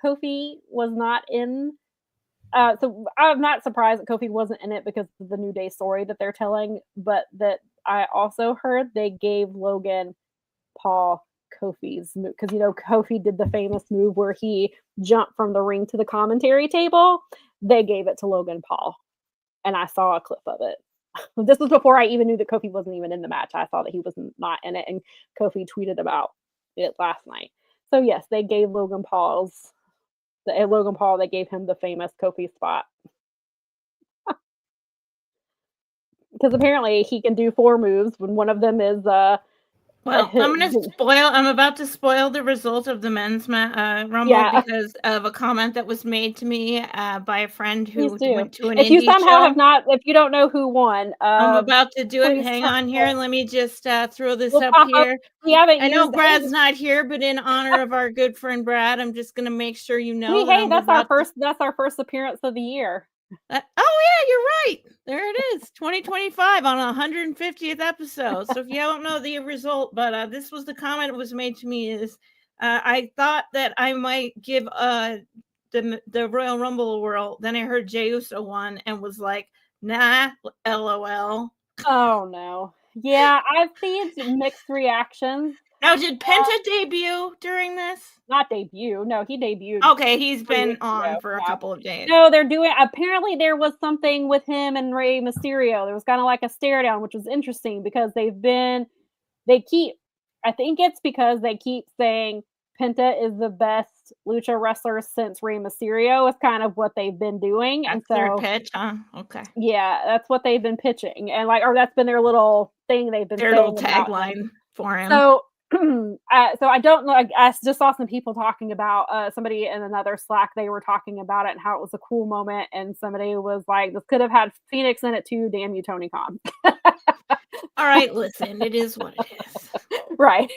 Kofi was not in. So I'm not surprised that Kofi wasn't in it because of the New Day story that they're telling, but that I also heard they gave Logan Paul Kofi's move because Kofi did the famous move where he jumped from the ring to the commentary table. They gave it to Logan Paul. And I saw a clip of it. This was before I even knew that Kofi wasn't even in the match. I saw that he was not in it, and Kofi tweeted about it last night. So yes, they gave Logan Paul, they gave him the famous Kofi spot. Because apparently he can do 4 moves when one of them is Well, I'm about to spoil the result of the men's Rumble because of a comment that was made to me by a friend who went to an If indie you somehow show. have not, if you don't know who won, I'm about to do it. Hang on here. Let me just throw this up here. I know Brad's not here, but in honor of our good friend Brad, I'm just going to make sure you know. That's our first appearance of the year. Oh yeah, you're right. There it is, 2025 on 150th episode. So if you don't know the result, but this was the comment that was made to me is I thought that I might give the Royal Rumble whirl. Then I heard Jey Uso won and was like, nah, LOL. Oh no. Yeah, I've seen mixed reactions. Now, did Penta debut during this? Not debut. No, he debuted. Okay, he's been on for a couple of days. No, they're doing. Apparently, there was something with him and Rey Mysterio. There was kind of like a stare down, which was interesting because I think it's because they keep saying Penta is the best lucha wrestler since Rey Mysterio. Is kind of what they've been doing. That's their pitch, huh? Okay. Yeah, that's what they've been pitching, and or that's been their little thing they've been saying. Their little tagline for him. So I don't know. I just saw some people talking about somebody in another Slack. They were talking about it and how it was a cool moment. And somebody was like, "This could have had Phoenix in it too." Damn you, Tony Khan. All right, listen, it is what it is. Right.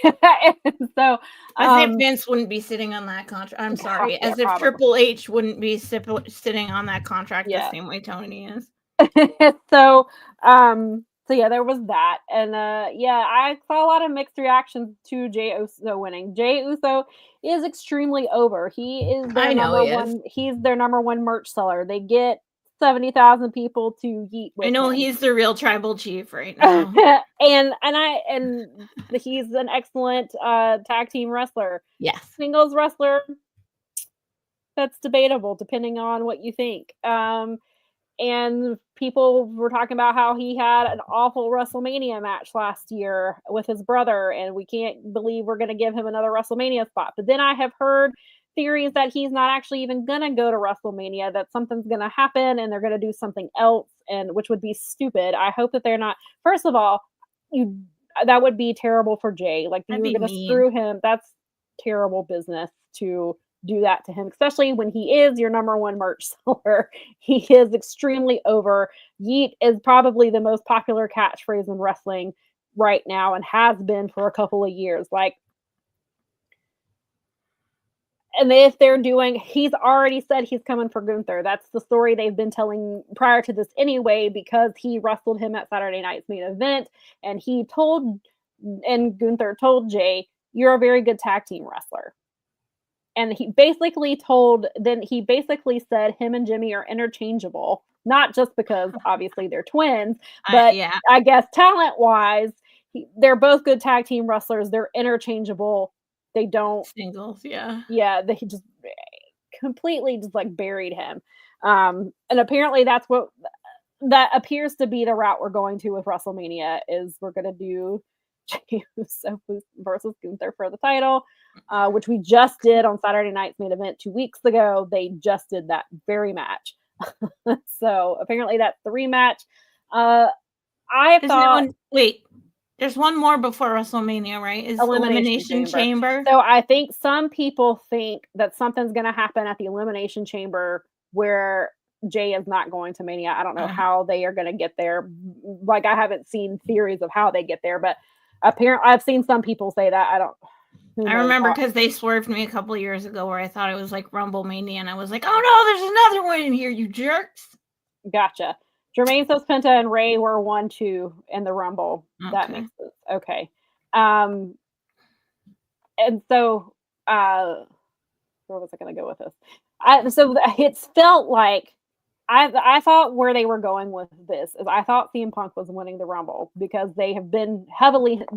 So, as if Vince wouldn't be sitting on that contract. I'm sorry, as if Triple H wouldn't be sitting on that contract the same way Tony is. So yeah, there was that, and I saw a lot of mixed reactions to Jey Uso winning. Jey Uso is extremely over. He is their number one. He's their number one merch seller. They get 70,000 people to yeet with I know him. He's the real tribal chief right now, and he's an excellent tag team wrestler. Yes, singles wrestler. That's debatable, depending on what you think. And people were talking about how he had an awful WrestleMania match last year with his brother, and we can't believe we're going to give him another WrestleMania spot. But then I have heard theories that he's not actually even going to go to WrestleMania, that something's going to happen and they're going to do something else, and which would be stupid. I hope that they're not. First of all, that would be terrible for Jey. Like, you're going to screw him. That's terrible business to do that to him, especially when he is your number one merch seller. He is extremely over. Yeet is probably the most popular catchphrase in wrestling right now and has been for a couple of years. And if they're he's already said he's coming for Gunther. That's the story they've been telling prior to this anyway, because he wrestled him at Saturday night's main event, and Gunther told Jey, "You're a very good tag team wrestler." And he basically said him and Jimmy are interchangeable, not just because obviously they're twins, but I guess talent-wise, they're both good tag team wrestlers. They're interchangeable. They don't singles, they just completely just buried him. And apparently that appears to be the route we're going to with WrestleMania. Is we're going to do Jey Uso versus Gunther for the title, which we just did on Saturday night's main event 2 weeks ago. They just did that very match. So apparently that's the rematch. There's one more before WrestleMania, right? Is Elimination Chamber. So I think some people think that something's going to happen at the Elimination Chamber where Jey is not going to Mania. I don't know how they are going to get there. I haven't seen theories of how they get there, but apparently I've seen some people say that. I remember because they swerved me a couple of years ago where I thought it was like Rumble Mania, and I was like, oh no, there's another one in here, you jerks. Gotcha. Jermaine says Penta and Rey were 1-2 in the Rumble. Okay. That makes sense. Okay. And so, where was I going to go with this? So it's felt like, I thought where they were going with this is I thought CM Punk was winning the Rumble because they have been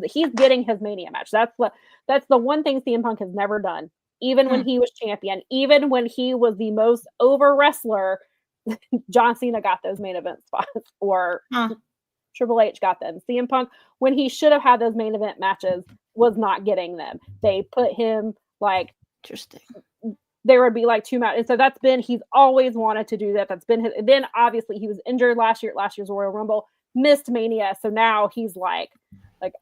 he's getting his Mania match. That's the one thing CM Punk has never done. Even when he was champion, even when he was the most over wrestler, John Cena got those main event spots, or Triple H got them. CM Punk, when he should have had those main event matches, was not getting them. They put him interesting. There would be 2 matches. And so he's always wanted to do that. That's been his. Then obviously he was injured last year's Royal Rumble, missed Mania. So now he's Like,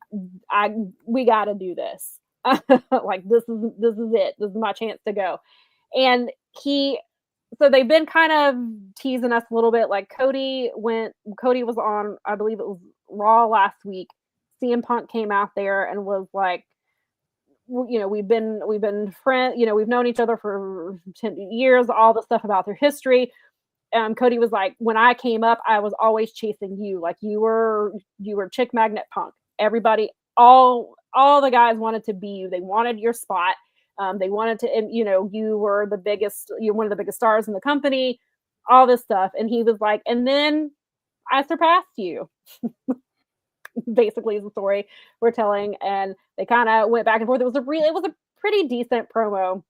we got to do this. Like, this is it. This is my chance to go. And so they've been kind of teasing us a little bit. Like, Cody was on, I believe it was Raw last week. CM Punk came out there and was like, you know, we've been friends, you know, we've known each other for 10 years, all the stuff about their history. Cody was like, when I came up, I was always chasing you. Like, you were chick magnet Punk. Everybody, all the guys wanted to be you. They wanted your spot. They wanted to, and, you know, you're one of the biggest stars in the company, all this stuff. And he was like, and then I surpassed you. Basically is the story we're telling. And they kind of went back and forth. It was a pretty decent promo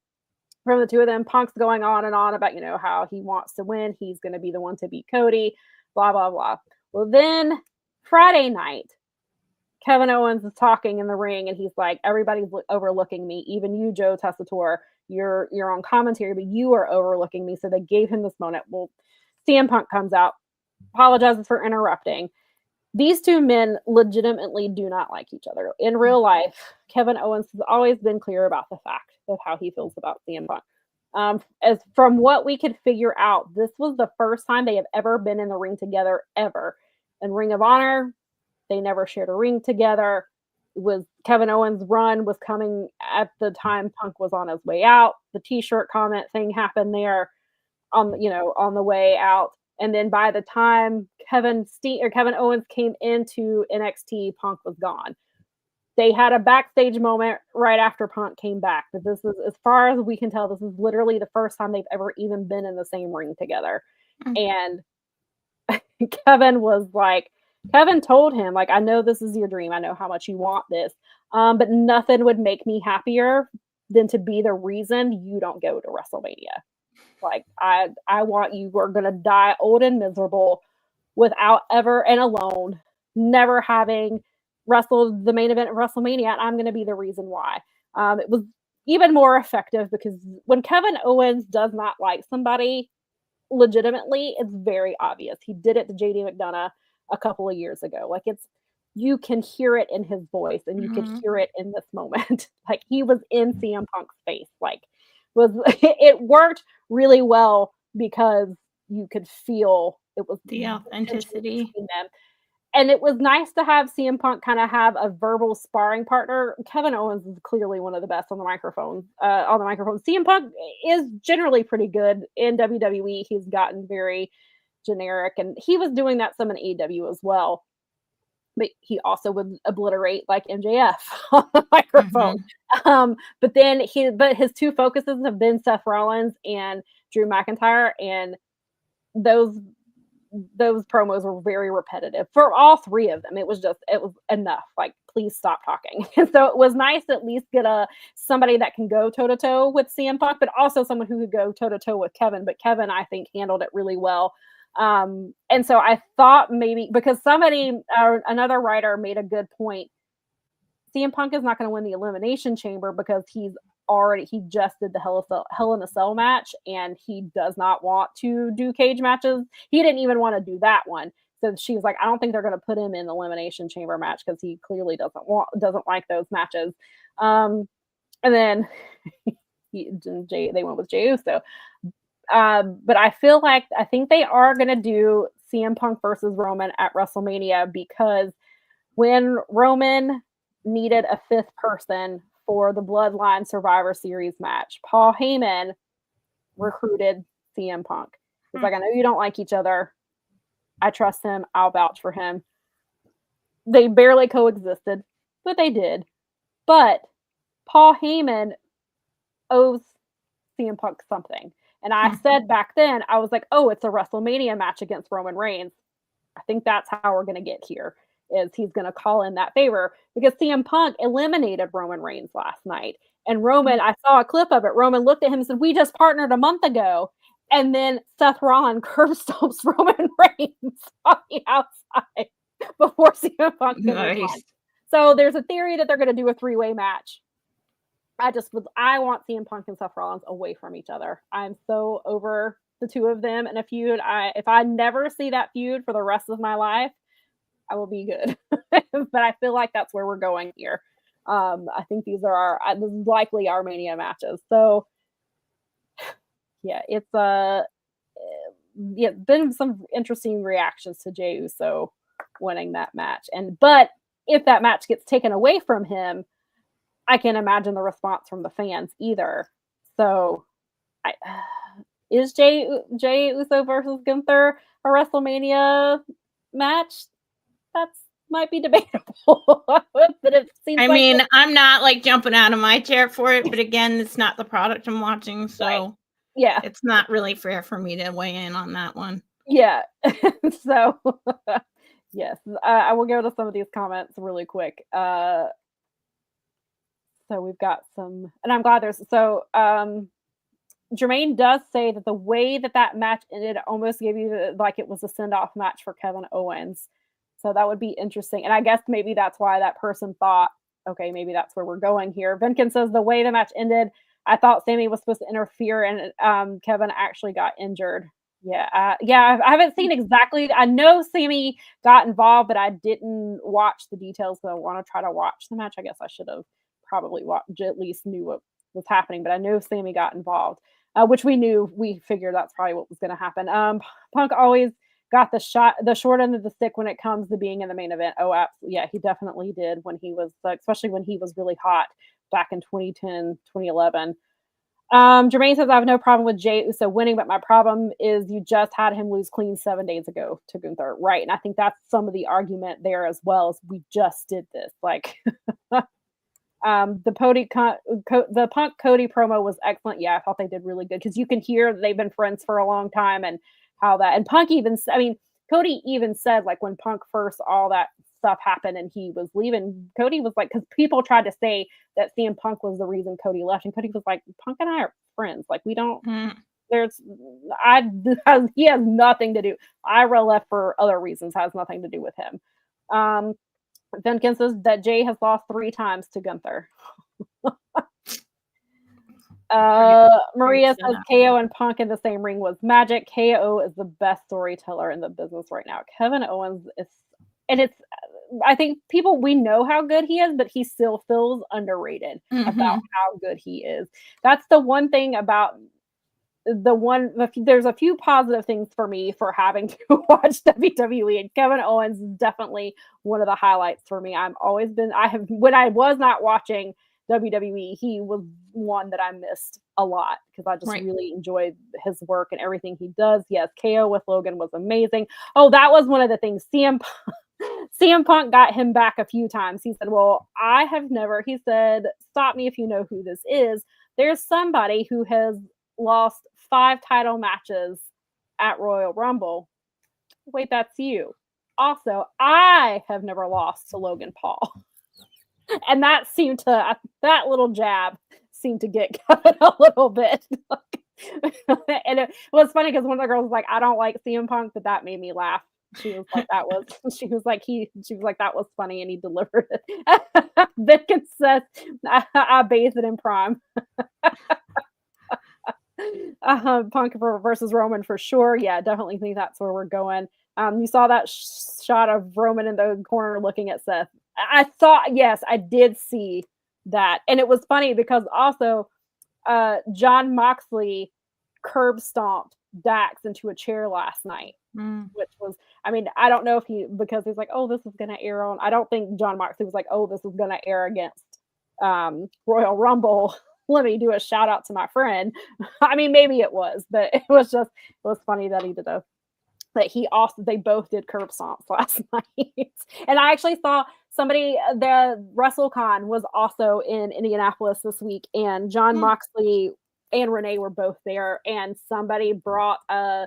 from the two of them. Punk's going on and on about, you know, how he wants to win. He's going to be the one to beat Cody, blah, blah, blah. Well, then Friday night, Kevin Owens is talking in the ring and he's like, everybody's overlooking me. Even you, Joe Tessitore, you're on commentary, but you are overlooking me. So they gave him this moment. Well, CM Punk comes out, apologizes for interrupting. These two men legitimately do not like each other. In real life, Kevin Owens has always been clear about the fact of how he feels about CM Punk. As from what we could figure out, this was the first time they have ever been in the ring together, ever. In Ring of Honor, they never shared a ring together. It was Kevin Owens' run was coming at the time Punk was on his way out. The T-shirt comment thing happened there on the way out. And then by the time Kevin Owens came into NXT, Punk was gone. They had a backstage moment right after Punk came back. But this is, as far as we can tell, this is literally the first time they've ever even been in the same ring together. Mm-hmm. And Kevin told him, like, I know this is your dream. I know how much you want this. But nothing would make me happier than to be the reason you don't go to WrestleMania. Like, I want you are going to die old and miserable without ever and alone, never having wrestled the main event of WrestleMania. And I'm going to be the reason why. It was even more effective because when Kevin Owens does not like somebody legitimately, it's very obvious. He did it to JD McDonough a couple of years ago. Like, you can hear it in his voice and you could hear it in this moment. Like, he was in CM Punk's face. Like, it worked really well because you could feel it was the authenticity between them. And it was nice to have CM Punk kind of have a verbal sparring partner. Kevin Owens is clearly one of the best on the microphone. CM Punk is generally pretty good in WWE. He's gotten very generic, and he was doing that some in AEW as well. But he also would obliterate like MJF on the microphone. Mm-hmm. But his two focuses have been Seth Rollins and Drew McIntyre, and those promos were very repetitive for all three of them. It was enough. Like, please stop talking. And so it was nice to at least get somebody that can go toe to toe with CM Punk, but also someone who could go toe to toe with Kevin. But Kevin, I think, handled it really well. And so I thought maybe because another writer made a good point, CM Punk is not going to win the Elimination Chamber because he just did the Hell in a Cell match, and he does not want to do cage matches. He didn't even want to do that one. So she was like, I don't think they're going to put him in the Elimination Chamber match because he clearly doesn't like those matches. And then they went with Jey Uso. But I think they are going to do CM Punk versus Roman at WrestleMania because when Roman needed a fifth person for the Bloodline Survivor Series match, Paul Heyman recruited CM Punk. He's like, I know you don't like each other. I trust him. I'll vouch for him. They barely coexisted, but they did. But Paul Heyman owes CM Punk something. And I said back then, I was like, oh, it's a WrestleMania match against Roman Reigns. I think that's how we're going to get here, is he's going to call in that favor because CM Punk eliminated Roman Reigns last night. And Roman, I saw a clip of it. Roman looked at him and said, we just partnered a month ago. And then Seth Rollins curb stomps Roman Reigns on the outside before CM Punk. Nice. So there's a theory that they're going to do a three-way match. I want CM Punk and Seth Rollins away from each other. I'm so over the two of them in a feud. If I never see that feud for the rest of my life, I will be good. But I feel like that's where we're going here. I think these are this is likely our Mania matches. So yeah, it's been some interesting reactions to Jey Uso winning that match. But if that match gets taken away from him, I can't imagine the response from the fans either. So is Jey Uso versus Gunther a WrestleMania match? That's might be debatable. But it seems I'm not like jumping out of my chair for it, but again, it's not the product I'm watching, so right. Yeah, it's not really fair for me to weigh in on that one. Yeah. So yes, I will go to some of these comments really quick. So we've got some, and I'm glad there's Jermaine does say that the way that match ended almost gave you like it was a send-off match for Kevin Owens. So that would be interesting. And I guess maybe that's why that person thought, okay, maybe that's where we're going here. Vinkin says the way the match ended, I thought Sammy was supposed to interfere and Kevin actually got injured. Yeah. I haven't seen exactly. I know Sammy got involved, but I didn't watch the details. So I want to try to watch the match. I guess I should have probably watched, at least knew what was happening, but I know Sammy got involved, which we figured that's probably what was going to happen. Punk always got the short end of the stick when it comes to being in the main event. Oh, absolutely. Yeah, he definitely did when he was, especially when he was really hot back in 2010, 2011. Jermaine says, I have no problem with Jey Uso winning, but my problem is you just had him lose clean 7 days ago to Gunther. Right. And I think that's some of the argument there as well, as we just did this. Like, the Punk Cody promo was excellent. Yeah, I thought they did really good because you can hear that they've been friends for a long time and how that, and Punk even, Cody even said, like, when Punk first, all that stuff happened and he was leaving, Cody was like, because people tried to say that CM Punk was the reason Cody left, and Cody was like, Punk and I are friends. Like, we don't, he has nothing to do. Ira left for other reasons, has nothing to do with him. Vinkin says that Jey has lost 3 times to Gunther. Maria says KO and Punk in the same ring was magic. KO is the best storyteller in the business right now. Kevin Owens is, and I think we know how good he is, but he still feels underrated about how good he is. That's the one thing about there's a few positive things for me for having to watch WWE, and Kevin Owens is definitely one of the highlights for me. When I was not watching WWE, he was one that I missed a lot because I just really enjoyed his work and everything he does. Yes, KO with Logan was amazing. Oh, that was one of the things. CM Punk got him back a few times. He said, well, he said, stop me if you know who this is. There's somebody who has lost 5 title matches at Royal Rumble. Wait, that's you. Also, I have never lost to Logan Paul. And that little jab seemed to get Kevin a little bit. And it was funny because one of the girls was like, I don't like CM Punk, but that made me laugh. She was like, that was funny, and he delivered it. Vinkin says, I bathed it in prime. Punk versus Roman for sure. Yeah, definitely think that's where we're going. You saw that shot of Roman in the corner looking at Seth. I thought, yes, I did see that. And it was funny because also Jon Moxley curb stomped Dax into a chair last night, which was, I don't know if because he's like, oh, this is going to air on. I don't think Jon Moxley was like, oh, this is going to air against Royal Rumble. Let me do a shout out to my friend. Maybe it was, but it was funny that he did they both did curb stomps last night. And I actually saw the WrestleCon was also in Indianapolis this week, and Jon Moxley and Renee were both there, and somebody brought I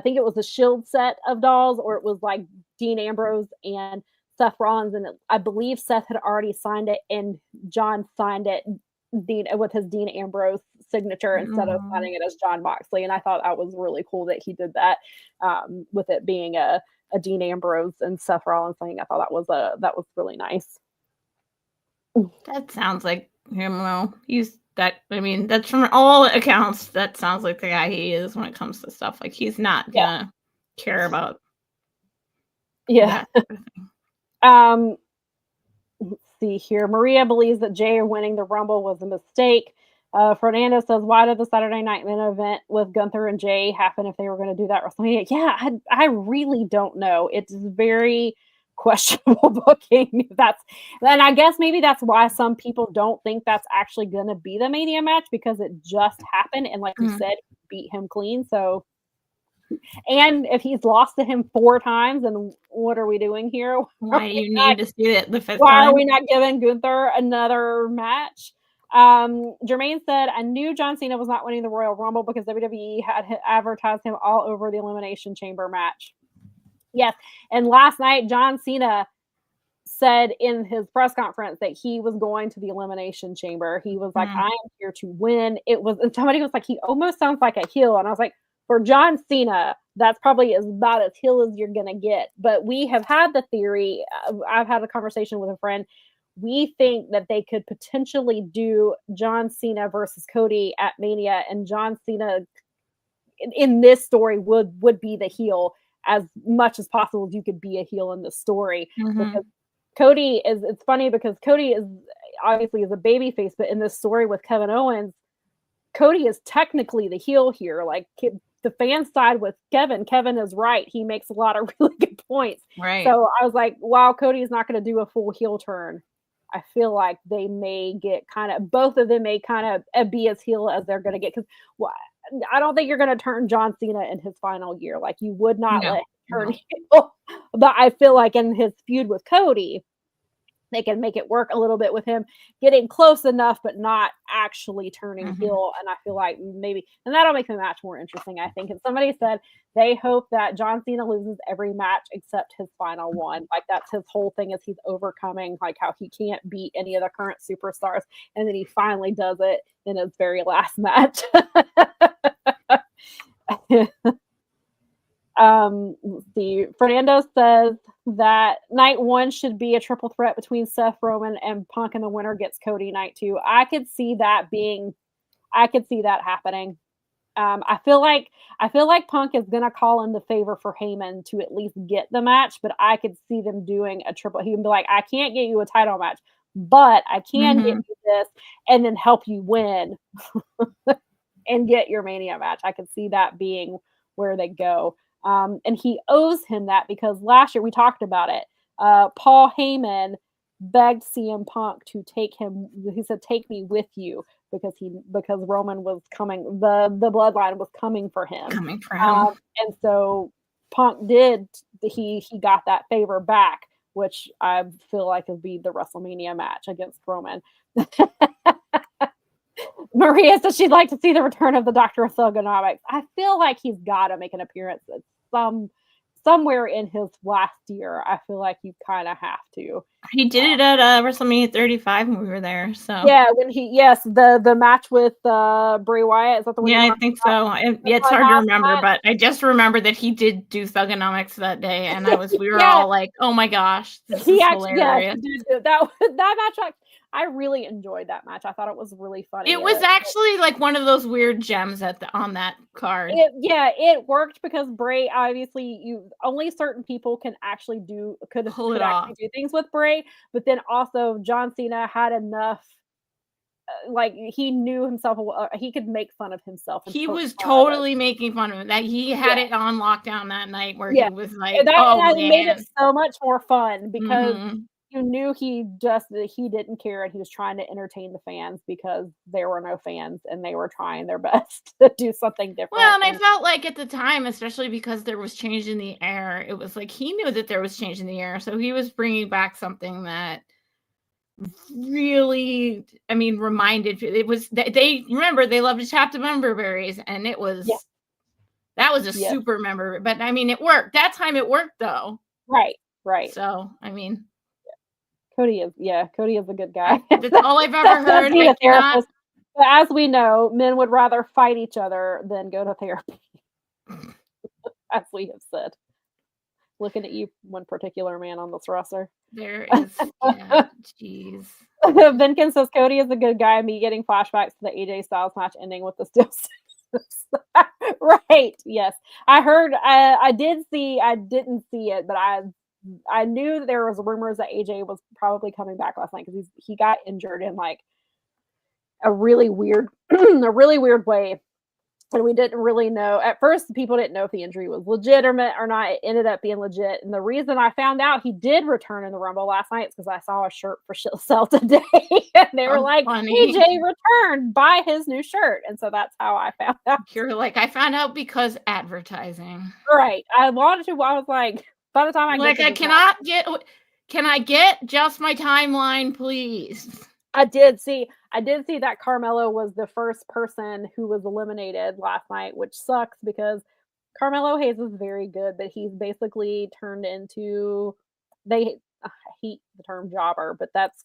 think it was a Shield set of dolls, or it was like Dean Ambrose and Seth Rollins, and I believe Seth had already signed it, and Jon signed it with his Dean Ambrose signature instead of signing it as Jon Moxley. And I thought that was really cool that he did that, with it being a Dean Ambrose and Seth Rollins thing. I thought that was really nice. That sounds like him, though. That's from all accounts, that sounds like the guy he is when it comes to stuff. Like, he's not gonna care about that sort of thing. Let's see here. Maria believes that Jay winning the Rumble was a mistake. Fernando says, why did the Saturday Night main event with Gunther and Jay happen if they were going to do that WrestleMania? Yeah, I really don't know. It's very questionable booking. And I guess maybe that's why some people don't think that's actually going to be the Mania match, because it just happened. And like you said, beat him clean. So, and if he's lost to him 4 times, then what are we doing here? Why do you need to see it the 5th Why time? are we not giving Gunther another match? Jermaine said, I knew John Cena was not winning the Royal Rumble because WWE had advertised him all over the Elimination Chamber match. Yes. And last night, John Cena said in his press conference that he was going to the Elimination Chamber. He was like, I am here to win. Somebody was like, he almost sounds like a heel. And I was like, for John Cena, that's probably about as heel as you're going to get. But we have had the theory. I've had a conversation with a friend. We think that they could potentially do John Cena versus Cody at Mania, and John Cena in this story would be the heel as much as possible. You could be a heel in this story because Cody is. It's funny because Cody is obviously is a babyface, but in this story with Kevin Owens, Cody is technically the heel here. Like the fans side with Kevin. Kevin is right. He makes a lot of really good points. Right. So I was like, wow, Cody is not going to do a full heel turn. I feel like they may get both of them may kind of be as heel as they're going to get. Because I don't think you're going to turn John Cena in his final year. Like you would not let him turn heel. But I feel like in his feud with Cody, they can make it work a little bit with him getting close enough, but not actually turning heel. And I feel like maybe, and that'll make the match more interesting, I think. And somebody said they hope that John Cena loses every match except his final one. Like that's his whole thing, is he's overcoming like how he can't beat any of the current superstars. And then he finally does it in his very last match. Let's see. Fernando says that night 1 should be a triple threat between Seth, Roman, and Punk, and the winner gets Cody night 2. I could see that happening. I feel like Punk is gonna call in the favor for Heyman to at least get the match, but I could see them doing a triple. He can be like, I can't get you a title match, but I can get you this and then help you win and get your Mania match. I could see that being where they go. And he owes him that because last year we talked about it. Paul Heyman begged CM Punk to take him. He said, "Take me with you," because Roman was coming. The bloodline was coming for him. And so Punk did. He got that favor back, which I feel like will be the WrestleMania match against Roman. Maria says she'd like to see the return of the Doctor of Thugonomics. I feel like he's got to make an appearance somewhere in his last year. I feel like you kind of have to. He did it at WrestleMania 35 when we were there. So yeah, the match with Bray Wyatt. Is that the one? Yeah, I think so. It's hard to remember, but I just remember that he did do Thugonomics that day, and we were all like, "Oh my gosh, this is hilarious!" That match. I really enjoyed that match. I thought it was really funny. It was actually like one of those weird gems on that card. It worked because Bray, obviously, only certain people could actually do things with Bray, but then also John Cena had enough. Like he knew himself, he could make fun of himself. He was totally making fun of it. That he had it on lockdown that night, where he was like, "Oh man!" Made it so much more fun because. You knew he didn't care, and he was trying to entertain the fans because there were no fans and they were trying their best to do something different. Well, and I felt like at the time, especially because there was change in the air, it was like he knew that there was change in the air. So he was bringing back something that really, reminded it was they remember they loved to chop the member berries, and it was that was a super member. But it worked. That time it worked though. Right. So Cody is a good guy. That's all I've ever heard. But as we know, men would rather fight each other than go to therapy. As we have said. Looking at you, one particular man on this roster. There is, jeez. Vinkin says Cody is a good guy. Me getting flashbacks to the AJ Styles match ending with the steel Right. Yes. I heard. I didn't see it, but I knew there was rumors that AJ was probably coming back last night because he got injured in like a really weird way. And we didn't really know. At first, people didn't know if the injury was legitimate or not. It ended up being legit. And the reason I found out he did return in the Rumble last night is because I saw a shirt for sale today. And they were like, funny. AJ returned, buy his new shirt. And so that's how I found out. You're like, I found out because advertising. Right. I wanted to. I was like, by the time can I get just my timeline, please? I did see that Carmelo was the first person who was eliminated last night, which sucks because Carmelo Hayes is very good, but he's basically turned into I hate the term jobber, but that's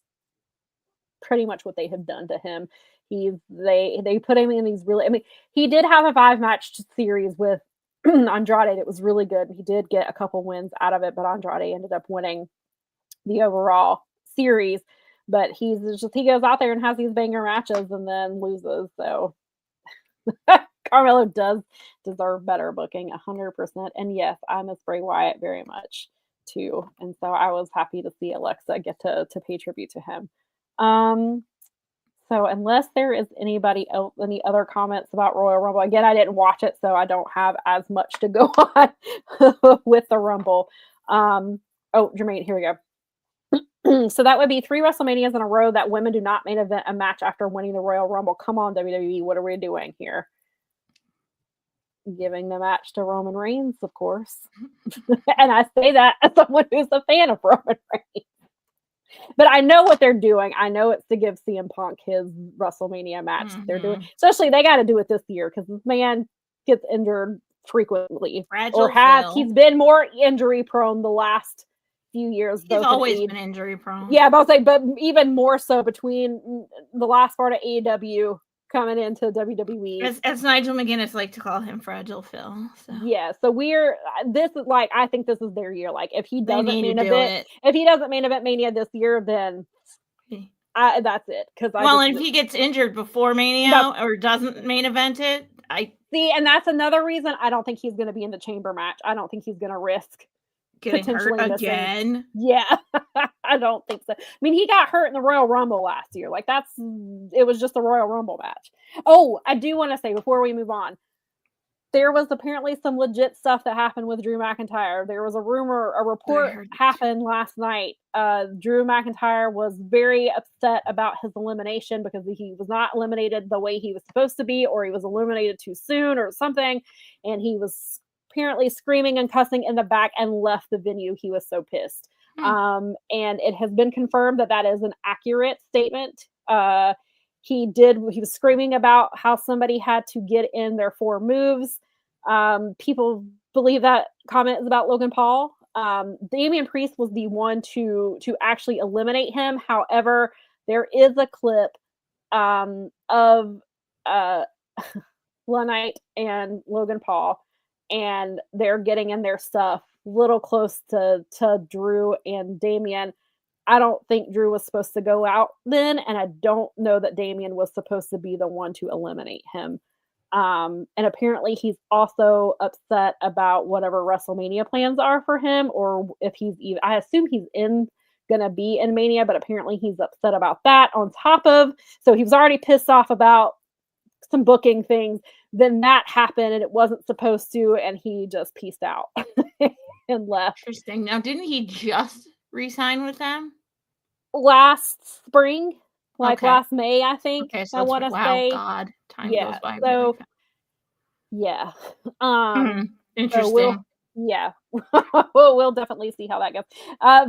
pretty much what they have done to him. They put him in these really, I mean, he did have a 5-match series with Andrade. It was really good. He did get a couple wins out of it, but Andrade ended up winning the overall series. But he goes out there and has these banger matches and then loses. So Carmelo does deserve better booking, 100%. And yes, I miss Bray Wyatt very much too. And so I was happy to see Alexa get to pay tribute to him. So unless there is anybody else, any other comments about Royal Rumble, again, I didn't watch it, so I don't have as much to go on with the Rumble. Oh, Jermaine, here we go. So that would be 3 WrestleManias in a row that women do not main event a match after winning the Royal Rumble. Come on, WWE, what are we doing here? Giving the match to Roman Reigns, of course. And I say that as someone who's a fan of Roman Reigns. But I know what they're doing. I know it's to give CM Punk his WrestleMania match. Mm-hmm. They're doing, especially they got to do it this year because this man gets injured frequently. He's been more injury prone the last few years. He's always been injury prone. Yeah, but even more so between the last part of AEW coming into WWE. As Nigel McGuinness like to call him, Fragile Phil. So. Yeah, so I think this is their year. Like if he doesn't main event Mania this year, then that's it. And if he gets injured before Mania or doesn't main event it, and that's another reason I don't think he's going to be in the chamber match. I don't think he's going to risk getting hurt again. Yeah, I don't think so. I mean, he got hurt in the Royal Rumble last year. Like it was just a Royal Rumble match. Oh, I do want to say before we move on, there was apparently some legit stuff that happened with Drew McIntyre. There was a report happened last night. Drew McIntyre was very upset about his elimination because he was not eliminated the way he was supposed to be, or he was eliminated too soon or something. And he was apparently screaming and cussing in the back and left the venue. He was so pissed. And it has been confirmed that is an accurate statement. He was screaming about how somebody had to get in their 4 moves. People believe that comment is about Logan Paul. Damian Priest was the one to actually eliminate him. However, there is a clip of LA Knight and Logan Paul, and they're getting in their stuff a little close to Drew and Damian. I don't think Drew was supposed to go out then, and I don't know that Damian was supposed to be the one to eliminate him. And apparently he's also upset about whatever WrestleMania plans are for him, or if I assume he's gonna be in Mania, but apparently he's upset about that so he was already pissed off about some booking things. Then that happened and it wasn't supposed to, and he just peaced out and left. Interesting. Now, didn't he just re-sign with them? Last spring, last May, I think. Okay, so I want to say. God, time goes by. So, yeah. Interesting. So we'll definitely see how that goes.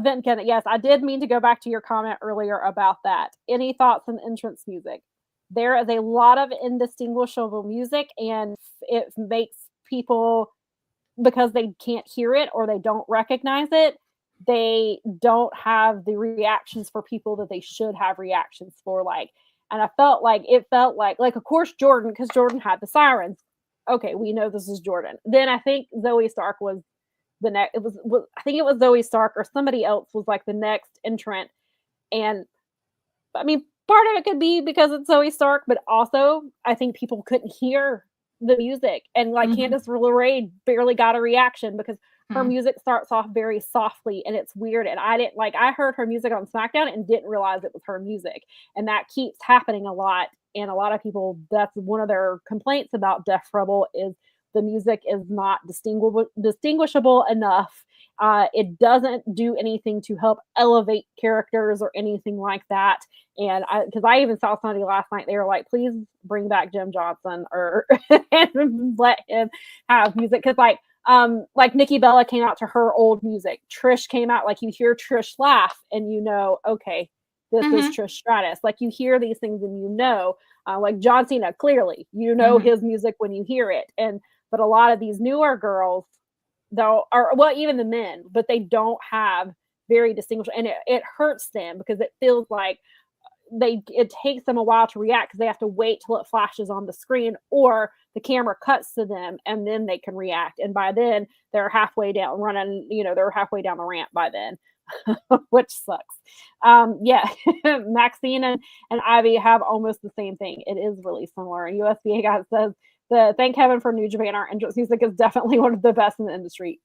Then, yes, I did mean to go back to your comment earlier about that. Any thoughts on entrance music? There is a lot of indistinguishable music, and it makes people, because they can't hear it or they don't recognize it, they don't have the reactions for people that they should have reactions for. And I felt like of course Jordan, because Jordan had the sirens. Okay, we know this is Jordan. Then I think Zoe Stark was the next. I think it was Zoe Stark or somebody else was like the next entrant. And I mean, part of it could be because it's Zoe Stark, but also I think people couldn't hear the music. And Candice LeRae barely got a reaction because her music starts off very softly and it's weird. And I heard her music on SmackDown and didn't realize it was her music. And that keeps happening a lot. And a lot of people, that's one of their complaints about Def Rebel is the music is not distinguishable enough. It doesn't do anything to help elevate characters or anything like that. And because I even saw somebody last night, they were like, please bring back Jim Johnson or and let him have music. Because like Nikki Bella came out to her old music. Trish came out, like you hear Trish laugh and you know, okay, this is Trish Stratus. Like you hear these things and you know, like John Cena, clearly, you know his music when you hear it. But a lot of these newer girls, though, even the men, but they don't have very distinguishable, and it hurts them because it feels like it takes them a while to react because they have to wait till it flashes on the screen or the camera cuts to them and then they can react. And by then they're halfway down running, they're halfway down the ramp by then, which sucks. Maxine and Ivy have almost the same thing. It is really similar. And USBA guy says, thank heaven for New Japan. Our entrance music is definitely one of the best in the industry.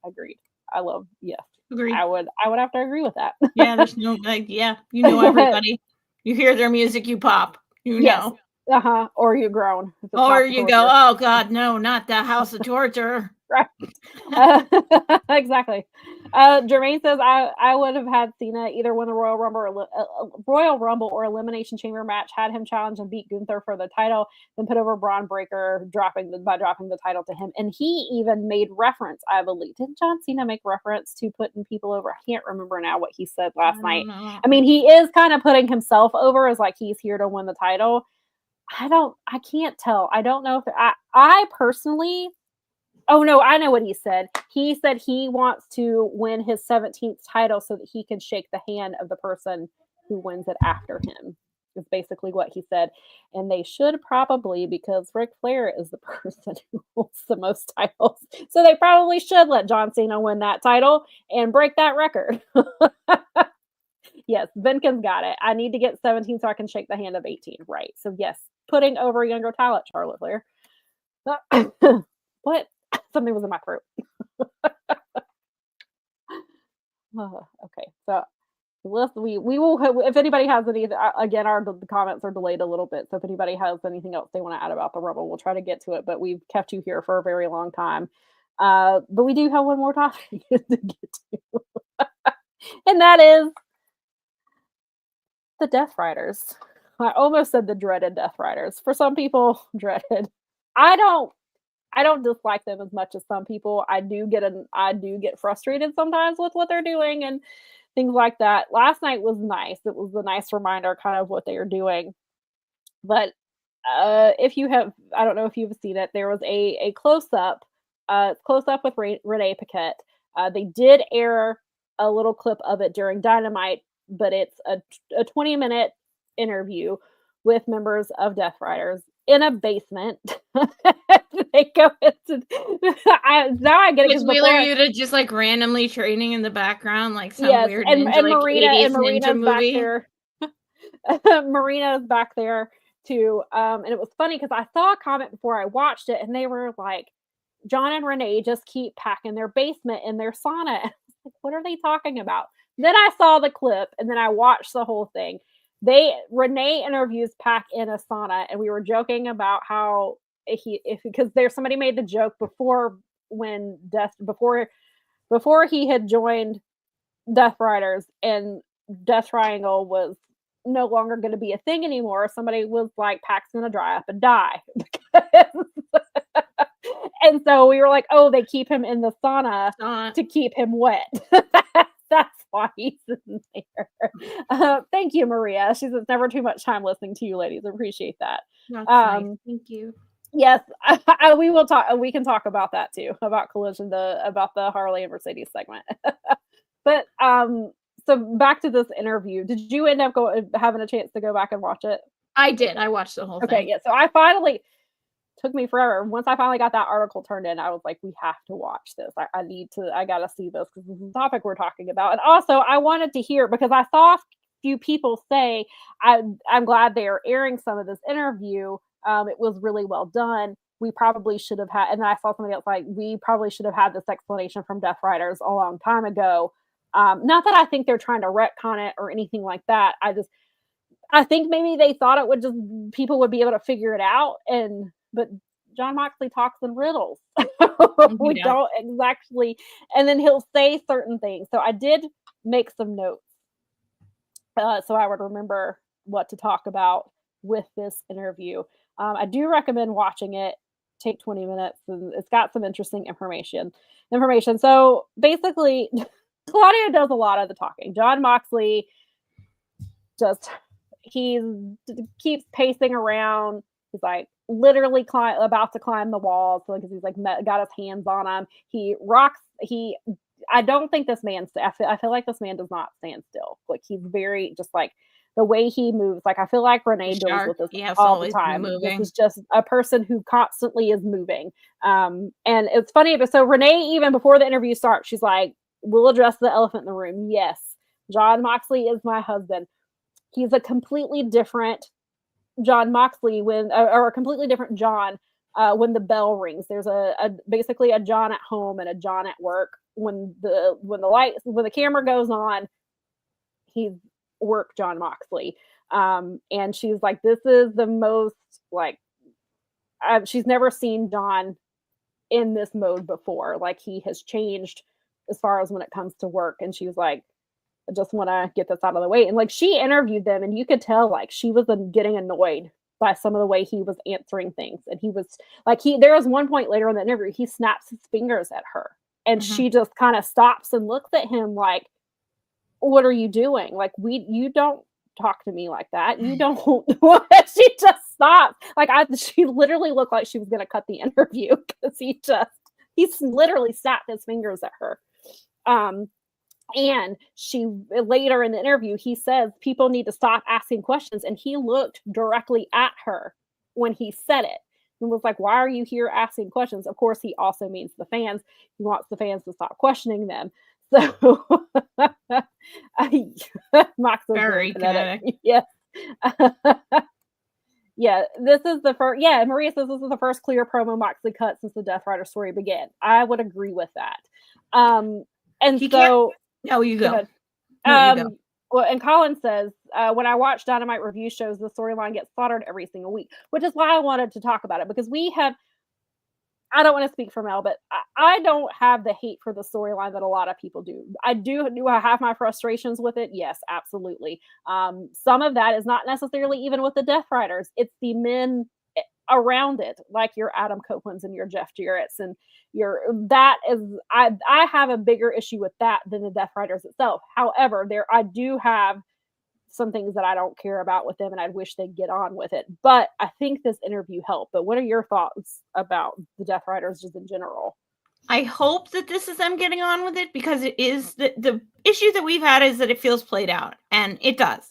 Agreed. Agreed. I would have to agree with that. Yeah, there's no everybody. You hear their music, you pop. Know. Or you groan. Or you go, oh God, no, not the House of Torture. Right. Exactly. Jermaine says I would have had Cena either win the Royal Rumble or Elimination Chamber match, had him challenge and beat Gunther for the title, then put over Braun Breaker by dropping the title to him. And he even made reference, I believe. Didn't John Cena make reference to putting people over? I can't remember now what he said last night. I mean, he is kind of putting himself over as like he's here to win the title. I can't tell. I don't know if I personally. Oh, no, I know what he said. He said he wants to win his 17th title so that he can shake the hand of the person who wins it after him, is basically what he said. And they should probably, because Ric Flair is the person who holds the most titles. So they probably should let John Cena win that title and break that record. Yes, Vinkin's got it. I need to get 17 so I can shake the hand of 18. Right. So, yes, putting over younger talent, Charlotte Flair. What? Something was in my throat. Okay, so we will. If anybody has any, again, the comments are delayed a little bit. So if anybody has anything else they want to add about the Rumble, we'll try to get to it. But we've kept you here for a very long time. But we do have one more topic to get to, and that is the Death Riders. I almost said the dreaded Death Riders. For some people, dreaded. I don't dislike them as much as some people. I do get frustrated sometimes with what they're doing and things like that. Last night was nice. It was a nice reminder kind of what they are doing. But if you have, I don't know if you've seen it, there was a close-up with Renee Paquette. They did air a little clip of it during Dynamite, but it's a 20-minute interview with members of Death Riders in a basement. They go into now I get it. Was Wheeler Yuta just like randomly training in the background like some weird ninja movie? Back there. Marina's back there too. And it was funny because I saw a comment before I watched it and they were like, John and Renee just keep packing their basement in their sauna. Like, what are they talking about? Then I saw the clip and then I watched the whole thing. Renee interviews Pac in a sauna, and we were joking about how because somebody made the joke before he had joined Death Riders and Death Triangle was no longer going to be a thing anymore. Somebody was like, Pac's going to dry up and die. And so we were like, oh, they keep him in the sauna to keep him wet. That's why he's in there. Thank you, Maria. She's never too much time listening to you ladies. Appreciate that. Nice. Thank you. Yes, we will talk. We can talk about that too, about Collision, about the Harley and Mercedes segment. But so back to this interview. Did you end up having a chance to go back and watch it? I did. I watched the whole thing. Okay, yeah. So I finally. Took me forever. Once I finally got that article turned in, I was like, we have to watch this. I gotta see this because this is the topic we're talking about. And also I wanted to hear, because I saw a few people say, I'm glad they are airing some of this interview. It was really well done. we probably should have had, and then I saw somebody else like, we probably should have had this explanation from Death Riders a long time ago. Not that I think they're trying to retcon it or anything like that. I think maybe they thought it would just, people would be able to figure it out. But John Moxley talks in riddles. We don't exactly, and then he'll say certain things. So I did make some notes. So I would remember what to talk about with this interview. I do recommend watching it. Take 20 minutes, and it's got some interesting information. So basically, Claudio does a lot of the talking. John Moxley he keeps pacing around. He's like literally about to climb the wall. So because he's like got his hands on him. He rocks. I don't think this man. I feel like this man does not stand still. Like he's very just like the way he moves. Like I feel like Renee deals with this all the time. This is just a person who constantly is moving. And it's funny. But so Renee, even before the interview starts, she's like, "We'll address the elephant in the room. Yes, John Moxley is my husband. He's a completely different John Moxley or a completely different John when the bell rings. There's basically a John at home and a John at work. When the camera goes on, he's work John Moxley." And she's like, "This is the most like she's never seen John in this mode before. Like he has changed as far as when it comes to work." And she was like, "I just want to get this out of the way." And like she interviewed them, and you could tell like she was getting annoyed by some of the way he was answering things. And he was like, there was one point later in the interview, he snaps his fingers at her, and she just kind of stops and looks at him like, "What are you doing? Like you don't talk to me like that. You don't." She just stopped. Like she literally looked like she was going to cut the interview because he literally snapped his fingers at her. And she later in the interview, he says people need to stop asking questions. And he looked directly at her when he said it and was like, "Why are you here asking questions?" Of course, he also means the fans. He wants the fans to stop questioning them. So Moxley's very kinetic. Yes. Yeah, this is the first. Yeah, Maria says this is the first clear promo Moxley cut since the Death Rider story began. I would agree with that. And so, no, you go. You go. Well, and Colin says, when I watch Dynamite review shows, the storyline gets slaughtered every single week, which is why I wanted to talk about it, because I don't want to speak for Mel, but I don't have the hate for the storyline that a lot of people do. Do I have my frustrations with it? Yes, absolutely. Some of that is not necessarily even with the Death Riders. It's the men around it, like your Adam Copelands and your Jeff Jarrett's and I have a bigger issue with that than the Death Riders itself. However, I do have some things that I don't care about with them, and I wish they'd get on with it. But I think this interview helped. But what are your thoughts about the Death Riders just in general? I hope that this is them getting on with it, because it is the issue that we've had is that it feels played out, and it does.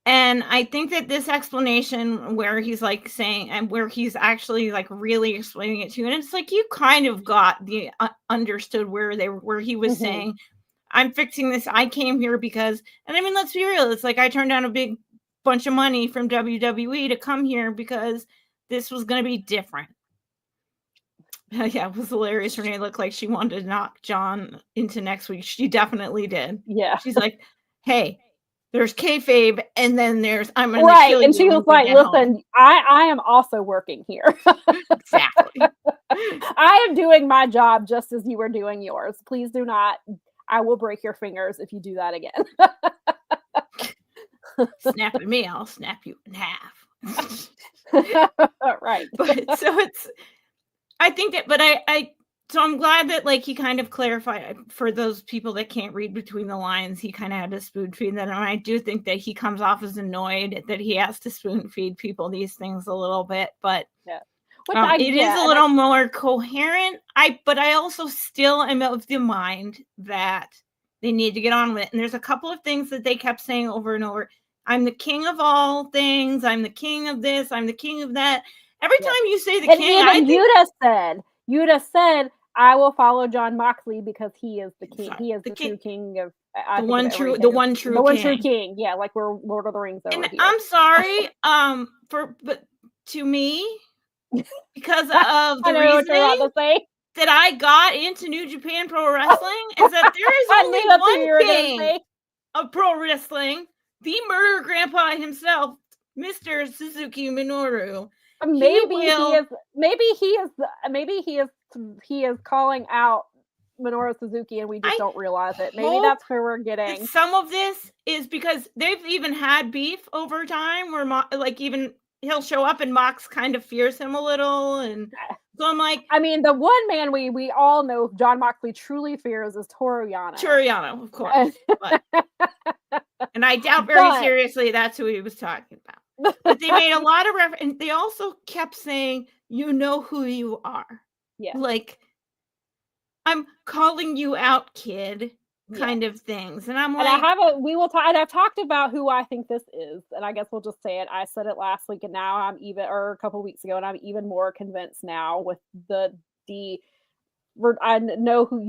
And I think that this explanation where he's like saying, and where he's actually like really explaining it to you, and it's like you kind of got the understood where he was saying, "I'm fixing this. I came here because," and I mean, let's be real. It's like I turned down a big bunch of money from WWE to come here because this was going to be different. Yeah, it was hilarious. Renee looked like she wanted to knock John into next week. She definitely did. Yeah. She's like, "Hey, there's kayfabe, and then there's I'm going to kill you." And she was like, "Listen, I am also working here." Exactly. I am doing my job just as you were doing yours. Please do not. I will break your fingers if you do that again. Snap at me, I'll snap you in half. Right. But so I think that, but so I'm glad that like he kind of clarified for those people that can't read between the lines. He kind of had to spoon feed that, and I do think that he comes off as annoyed that he has to spoon feed people these things a little bit, but yeah. It is a little more coherent. But I also still am of the mind that they need to get on with it. And there's a couple of things that they kept saying over and over. "I'm the king of all things. I'm the king of this. I'm the king of that." Every time you say the king, even Yuta said, "I will follow John Moxley because he is the king. He is the true king of the one true king." Yeah, like we're Lord of the Rings over and here. I'm sorry, but to me, because of the reasoning that I got into New Japan Pro Wrestling is that there is only one king of pro wrestling, the murder grandpa himself, Mr. Suzuki Minoru. Maybe he is calling out Minoru Suzuki and we just don't realize it. Maybe that's where we're getting. Some of this is because they've even had beef over time where even he'll show up and Mox kind of fears him a little. And so I'm like, I mean, the one man we all know John Moxley truly fears is Toru Yano. Toru Yano, of course. And I doubt very seriously that's who he was talking about. But they made a lot of reference, and they also kept saying, you know who you are. Yeah. Like, I'm calling you out, kid, kind of things. And I'm like, and I've talked about who I think this is, and I guess we'll just say it. I said it last week, and now or a couple weeks ago, and I'm even more convinced now with I know who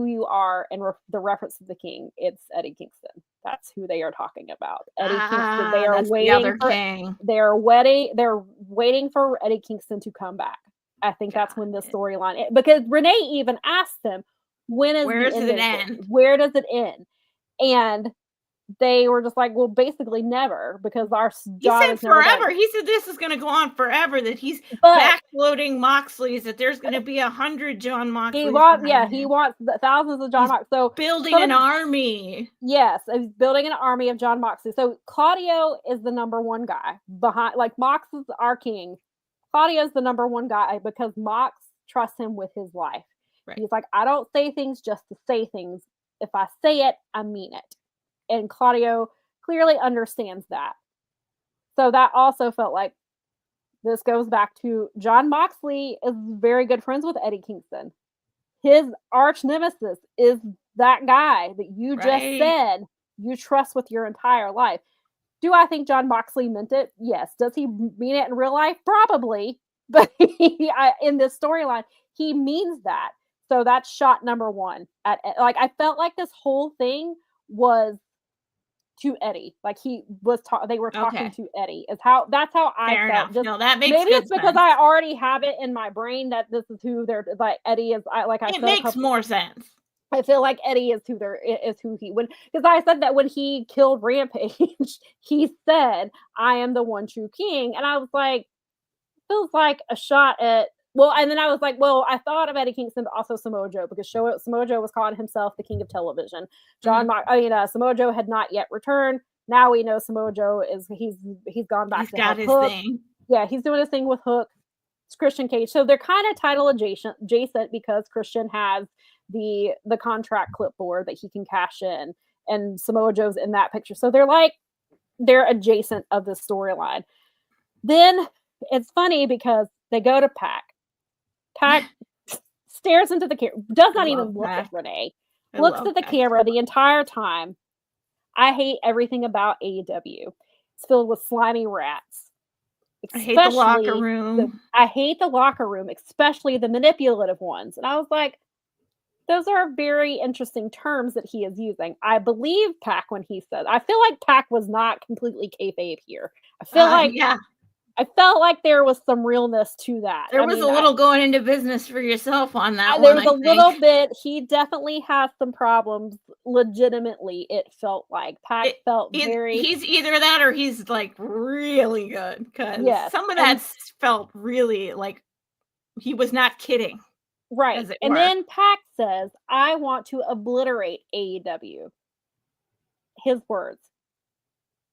you are, and the reference to the king. It's Eddie Kingston. That's who they are talking about. Eddie Kingston. They are waiting. They're waiting for Eddie Kingston to come back. I think that's when the storyline, because Renee even asked them, where does it end? Where does it end? And they were just like, well, basically never, because he said forever. He said this is going to go on forever, that he's backloading Moxley's, that there's going to be 100 John Moxleys. He wants thousands of John Moxley. So building an army. Yes, he's building an army of John Moxley. So Claudio is the number one guy behind, like Mox is our king. Claudio's the number one guy because Mox trusts him with his life. Right. He's like, I don't say things just to say things. If I say it, I mean it. And Claudio clearly understands that. So that also felt like this goes back to John Moxley is very good friends with Eddie Kingston. His arch nemesis is that guy that you just said you trust with your entire life. Do I think John Moxley meant it? Yes. Does he mean it in real life? Probably. But in this storyline, he means that. So that's shot number one. I felt like this whole thing was to Eddie. Like they were talking to Eddie. That's how I felt. No, that makes maybe it's because I already have it in my brain that this is who they're like. Eddie is. It makes more sense. I feel like Eddie is who he would, because I said that when he killed Rampage, he said, I am the one true king. And I was like, feels like a shot at, and then I was like, I thought of Eddie Kingston, but also Samoa Joe, because Samoa Joe was calling himself the king of television. Samoa Joe had not yet returned. Now we know Samoa Joe he's gone back to got his Hook. thing. Yeah, he's doing his thing with Hook. It's Christian Cage. So they're kind of title adjacent because Christian has the contract clipboard that he can cash in, and Samoa Joe's in that picture. So they're adjacent of the storyline. Then it's funny because they go to Pac. Pac stares into the camera, does not even look at Renee, looks at the camera the entire time. I hate everything about AEW. It's filled with slimy rats. I hate the locker room. I hate the locker room, especially the manipulative ones. And I was like, those are very interesting terms that he is using. I believe Pac when he said, I feel like Pac was not completely kayfabe here. I felt like there was some realness to that. There was a little going into business for yourself on that one. There was a little bit. He definitely has some problems. Legitimately, it felt like Pac felt very. He's either that or he's like really good, because some of that felt really like he was not kidding. Right. And then Pac says, I want to obliterate AEW. His words.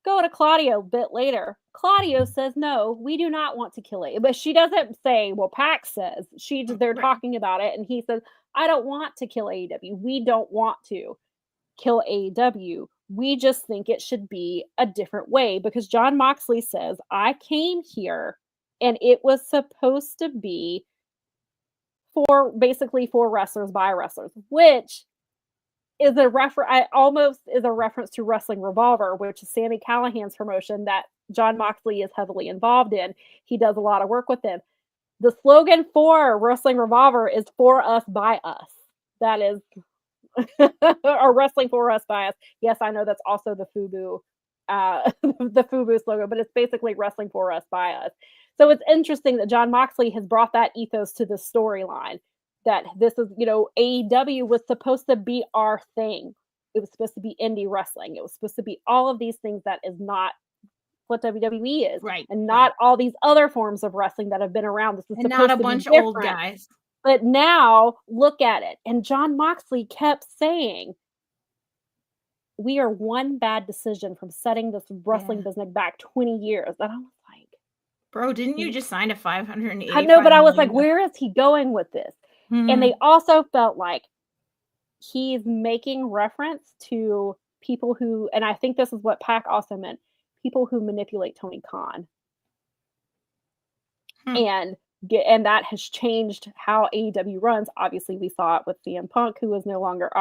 Go to Claudio a bit later. Claudio says, no, we do not want to kill it. But she doesn't say, Pac says. They're talking about it. And he says, I don't want to kill AEW. We don't want to kill AEW. We just think it should be a different way. Because John Moxley says, I came here and it was supposed to be for wrestlers by wrestlers, which is almost a reference to Wrestling Revolver, which is Sami Callihan's promotion that John Moxley is heavily involved in. He does a lot of work with them. The slogan for Wrestling Revolver is for us by us. That is or wrestling for us by us. Yes, I know that's also the FUBU the FUBU logo, but it's basically wrestling for us, by us. So it's interesting that Jon Moxley has brought that ethos to the storyline, that this is, AEW was supposed to be our thing. It was supposed to be indie wrestling. It was supposed to be all of these things that is not what WWE is. Right. And not all these other forms of wrestling that have been around. This is and supposed not a to bunch be of old different. guys. But now look at it. And Jon Moxley kept saying, we are one bad decision from setting this wrestling business back 20 years. And I was like, bro, didn't you just sign a $585 I know, but I was like, where is he going with this? And they also felt like he's making reference to people who, and I think this is what Pac also meant, people who manipulate Tony Khan. And that has changed how AEW runs. Obviously, we saw it with CM Punk, who is no longer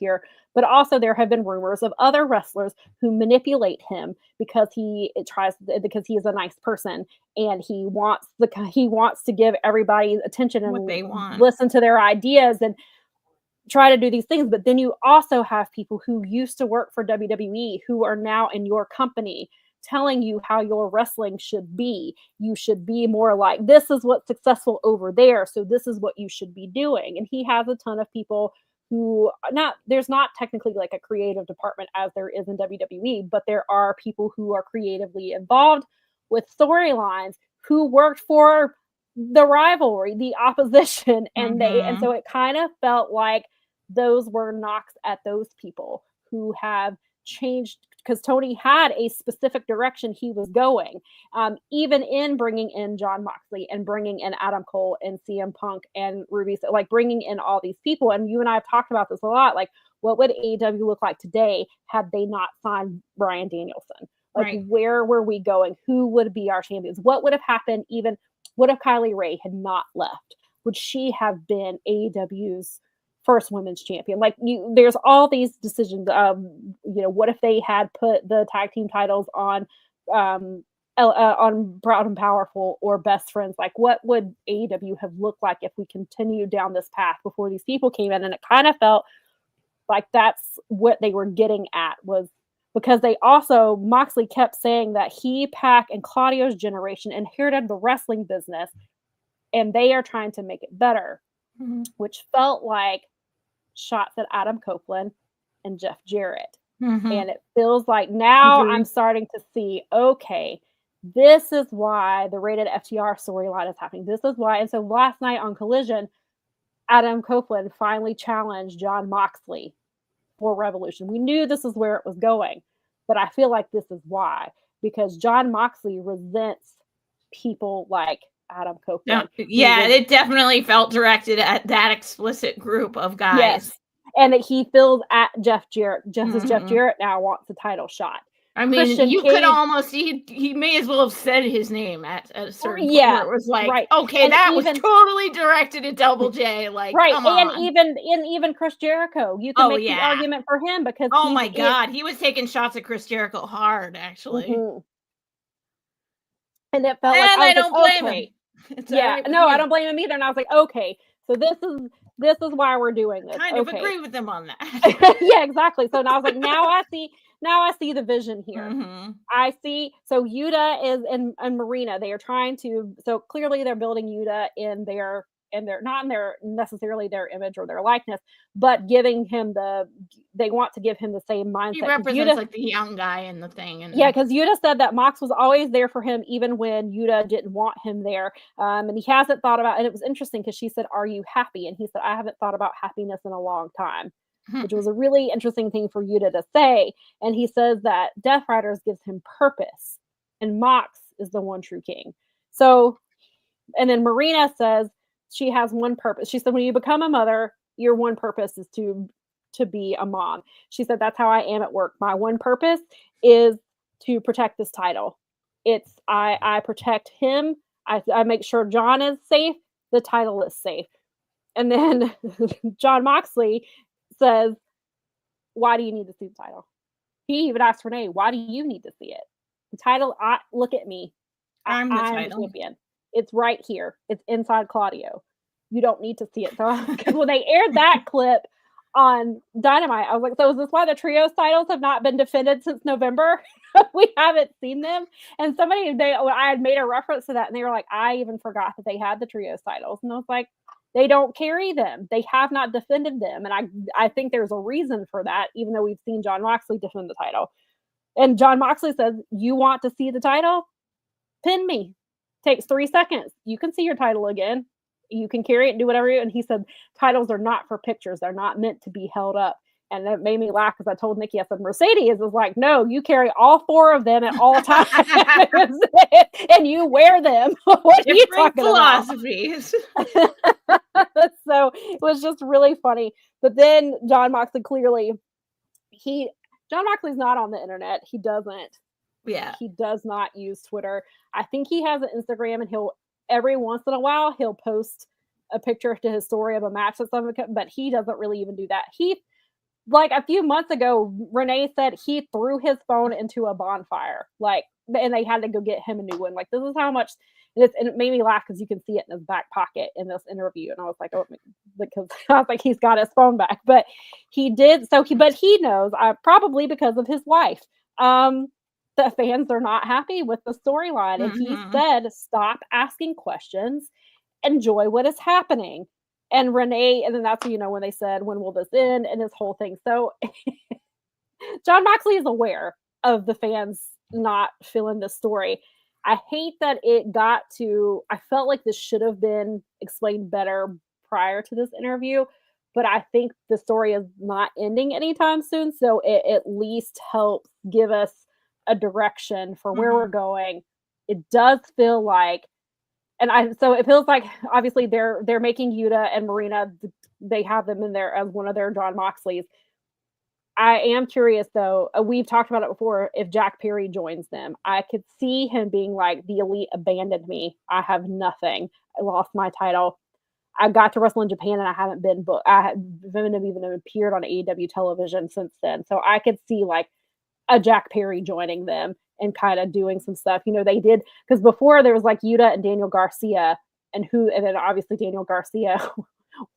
here. But also, there have been rumors of other wrestlers who manipulate him because he is a nice person and he wants to give everybody attention and what they want, listen to their ideas and try to do these things. But then you also have people who used to work for WWE who are now in your company, telling you how your wrestling should be. You should be more like, this is what's successful over there, so this is what you should be doing. And he has a ton of people who there's not technically like a creative department as there is in WWE, but there are people who are creatively involved with storylines who worked for the rivalry, the opposition, and so it kind of felt like those were knocks at those people who have changed, because Tony had a specific direction he was going, even in bringing in Jon Moxley and bringing in Adam Cole and CM Punk and Ruby, so like bringing in all these people. And you and I have talked about this a lot, like what would AEW look like today had they not signed Bryan Danielson? Like, where were we going? Who would be our champions? What would have happened even? What if Kylie Rae had not left? Would she have been AEW's first women's champion? Like, there's all these decisions. What if they had put the tag team titles on Proud and Powerful or Best Friends? Like, what would AEW have looked like if we continued down this path before these people came in? And it kind of felt like that's what they were getting at, was because they also, Moxley kept saying that he, Pac, and Claudio's generation inherited the wrestling business and they are trying to make it better, which felt like shots at Adam Copeland and Jeff Jarrett. And it feels like now I'm starting to see, okay, this is why the rated FTR storyline is happening. This is why. And so last night on Collision, Adam Copeland finally challenged Jon Moxley for Revolution. We knew this is where it was going, but I feel like this is why, because Jon Moxley resents people like Adam Copeland. It definitely felt directed at that explicit group of guys. Yes. And that he feels at Jeff Jarrett, just as Jeff Jarrett now wants a title shot. I mean, Christian could almost, he may as well have said his name at a certain point where it was like, okay, and that was totally directed at Double J. Like, come on. And even Chris Jericho, you can make the argument for him because my God, he was taking shots at Chris Jericho hard, actually. And it felt like I don't blame him. I don't blame him either. And I was like, okay, so this is why we're doing this. Kind of agree with them on that. Yeah, exactly. So now I was like, now I see the vision here. I see. So Yuta is in Marina. They are trying to. So clearly they're building Yuta in their not in their necessarily their image or their likeness, but giving him they want to give him the same mindset. He represents Yuta, like the young guy in the thing. Because Yuta said that Mox was always there for him, even when Yuta didn't want him there. And he hasn't thought about. And it was interesting because she said, "Are you happy?" And he said, "I haven't thought about happiness in a long time." Which was a really interesting thing for Yuta to say. And he says that Death Riders gives him purpose and Mox is the one true king. So, and then Marina says she has one purpose. She said, when you become a mother, your one purpose is to be a mom. She said, that's how I am at work. My one purpose is to protect this title. It's, I protect him. I make sure John is safe. The title is safe. And then Jon Moxley says, why do you need to see the title? He even asked Renee, why do you need to see it? The title, look at me. I'm the title champion. It's right here. It's inside Claudio. You don't need to see it. So when they aired that clip on Dynamite. I was like, so is this why the trios titles have not been defended since November? We haven't seen them. And I had made a reference to that, and they were like, I even forgot that they had the trios titles. And I was like, they don't carry them. They have not defended them. And I think there's a reason for that, even though we've seen Jon Moxley defend the title. And Jon Moxley says, you want to see the title? Pin me. Takes 3 seconds. You can see your title again. You can carry it and do whatever you. And he said, titles are not for pictures. They're not meant to be held up. And it made me laugh because I told Nikki, I said, Mercedes was like, no, you carry all 4 of them at all times and you wear them. What are you talking philosophies. About? So it was just really funny. But then Jon Moxley Jon Moxley's not on the internet. He doesn't. Yeah. He does not use Twitter. I think he has an Instagram, and every once in a while he'll post a picture to his story of a match that's on, but he doesn't really even do that. Like a few months ago, Renee said he threw his phone into a bonfire, and they had to go get him a new one. Like, this is how much, and it made me laugh because you can see it in his back pocket in this interview. And I was like, oh, because I was like, he's got his phone back, but he did. But he knows, probably because of his wife, that fans are not happy with the storyline. And he said, stop asking questions, enjoy what is happening. And Renee, and then that's, when they said, when will this end? And his whole thing. So Jon Moxley is aware of the fans not feeling the story. I hate that I felt like this should have been explained better prior to this interview, but I think the story is not ending anytime soon. So it at least helps give us a direction for where we're going. It does feel like, so it feels like obviously they're making Yuta and Marina, they have them in there as one of their Jon Moxleys. I am curious though, we've talked about it before, if Jack Perry joins them. I could see him being like, the Elite abandoned me. I have nothing. I lost my title. I got to wrestle in Japan and I haven't been booked. I haven't even appeared on AEW television since then. So I could see like a Jack Perry joining them and kind of doing some stuff. They did, because before there was like Yuta and Daniel Garcia, and then obviously Daniel Garcia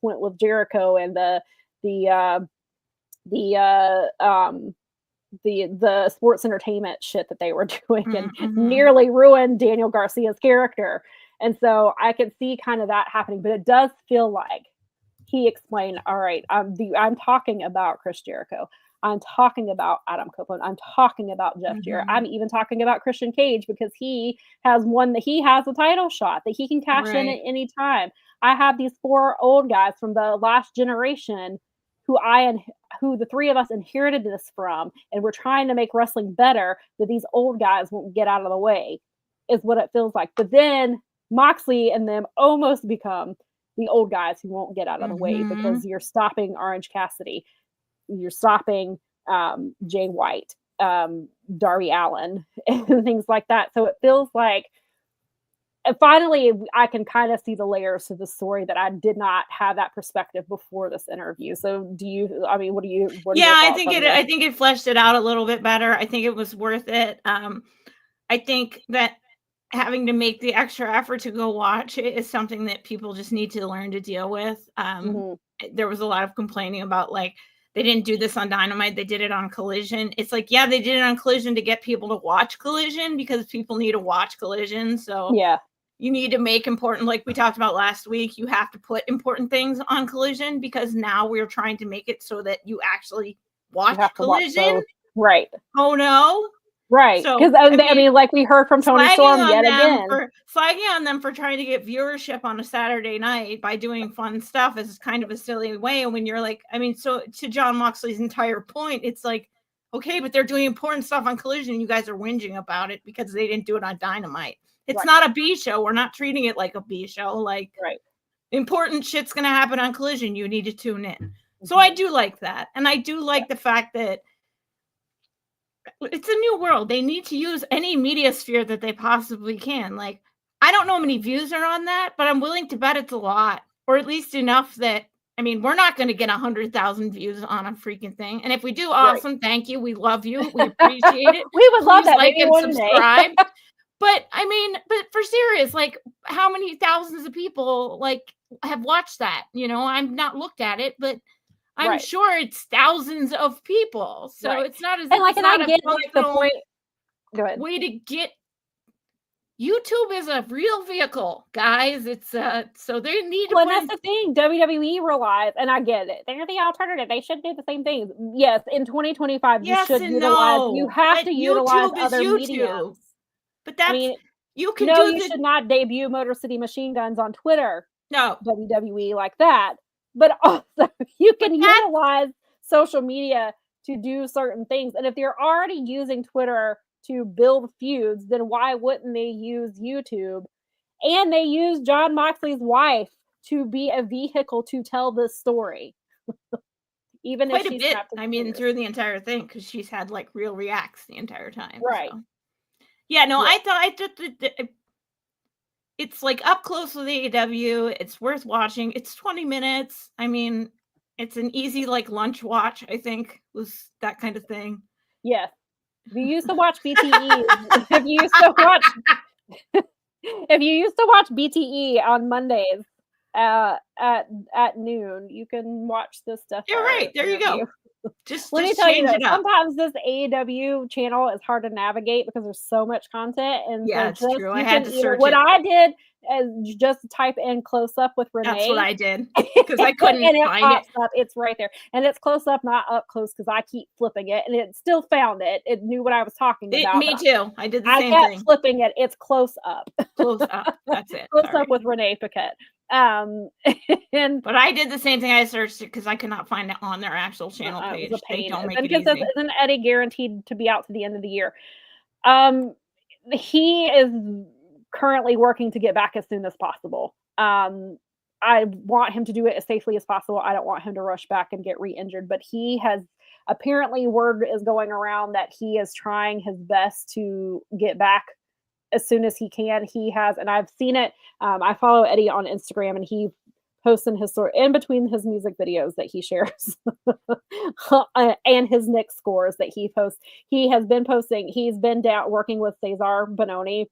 went with Jericho, and the sports entertainment shit that they were doing and nearly ruined Daniel Garcia's character. And so I could see kind of that happening, but it does feel like he explained, all right, I'm talking about Chris Jericho. I'm talking about Adam Copeland. I'm talking about Jeff Jarrett. I'm even talking about Christian Cage, because he has a title shot that he can cash in at any time. I have these 4 old guys from the last generation who the 3 of us inherited this from, and we're trying to make wrestling better, but these old guys won't get out of the way, is what it feels like. But then Moxley and them almost become the old guys who won't get out of the way, because you're stopping Orange Cassidy. You're stopping Jay White, Darby Allin, and things like that. So it feels like finally I can kind of see the layers to the story that I did not have that perspective before this interview. So what do you? I think it fleshed it out a little bit better. I think it was worth it. I think that having to make the extra effort to go watch it is something that people just need to learn to deal with. There was a lot of complaining about like, they didn't do this on Dynamite. They did it on Collision. It's like, yeah, they did it on Collision to get people to watch Collision, because people need to watch Collision. So yeah, you need to make important, like we talked about last week, you have to put important things on Collision, because now we're trying to make it so that you actually watch Collision. Right. Oh no. Right, because I mean, like we heard from Tony Storm yet again. Flagging on them for trying to get viewership on a Saturday night by doing fun stuff is kind of a silly way. And when you're like, I mean, so to Jon Moxley's entire point, it's like, okay, but they're doing important stuff on Collision, and you guys are whinging about it because they didn't do it on Dynamite. It's not a B show. We're not treating it like a B show. Like, important shit's going to happen on Collision. You need to tune in. So I do like that. And I do like the fact that it's a new world. They need to use any media sphere that they possibly can. Like, I don't know how many views are on that, but I'm willing to bet it's a lot, or at least enough that, I mean, we're not going to get 100,000 views on a freaking thing. And if we do, awesome. Thank you. We love you. We appreciate it. We would love that. Like and subscribe. But I mean, but for serious, like, how many thousands of people like have watched that? I'm not looked at it, but I'm sure it's thousands of people. So it's not as if like, it's and not I get like the point. Go ahead. Way to get. YouTube is a real vehicle, guys. It's so they need to. Well, that's the thing. WWE relies, and I get it. They're the alternative. They should do the same things. Yes, in 2025, you should utilize. You have to utilize other mediums. But that's you can you should not debut Motor City Machine Guns on Twitter. No, WWE like that. But also, you can utilize social media to do certain things. And if you're already using Twitter to build feuds, then why wouldn't they use YouTube? And they use John Moxley's wife to be a vehicle to tell this story. Even quite if a bit. I mean, through the entire thing, because she's had like real reacts the entire time. Right. So. Yeah, no, I thought it's like up close with AEW. It's worth watching. It's 20 minutes. I mean, it's an easy like lunch watch, I think, was that kind of thing. Yes. If you used to watch BTE, if you used to watch BTE on Mondays at noon, you can watch this stuff. You're right. There you go. Just let me tell you that sometimes this AEW channel is hard to navigate because there's so much content. And yeah, it's true. I had to search what I did is just type in close up with Renee. That's what I did because I couldn't find it. Up, it's right there, and it's close up, not up close, because I keep flipping it, and it still found it. It knew what I was talking about. Me too. I did the same thing. I kept kept flipping it. It's close up. Close up. That's it. Close up with Renee Paquette. But I did the same thing. I searched it because I could not find it on their actual channel page. They don't make it easy. Isn't Eddie guaranteed to be out to the end of the year? He is currently working to get back as soon as possible. I want him to do it as safely as possible. I don't want him to rush back and get re-injured, but he has apparently, word is going around that he is trying his best to get back as soon as he can. He has, and I've seen it. I follow Eddie on Instagram, and he posts in his in between his music videos that he shares and his Nick scores that he posts. He has been posting. He's been down working with Cesar Bononi,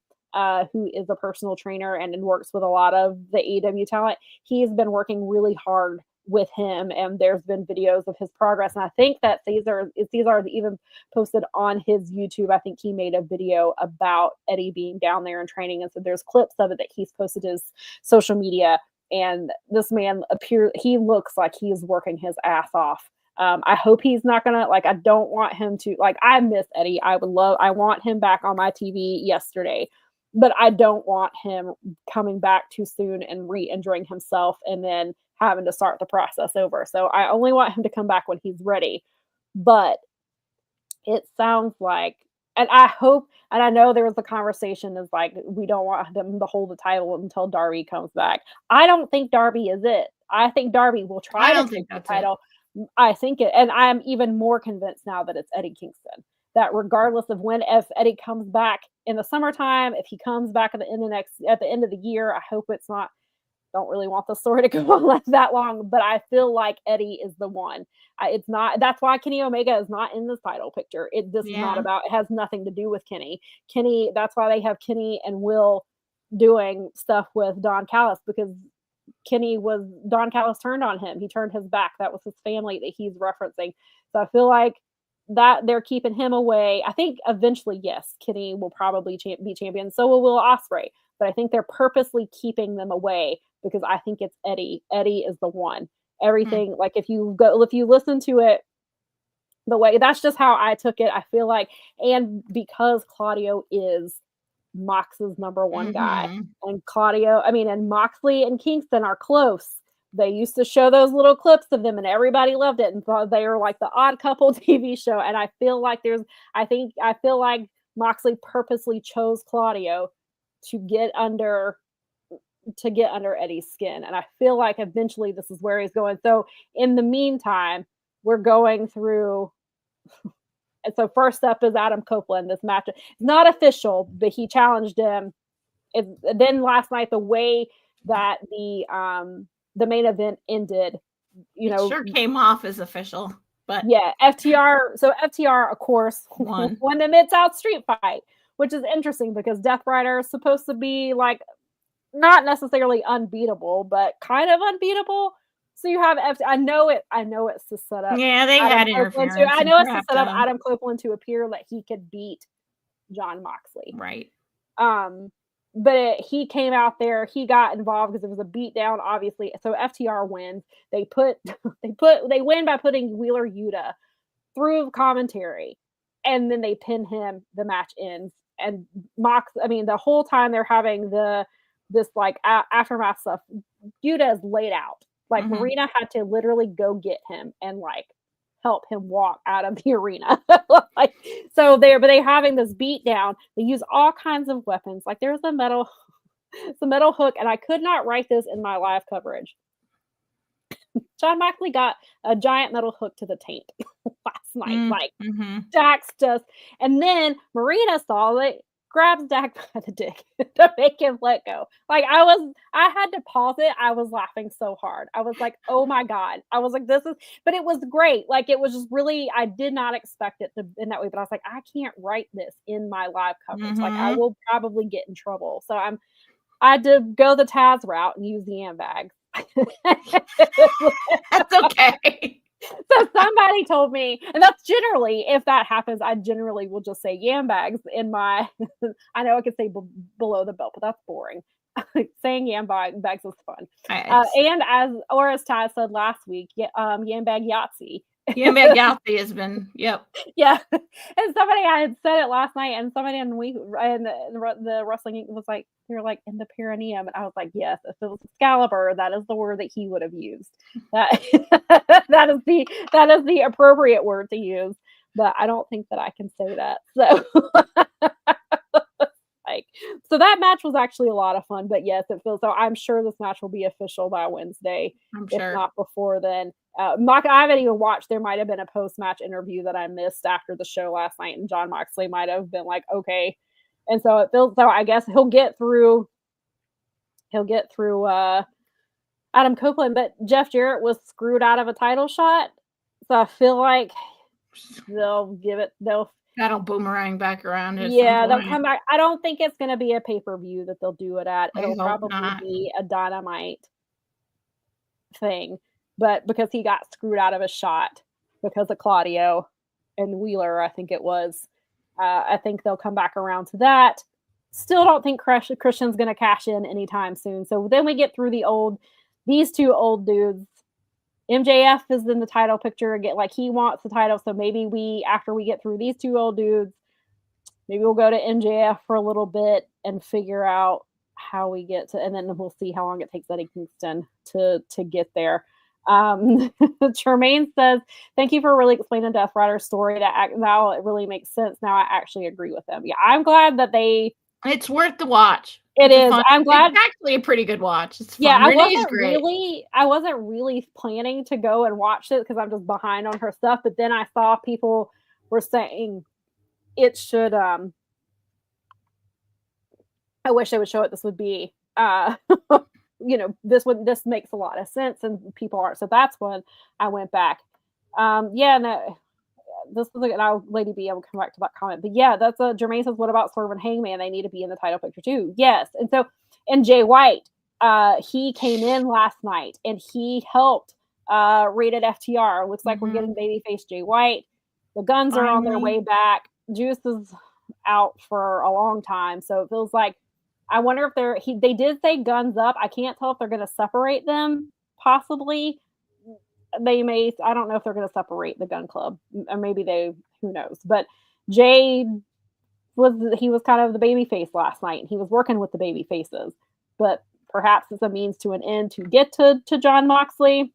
who is a personal trainer and works with a lot of the AEW talent. He's been working really hard with him, and there's been videos of his progress. And I think that Cesar even posted on his YouTube. I think he made a video about Eddie being down there and training, and so there's clips of it that he's posted his social media. And this man he looks like he is working his ass off. I hope he's not gonna I don't want him to I miss Eddie. I want him back on my TV yesterday, but I don't want him coming back too soon and re-injuring himself and then having to start the process over. So I only want him to come back when he's ready. But it sounds like, and I hope, and I know there was a conversation is we don't want them to hold the title until Darby comes back. I don't think Darby is it. I think Darby will try to take the title. I think it, and I'm even more convinced now that it's Eddie Kingston. That regardless of if Eddie comes back in the summertime, if he comes back at the end of the year, I hope it's not. Don't really want the story to go on that long, but I feel like Eddie is the one. It's not. That's why Kenny Omega is not in this title picture. This is not about. It has nothing to do with Kenny. That's why they have Kenny and Will doing stuff with Don Callis, because Don Callis turned on him. He turned his back. That was his family that he's referencing. So I feel like that they're keeping him away. I think eventually, yes, Kenny will probably be champion. So will Will Ospreay. But I think they're purposely keeping them away because I think it's Eddie. Eddie is the one. Everything, if you listen to it, the way, that's just how I took it. I feel like, and because Claudio is Mox's number one guy, and and Moxley and Kingston are close. They used to show those little clips of them, and everybody loved it and thought they were like the odd couple TV show. And I feel like I feel like Moxley purposely chose Claudio to get under Eddie's skin. And I feel like eventually this is where he's going. So in the meantime, we're going through. And so first up is Adam Copeland. This match, it's not official, but he challenged him. Then last night, the way that the main event ended, it sure came off as official. But yeah, FTR. So FTR, of course, won the Mid-South Street fight, which is interesting because Death Rider is supposed to be not necessarily unbeatable, but kind of unbeatable. So you have I know it's to set up. Yeah, they had interference. I know it's to set up Adam Copeland to appear that he could beat Jon Moxley. Right. But he came out there, he got involved because it was a beatdown, obviously. So FTR wins. They win by putting Wheeler Yuta through commentary, and then they pin him. The match ends, and the whole time they're having this like aftermath stuff, Yuta is laid out. Like Marina had to literally go get him and like help him walk out of the arena. But they're having this beat down. They use all kinds of weapons. Like there's a metal hook, and I could not write this in my live coverage. Jon Moxley got a giant metal hook to the taint last night. Dax just, and then Marina saw it, grabs Dax by the dick to make him let go. Like I had to pause it. I was laughing so hard. I was like, oh my God. I was like, but it was great. Like it was just really, I did not expect it to in that way, but I was like, I can't write this in my live coverage. Like I will probably get in trouble. So I had to go the Taz route and use the handbag. That's okay. So somebody told me, and that's generally, if that happens, I generally will just say yam bags in my, I know I could say below the belt, but that's boring. Saying yam bags is fun. And as Ty said last week, yam bag Yahtzee. Yam bag Yahtzee has been, yep. Yeah. And somebody, I had said it last night, and somebody in the wrestling was like, they're like in the perineum. And I was like, yes, if it was Excalibur, that is the word that he would have used. That is the appropriate word to use. But I don't think that I can say that. So that match was actually a lot of fun. But yes, it feels so. I'm sure this match will be official by Wednesday. I'm sure. If not before then. I haven't even watched. There might have been a post-match interview that I missed after the show last night, and Jon Moxley might have been like, okay. And so it feels so. I guess he'll get through Adam Copeland, but Jeff Jarrett was screwed out of a title shot. So I feel like that'll boomerang back around. They'll come back. I don't think it's going to be a pay-per-view that they'll do it at. It'll probably be a Dynamite thing, but because he got screwed out of a shot because of Claudio and Wheeler, I think it was. I think they'll come back around to that. Still don't think Christian's going to cash in anytime soon. So then we get through these two old dudes. MJF is in the title picture again. Like he wants the title. So maybe after we get through these two old dudes, maybe we'll go to MJF for a little bit and figure out how we get to, and then we'll see how long it takes Eddie Kingston to get there. Tremaine says, thank you for really explaining Death Rider's story. Now it really makes sense. Now I actually agree with them. Yeah, I'm glad that it's worth the watch. It is. I'm glad. It's actually a pretty good watch. It's fun. Yeah, I great. wasn't really planning to go and watch it because I'm just behind on her stuff. But then I saw people were saying it should. I wish they would show it. This would be. This makes a lot of sense, and people aren't. So that's when I went back. This is now Lady B. I will come back to that comment, but yeah, that's Jermaine says, what about Swerve and Hangman? They need to be in the title picture too. Yes, and Jay White, he came in last night and he helped rated FTR. Looks like we're getting babyface Jay White. The Guns are on their way back. Juice is out for a long time, so it feels like. I wonder if they did say Guns up. I can't tell if they're going to separate them. Possibly. They may. I don't know if they're going to separate the Gun Club. Or maybe who knows. But Jay was kind of the baby face last night. He was working with the baby faces. But perhaps it's a means to an end to get to Jon Moxley.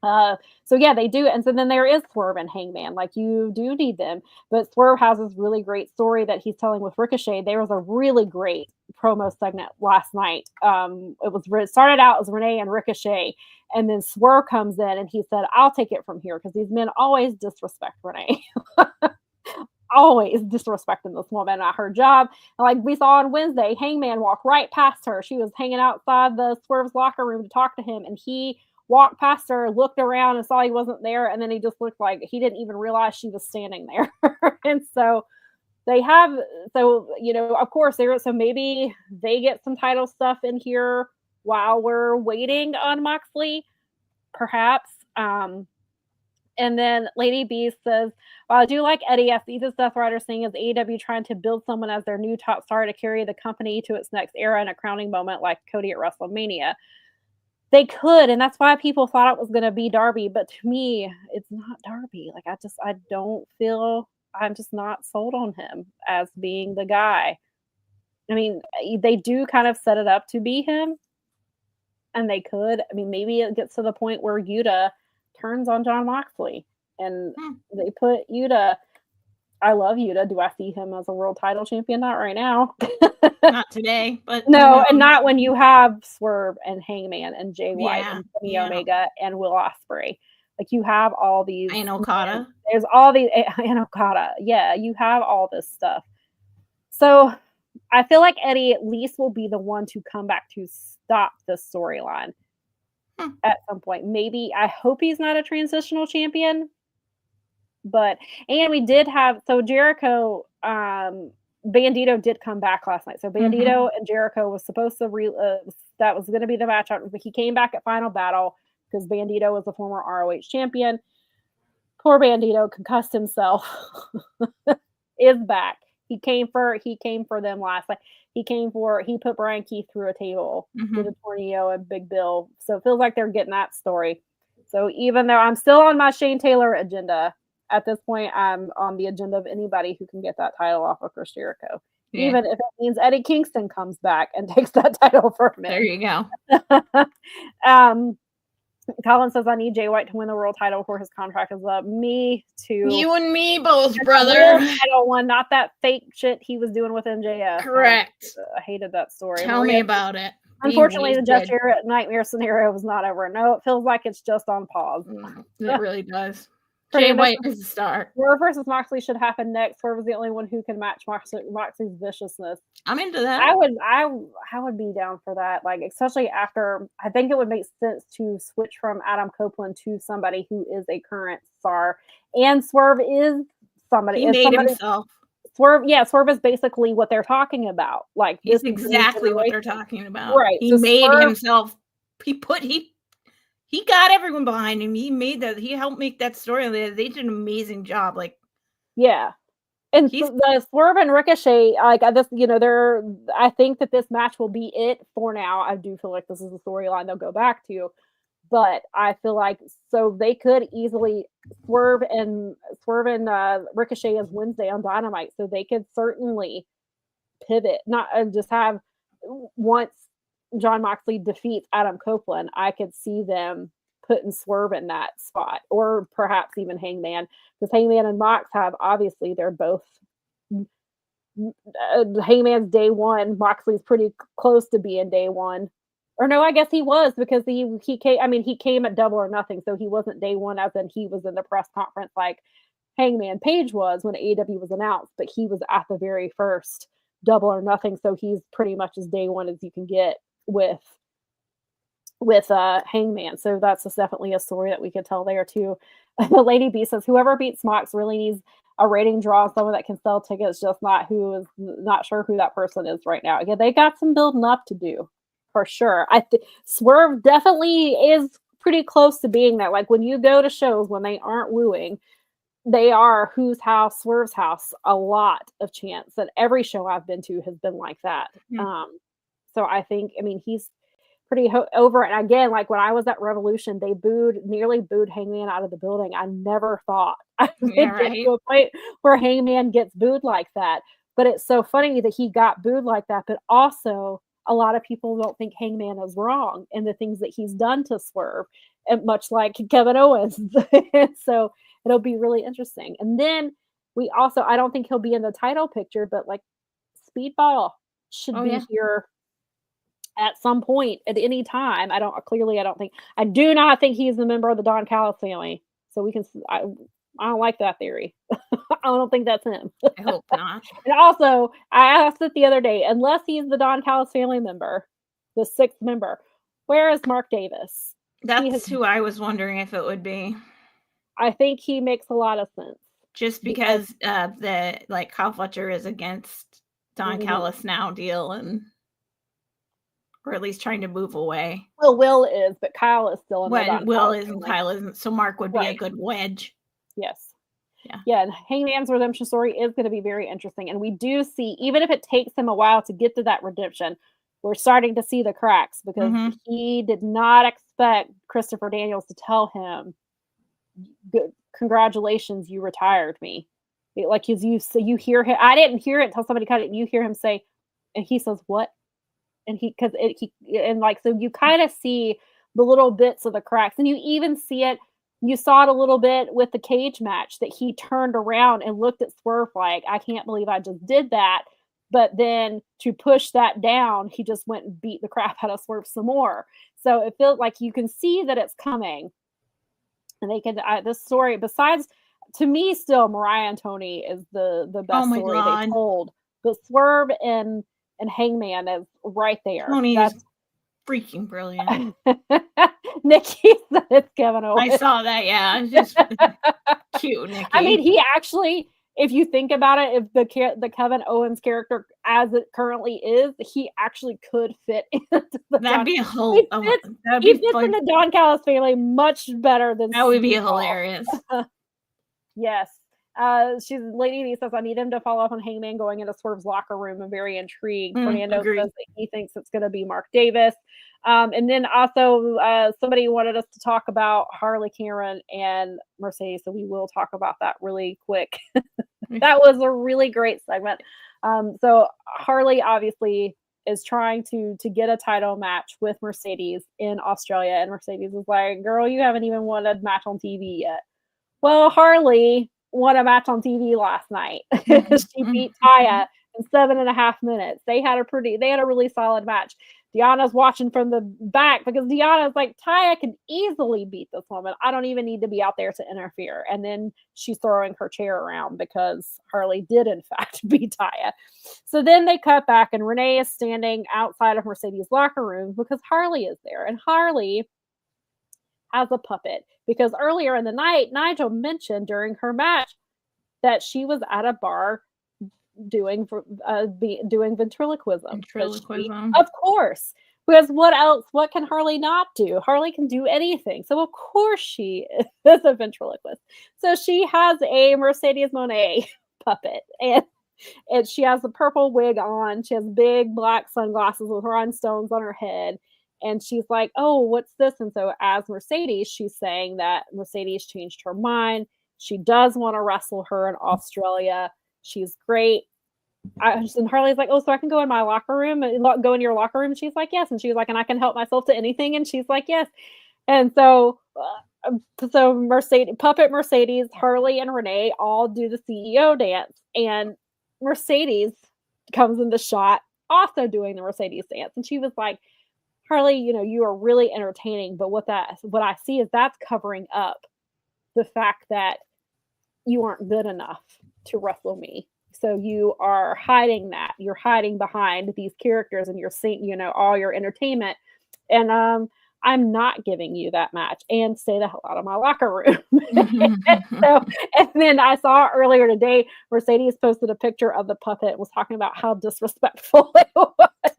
So yeah, they do. And so then there is Swerve and Hangman. Like you do need them. But Swerve has this really great story that he's telling with Ricochet. There was a really great promo segment last night. It started out as Renee and Ricochet, and then Swerve comes in and he said, I'll take it from here because these men always disrespect Renee. Always disrespecting this woman at her job. And like we saw on Wednesday, Hangman walked right past her. She was hanging outside the Swerve's locker room to talk to him, and he walked past her, looked around and saw he wasn't there, and then he just looked like he didn't even realize she was standing there. And so of course so maybe they get some title stuff in here while we're waiting on Moxley. perhaps. And then Lady B says, while I do like Eddie, I see this Death Rider thing as AEW trying to build someone as their new top star to carry the company to its next era in a crowning moment like Cody at WrestleMania. They could, and that's why people thought it was going to be Darby. But to me, it's not Darby. Like, I don't feel, I'm just not sold on him as being the guy. I mean, they do kind of set it up to be him, and they could. I mean, maybe it gets to the point where Yuta turns on Jon Moxley and they put Yuta. I love Yuta. Do I see him as a world title champion? Not right now. Not today, but no, and not when you have Swerve and Hangman and Jay White and Kenny Omega and Will Ospreay. Like, you have all these. And Okada. There's all these. And Okada. Yeah, you have all this stuff. So I feel like Eddie at least will be the one to come back to stop this storyline at some point. Maybe, I hope he's not a transitional champion. And we did have, so Jericho, Bandito did come back last night. So Bandito and Jericho was supposed to, that was going to be the match. But he came back at Final Battle because Bandito was a former ROH champion. Poor Bandito concussed himself. Is back. He came for them last night. He put Brian Keith through a table with a tornado and Big Bill. So it feels like they're getting that story. So even though I'm still on my Shane Taylor agenda, at this point, I'm on the agenda of anybody who can get that title off of Chris Jericho. Yeah. Even if it means Eddie Kingston comes back and takes that title from him. There you go. Colin says, I need Jay White to win the world title before his contract is up. Me too. You and me both, brother. Title one, not that fake shit he was doing with MJF. Correct. I hated that story. Tell me about it. Unfortunately, the Jeff Jarrett nightmare scenario was not over. No, it feels like it's just on pause. It really does. Jay White is the star. Swerve versus Moxley should happen next. Swerve is the only one who can match Moxley's viciousness. I'm into that. I would be down for that. Like, especially after, I think it would make sense to switch from Adam Copeland to somebody who is a current star. And Swerve is somebody. He made himself. Swerve is basically what they're talking about. Like, this is exactly what they're talking about. Right. He made himself. He got everyone behind him. He made that. He helped make that story. They did an amazing job. Like, yeah, and the Swerve and Ricochet, like this, I think that this match will be it for now. I do feel like this is a storyline they'll go back to, but I feel like so they could easily Swerve and Ricochet is Wednesday on Dynamite, so they could certainly pivot, not just have once Jon Moxley defeats Adam Copeland, I could see them putting Swerve in that spot, or perhaps even Hangman, because Hangman and Mox obviously they're both Hangman's day one. Moxley's pretty close to being day one, or no, I guess he was, because he came. I mean, he came at Double or Nothing, so he wasn't day one as in he was in the press conference like Hangman Page was when AEW was announced, but he was at the very first Double or Nothing, so he's pretty much as day one as you can get with Hangman. So that's definitely a story that we could tell there too. The Lady B says, whoever beats Mox really needs a rating draw, someone that can sell tickets, just not sure who that person is right now. Yeah, they got some building up to do for sure. Swerve definitely is pretty close to being that. Like, when you go to shows when they aren't wooing, they are whose house, Swerve's house, a lot of chance. And every show I've been to has been like that. So I think, he's pretty over it. And again, like when I was at Revolution, they nearly booed Hangman out of the building. I never thought I would get to a point where Hangman gets booed like that. But it's so funny that he got booed like that. But also, a lot of people don't think Hangman is wrong in the things that he's done to Swerve, and much like Kevin Owens. So it'll be really interesting. And then we also, I don't think he'll be in the title picture, but like Speedball should be here at some point at any time. I do not think he's a member of the Don Callis family. So I don't like that theory. I don't think that's him. I hope not. And also, I asked it the other day, unless he's the Don Callis family member, the sixth member, where is Mark Davis? That's who I was wondering if it would be. I think he makes a lot of sense. Just because Kyle Fletcher is against Don Callis now deal, and or at least trying to move away. Well, Will is, but Kyle is still in the Don Will Callis is and family. Kyle isn't. So Mark would be a good wedge. Yes. Yeah. Yeah. And Hangman's redemption story is going to be very interesting. And we do see, even if it takes him a while to get to that redemption, we're starting to see the cracks because he did not expect Christopher Daniels to tell him, congratulations, you retired me. Like, you hear him. I didn't hear it until somebody cut it. And you hear him say, and he says, what? And so you kind of see the little bits of the cracks, and you even see it. You saw it a little bit with the cage match that he turned around and looked at Swerve like, I can't believe I just did that. But then to push that down, he just went and beat the crap out of Swerve some more. So it feels like you can see that it's coming. And they can, this story, besides, to me, still, Mariah and Tony is the best story they told. But Swerve and Hangman is right there. Tony is freaking brilliant. Nikki said it's Kevin Owens. I saw that, yeah. It's just cute, Nikki. I mean, he actually, if you think about it, if the Kevin Owens character as it currently is, he actually could fit into the That'd be a whole. He fits in the Don Callis family much better than that would be hilarious. Yes. Lady D says, I need him to follow up on Hangman going into Swerve's locker room. I'm very intrigued. Fernando says that he thinks it's going to be Mark Davis. And then also somebody wanted us to talk about Harley, Cameron, and Mercedes. So we will talk about that really quick. That was a really great segment. So Harley obviously is trying to get a title match with Mercedes in Australia. And Mercedes is like, girl, you haven't even won a match on TV yet. Well, Harley won a match on TV last night. She beat Taya in 7.5 minutes. They had a really solid match. Deanna's watching from the back because Deanna's like, Taya can easily beat this woman. I don't even need to be out there to interfere. And then she's throwing her chair around because Harley did in fact beat Taya. So then they cut back and Renee is standing outside of Mercedes' locker room because Harley is there. And Harley has a puppet because earlier in the night, Nigel mentioned during her match that she was at a bar doing ventriloquism. Of course, because what can Harley not do? Harley can do anything. So of course she is a ventriloquist. So she has a Mercedes Moné puppet and she has a purple wig on. She has big black sunglasses with rhinestones on her head. And she's like, oh, what's this? And so as Mercedes, she's saying that Mercedes changed her mind. She does want to wrestle her in Australia. She's great. And Harley's like, oh, so I can go in my locker room and go in your locker room? And she's like, yes. And she's like, and I can help myself to anything? And she's like, yes. And so Mercedes, Harley, and Renee all do the CEO dance. And Mercedes comes in the shot also doing the Mercedes dance. And she was like, Harley, you are really entertaining, but what I see is that's covering up the fact that you aren't good enough to wrestle me. So you are hiding that. You're hiding behind these characters and you're seeing, all your entertainment. And I'm not giving you that match. And stay the hell out of my locker room. and then I saw earlier today, Mercedes posted a picture of the puppet and was talking about how disrespectful it was.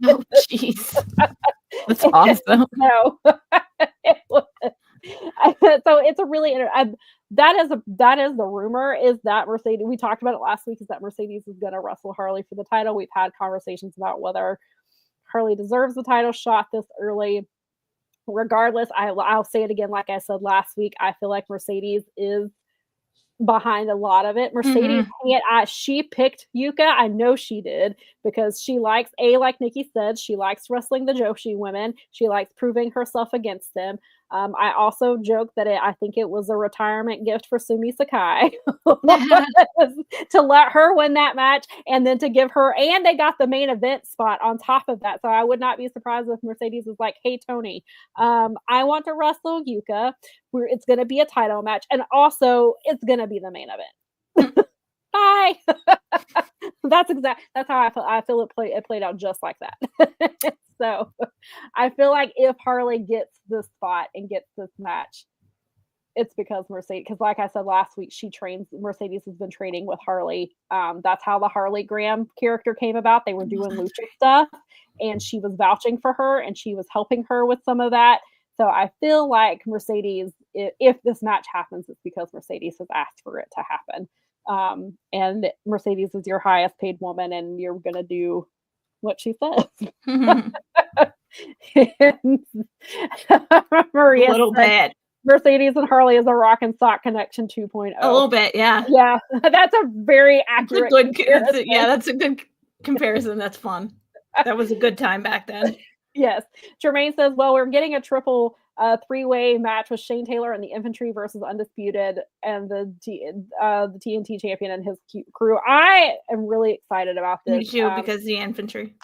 Oh, jeez. That's awesome. No. It was. So it's a really that is the rumor is that Mercedes, we talked about it last week, is that Mercedes is going to wrestle Harley for the title. We've had conversations about whether Harley deserves the title shot this early. Regardless, I'll say it again, like I said last week, I feel like Mercedes is behind a lot of it. Mercedes, she picked Yuka. I know she did because she likes, like Nikki said, she likes wrestling the Joshi women. She likes proving herself against them. I also joke that I think it was a retirement gift for Sumi Sakai to let her win that match and then to give her, and they got the main event spot on top of that. So I would not be surprised if Mercedes was like, hey, Tony, I want to wrestle Yuka. It's going to be a title match. And also it's going to be the main event. Bye. That's how I feel it played out just like that. So I feel like if Harley gets this spot and gets this match, it's because Mercedes, because like I said last week, Mercedes has been training with Harley. That's how the Harley Graham character came about. They were doing lucha stuff, and she was vouching for her, and she was helping her with some of that. So I feel like Mercedes, if this match happens, it's because Mercedes has asked for it to happen. And Mercedes is your highest paid woman, and you're going to do what she says. Maria a little bit. Mercedes and Harley is a rock and sock connection 2.0. A little bit, yeah. Yeah, that's a very accurate comparison. That's a good comparison. That's fun. That was a good time back then. Yes. Jermaine says, well, we're getting a triple three-way match with Shane Taylor and the Infantry versus Undisputed and the TNT champion and his crew. I am really excited about this. Me too, because the Infantry.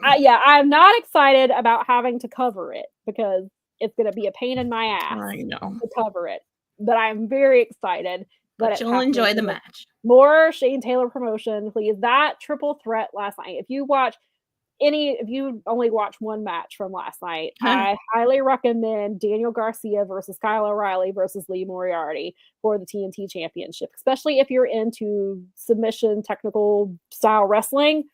I'm not excited about having to cover it because it's going to be a pain in my ass to cover it. But I'm very excited. But you'll enjoy the match. More Shane Taylor promotion, please. That triple threat last night. If you only watch one match from last night, I highly recommend Daniel Garcia versus Kyle O'Reilly versus Lee Moriarty for the TNT Championship, especially if you're into submission technical style wrestling.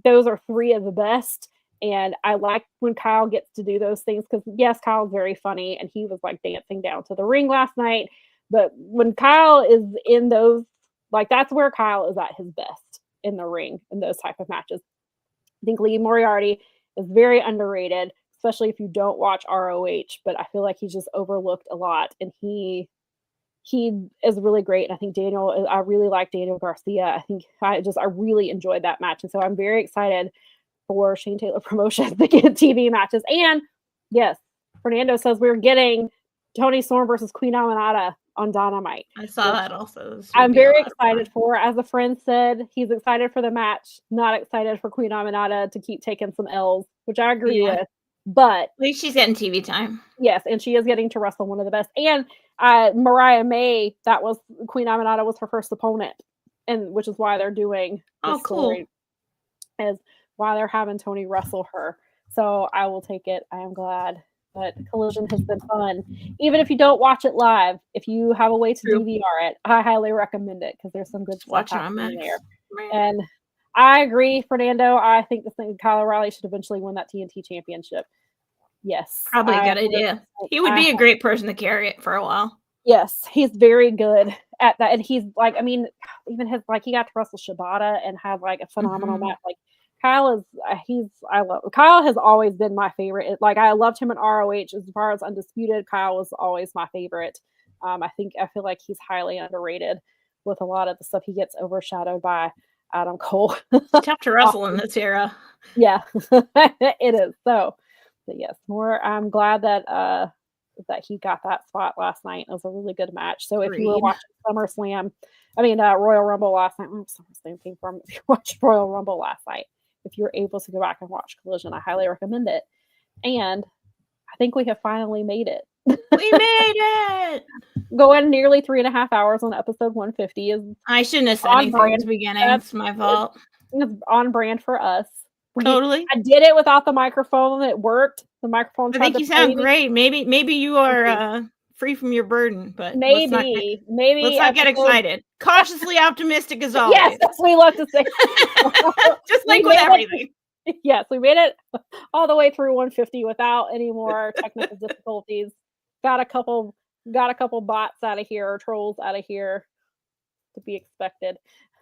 Those are three of the best. And I like when Kyle gets to do those things because, yes, Kyle's very funny and he was like dancing down to the ring last night. But when Kyle is in those, like, that's where Kyle is at his best in the ring in those type of matches. I think Lee Moriarty is very underrated, especially if you don't watch ROH, but I feel like he's just overlooked a lot and he is really great. And I think I really like Daniel Garcia. I really enjoyed that match. And so I'm very excited for Shane Taylor Promotions to get TV matches. And yes, Fernando says we're getting Toni Storm versus Queen Aminata on Dynamite. I saw that also. I'm very excited for, as a friend said, he's excited for the match, not excited for Queen Aminata to keep taking some L's, which I agree with. But at least she's getting TV time. Yes, and she is getting to wrestle one of the best. And Mariah May, that was Queen Aminata was her first opponent, and which is why they're doing this story, is why they're having Toni wrestle her. So I will take it. I am glad. But Collision has been fun. Even if you don't watch it live, if you have a way to DVR it, I highly recommend it because there's some good stuff happening there. And I agree, Fernando. I think Kyle O'Reilly should eventually win that TNT championship. Yes. Probably a good idea. He would be a great person to carry it for a while. Yes, he's very good at that. And he's like, I mean, even he got to wrestle Shibata and have like a phenomenal match. Like, Kyle has always been my favorite. Like, I loved him in ROH. As far as Undisputed, Kyle was always my favorite. I feel like he's highly underrated with a lot of the stuff. He gets overshadowed by Adam Cole. Tough to wrestle in this era. Yeah, it is. So, but yes, I'm glad that he got that spot last night. It was a really good match. So if you were watching Royal Rumble last night, SummerSlam came from. If you watched Royal Rumble last night, if you're able to go back and watch Collision, I highly recommend it. And I think we have finally made it. We made it! Going nearly 3.5 hours on episode 150 is. I shouldn't have said anything at the beginning. That's my fault. It's on brand for us. Totally. I did it without the microphone. It worked. The microphone. I think you sound great. Maybe you are free from your burden, but maybe let's not get excited. Cautiously optimistic as always. Yes, that's what we love to say. Just like with everything. Yes, we made it all the way through 150 without any more technical difficulties. Got a couple bots out of here, or trolls out of here, to be expected.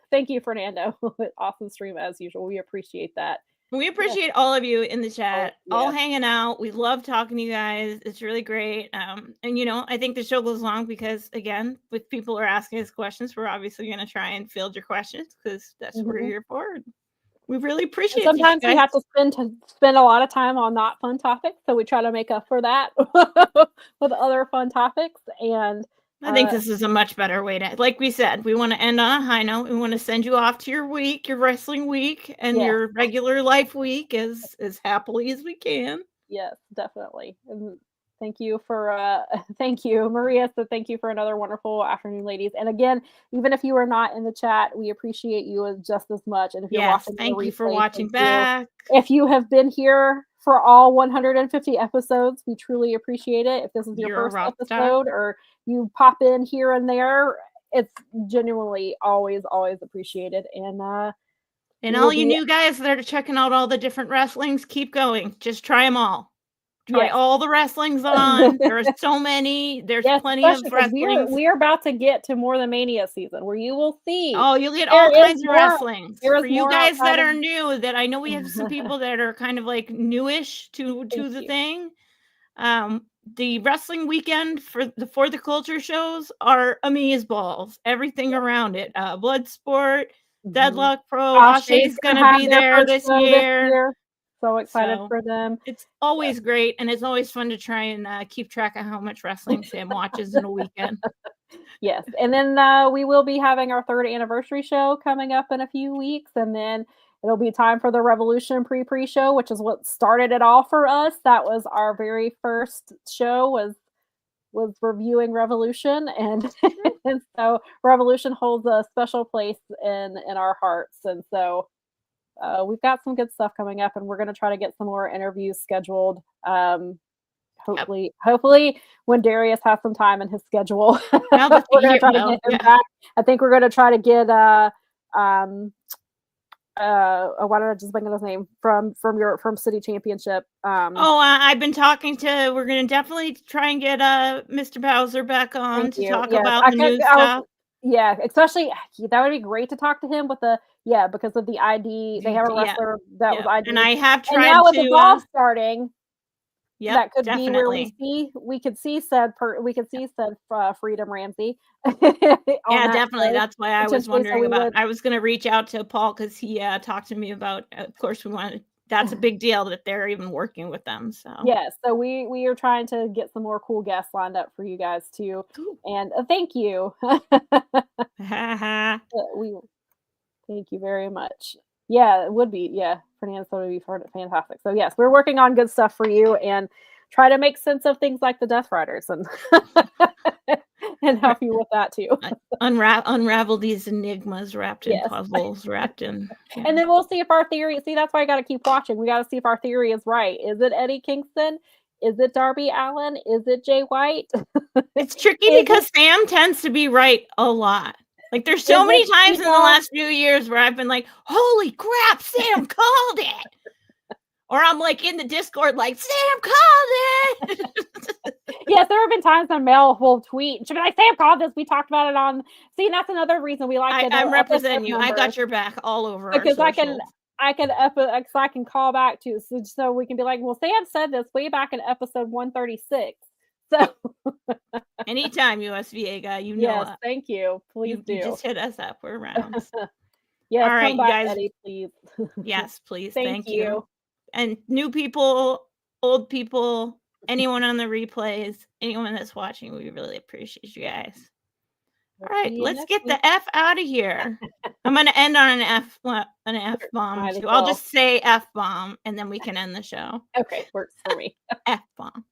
Thank you, Fernando. Awesome stream as usual. We appreciate that. We appreciate all of you in the chat, all hanging out. We love talking to you guys. It's really great. And, I think the show goes long because, again, if people are asking us questions, we're obviously going to try and field your questions because that's what we're here for. We really appreciate it. Sometimes we have to spend a lot of time on not fun topics, so we try to make up for that with other fun topics. And I think this is a much better way to, like we said, we want to end on a high note. We want to send you off to your week, your wrestling week, and your regular life week as happily as we can. Yes, definitely. And thank you for, thank you, Maria. So thank you for another wonderful afternoon, ladies. And again, even if you are not in the chat, we appreciate you just as much. And if you're watching, thank you for watching back. If you have been here for all 150 episodes. We truly appreciate it. If this is your You're a first rock star. episode or you pop in here and there, it's genuinely always appreciated. And all you new guys that are checking out all the different wrestlings, keep going. Just try them all. Try all the wrestlings on. There are so many. There's plenty of wrestlings. We're about to get to more than Mania season, where you will see. Oh, you'll get all kinds of wrestlings. For you guys that are new, that I know we have some people that are kind of like newish to the thing. The wrestling weekend for the culture shows are amazeballs. Everything around it. Bloodsport, Deadlock Pro. Ashe's gonna be there this year. So excited for them. It's always great, and it's always fun to try and keep track of how much wrestling Sam watches in a weekend. Yes, and then we will be having our 3rd anniversary show coming up in a few weeks, and then it'll be time for the Revolution pre-show, which is what started it all for us. That was our very first show, was reviewing Revolution, and and so Revolution holds a special place in our hearts, and so. We've got some good stuff coming up, and we're going to try to get some more interviews scheduled. Hopefully when Darius has some time in his schedule, we're going to try to get him back. I think we're going to try to get why don't I just bring his name from City Championship? I've been talking to. We're going to definitely try and get Mr. Bowser back on to talk about the new stuff. Yeah, especially that would be great to talk to him with because of the ID. They have a wrestler that was ID, and I have tried. And now with the ball starting, that could be where we could see said Freedom Ramsey. Definitely. That's why I was wondering about. I was going to reach out to Paul because he talked to me about. Of course, we wanted. That's a big deal that they're even working with them. So so we are trying to get some more cool guests lined up for you guys too. Cool. And thank you. Thank you very much. Yeah, it would be. Yeah, Fernando would be fantastic. So yes, we're working on good stuff for you and try to make sense of things like the Death Riders and and help you with that too. Unravel these enigmas wrapped in puzzles, wrapped in. Yeah. And then we'll see if our theory. See, that's why I got to keep watching. We got to see if our theory is right. Is it Eddie Kingston? Is it Darby Allin? Is it Jay White? It's tricky because Sam tends to be right a lot. Like there's so many times in the last few years where I've been like, holy crap, Sam called it. Or I'm like in the Discord like, Sam called it. Yes, there have been times when Mel will tweet. She'll be like, Sam called this. We talked about it on. See, that's another reason we like to. I'm representing you. I got your back all over. Because I can call back to so we can be like, well, Sam said this way back in episode 136. So anytime, USVA guy, you know. Yes, thank you. Please do. Just hit us up. We're around. Yes, all right, come back, guys. Eddie, please. Yes, please. Thank you. And new people, old people, anyone on the replays, anyone that's watching, we really appreciate you guys. All right, let's get the F out of here. I'm going to end on an F bomb too. I'll just say F bomb and then we can end the show. Okay, works for me. F bomb.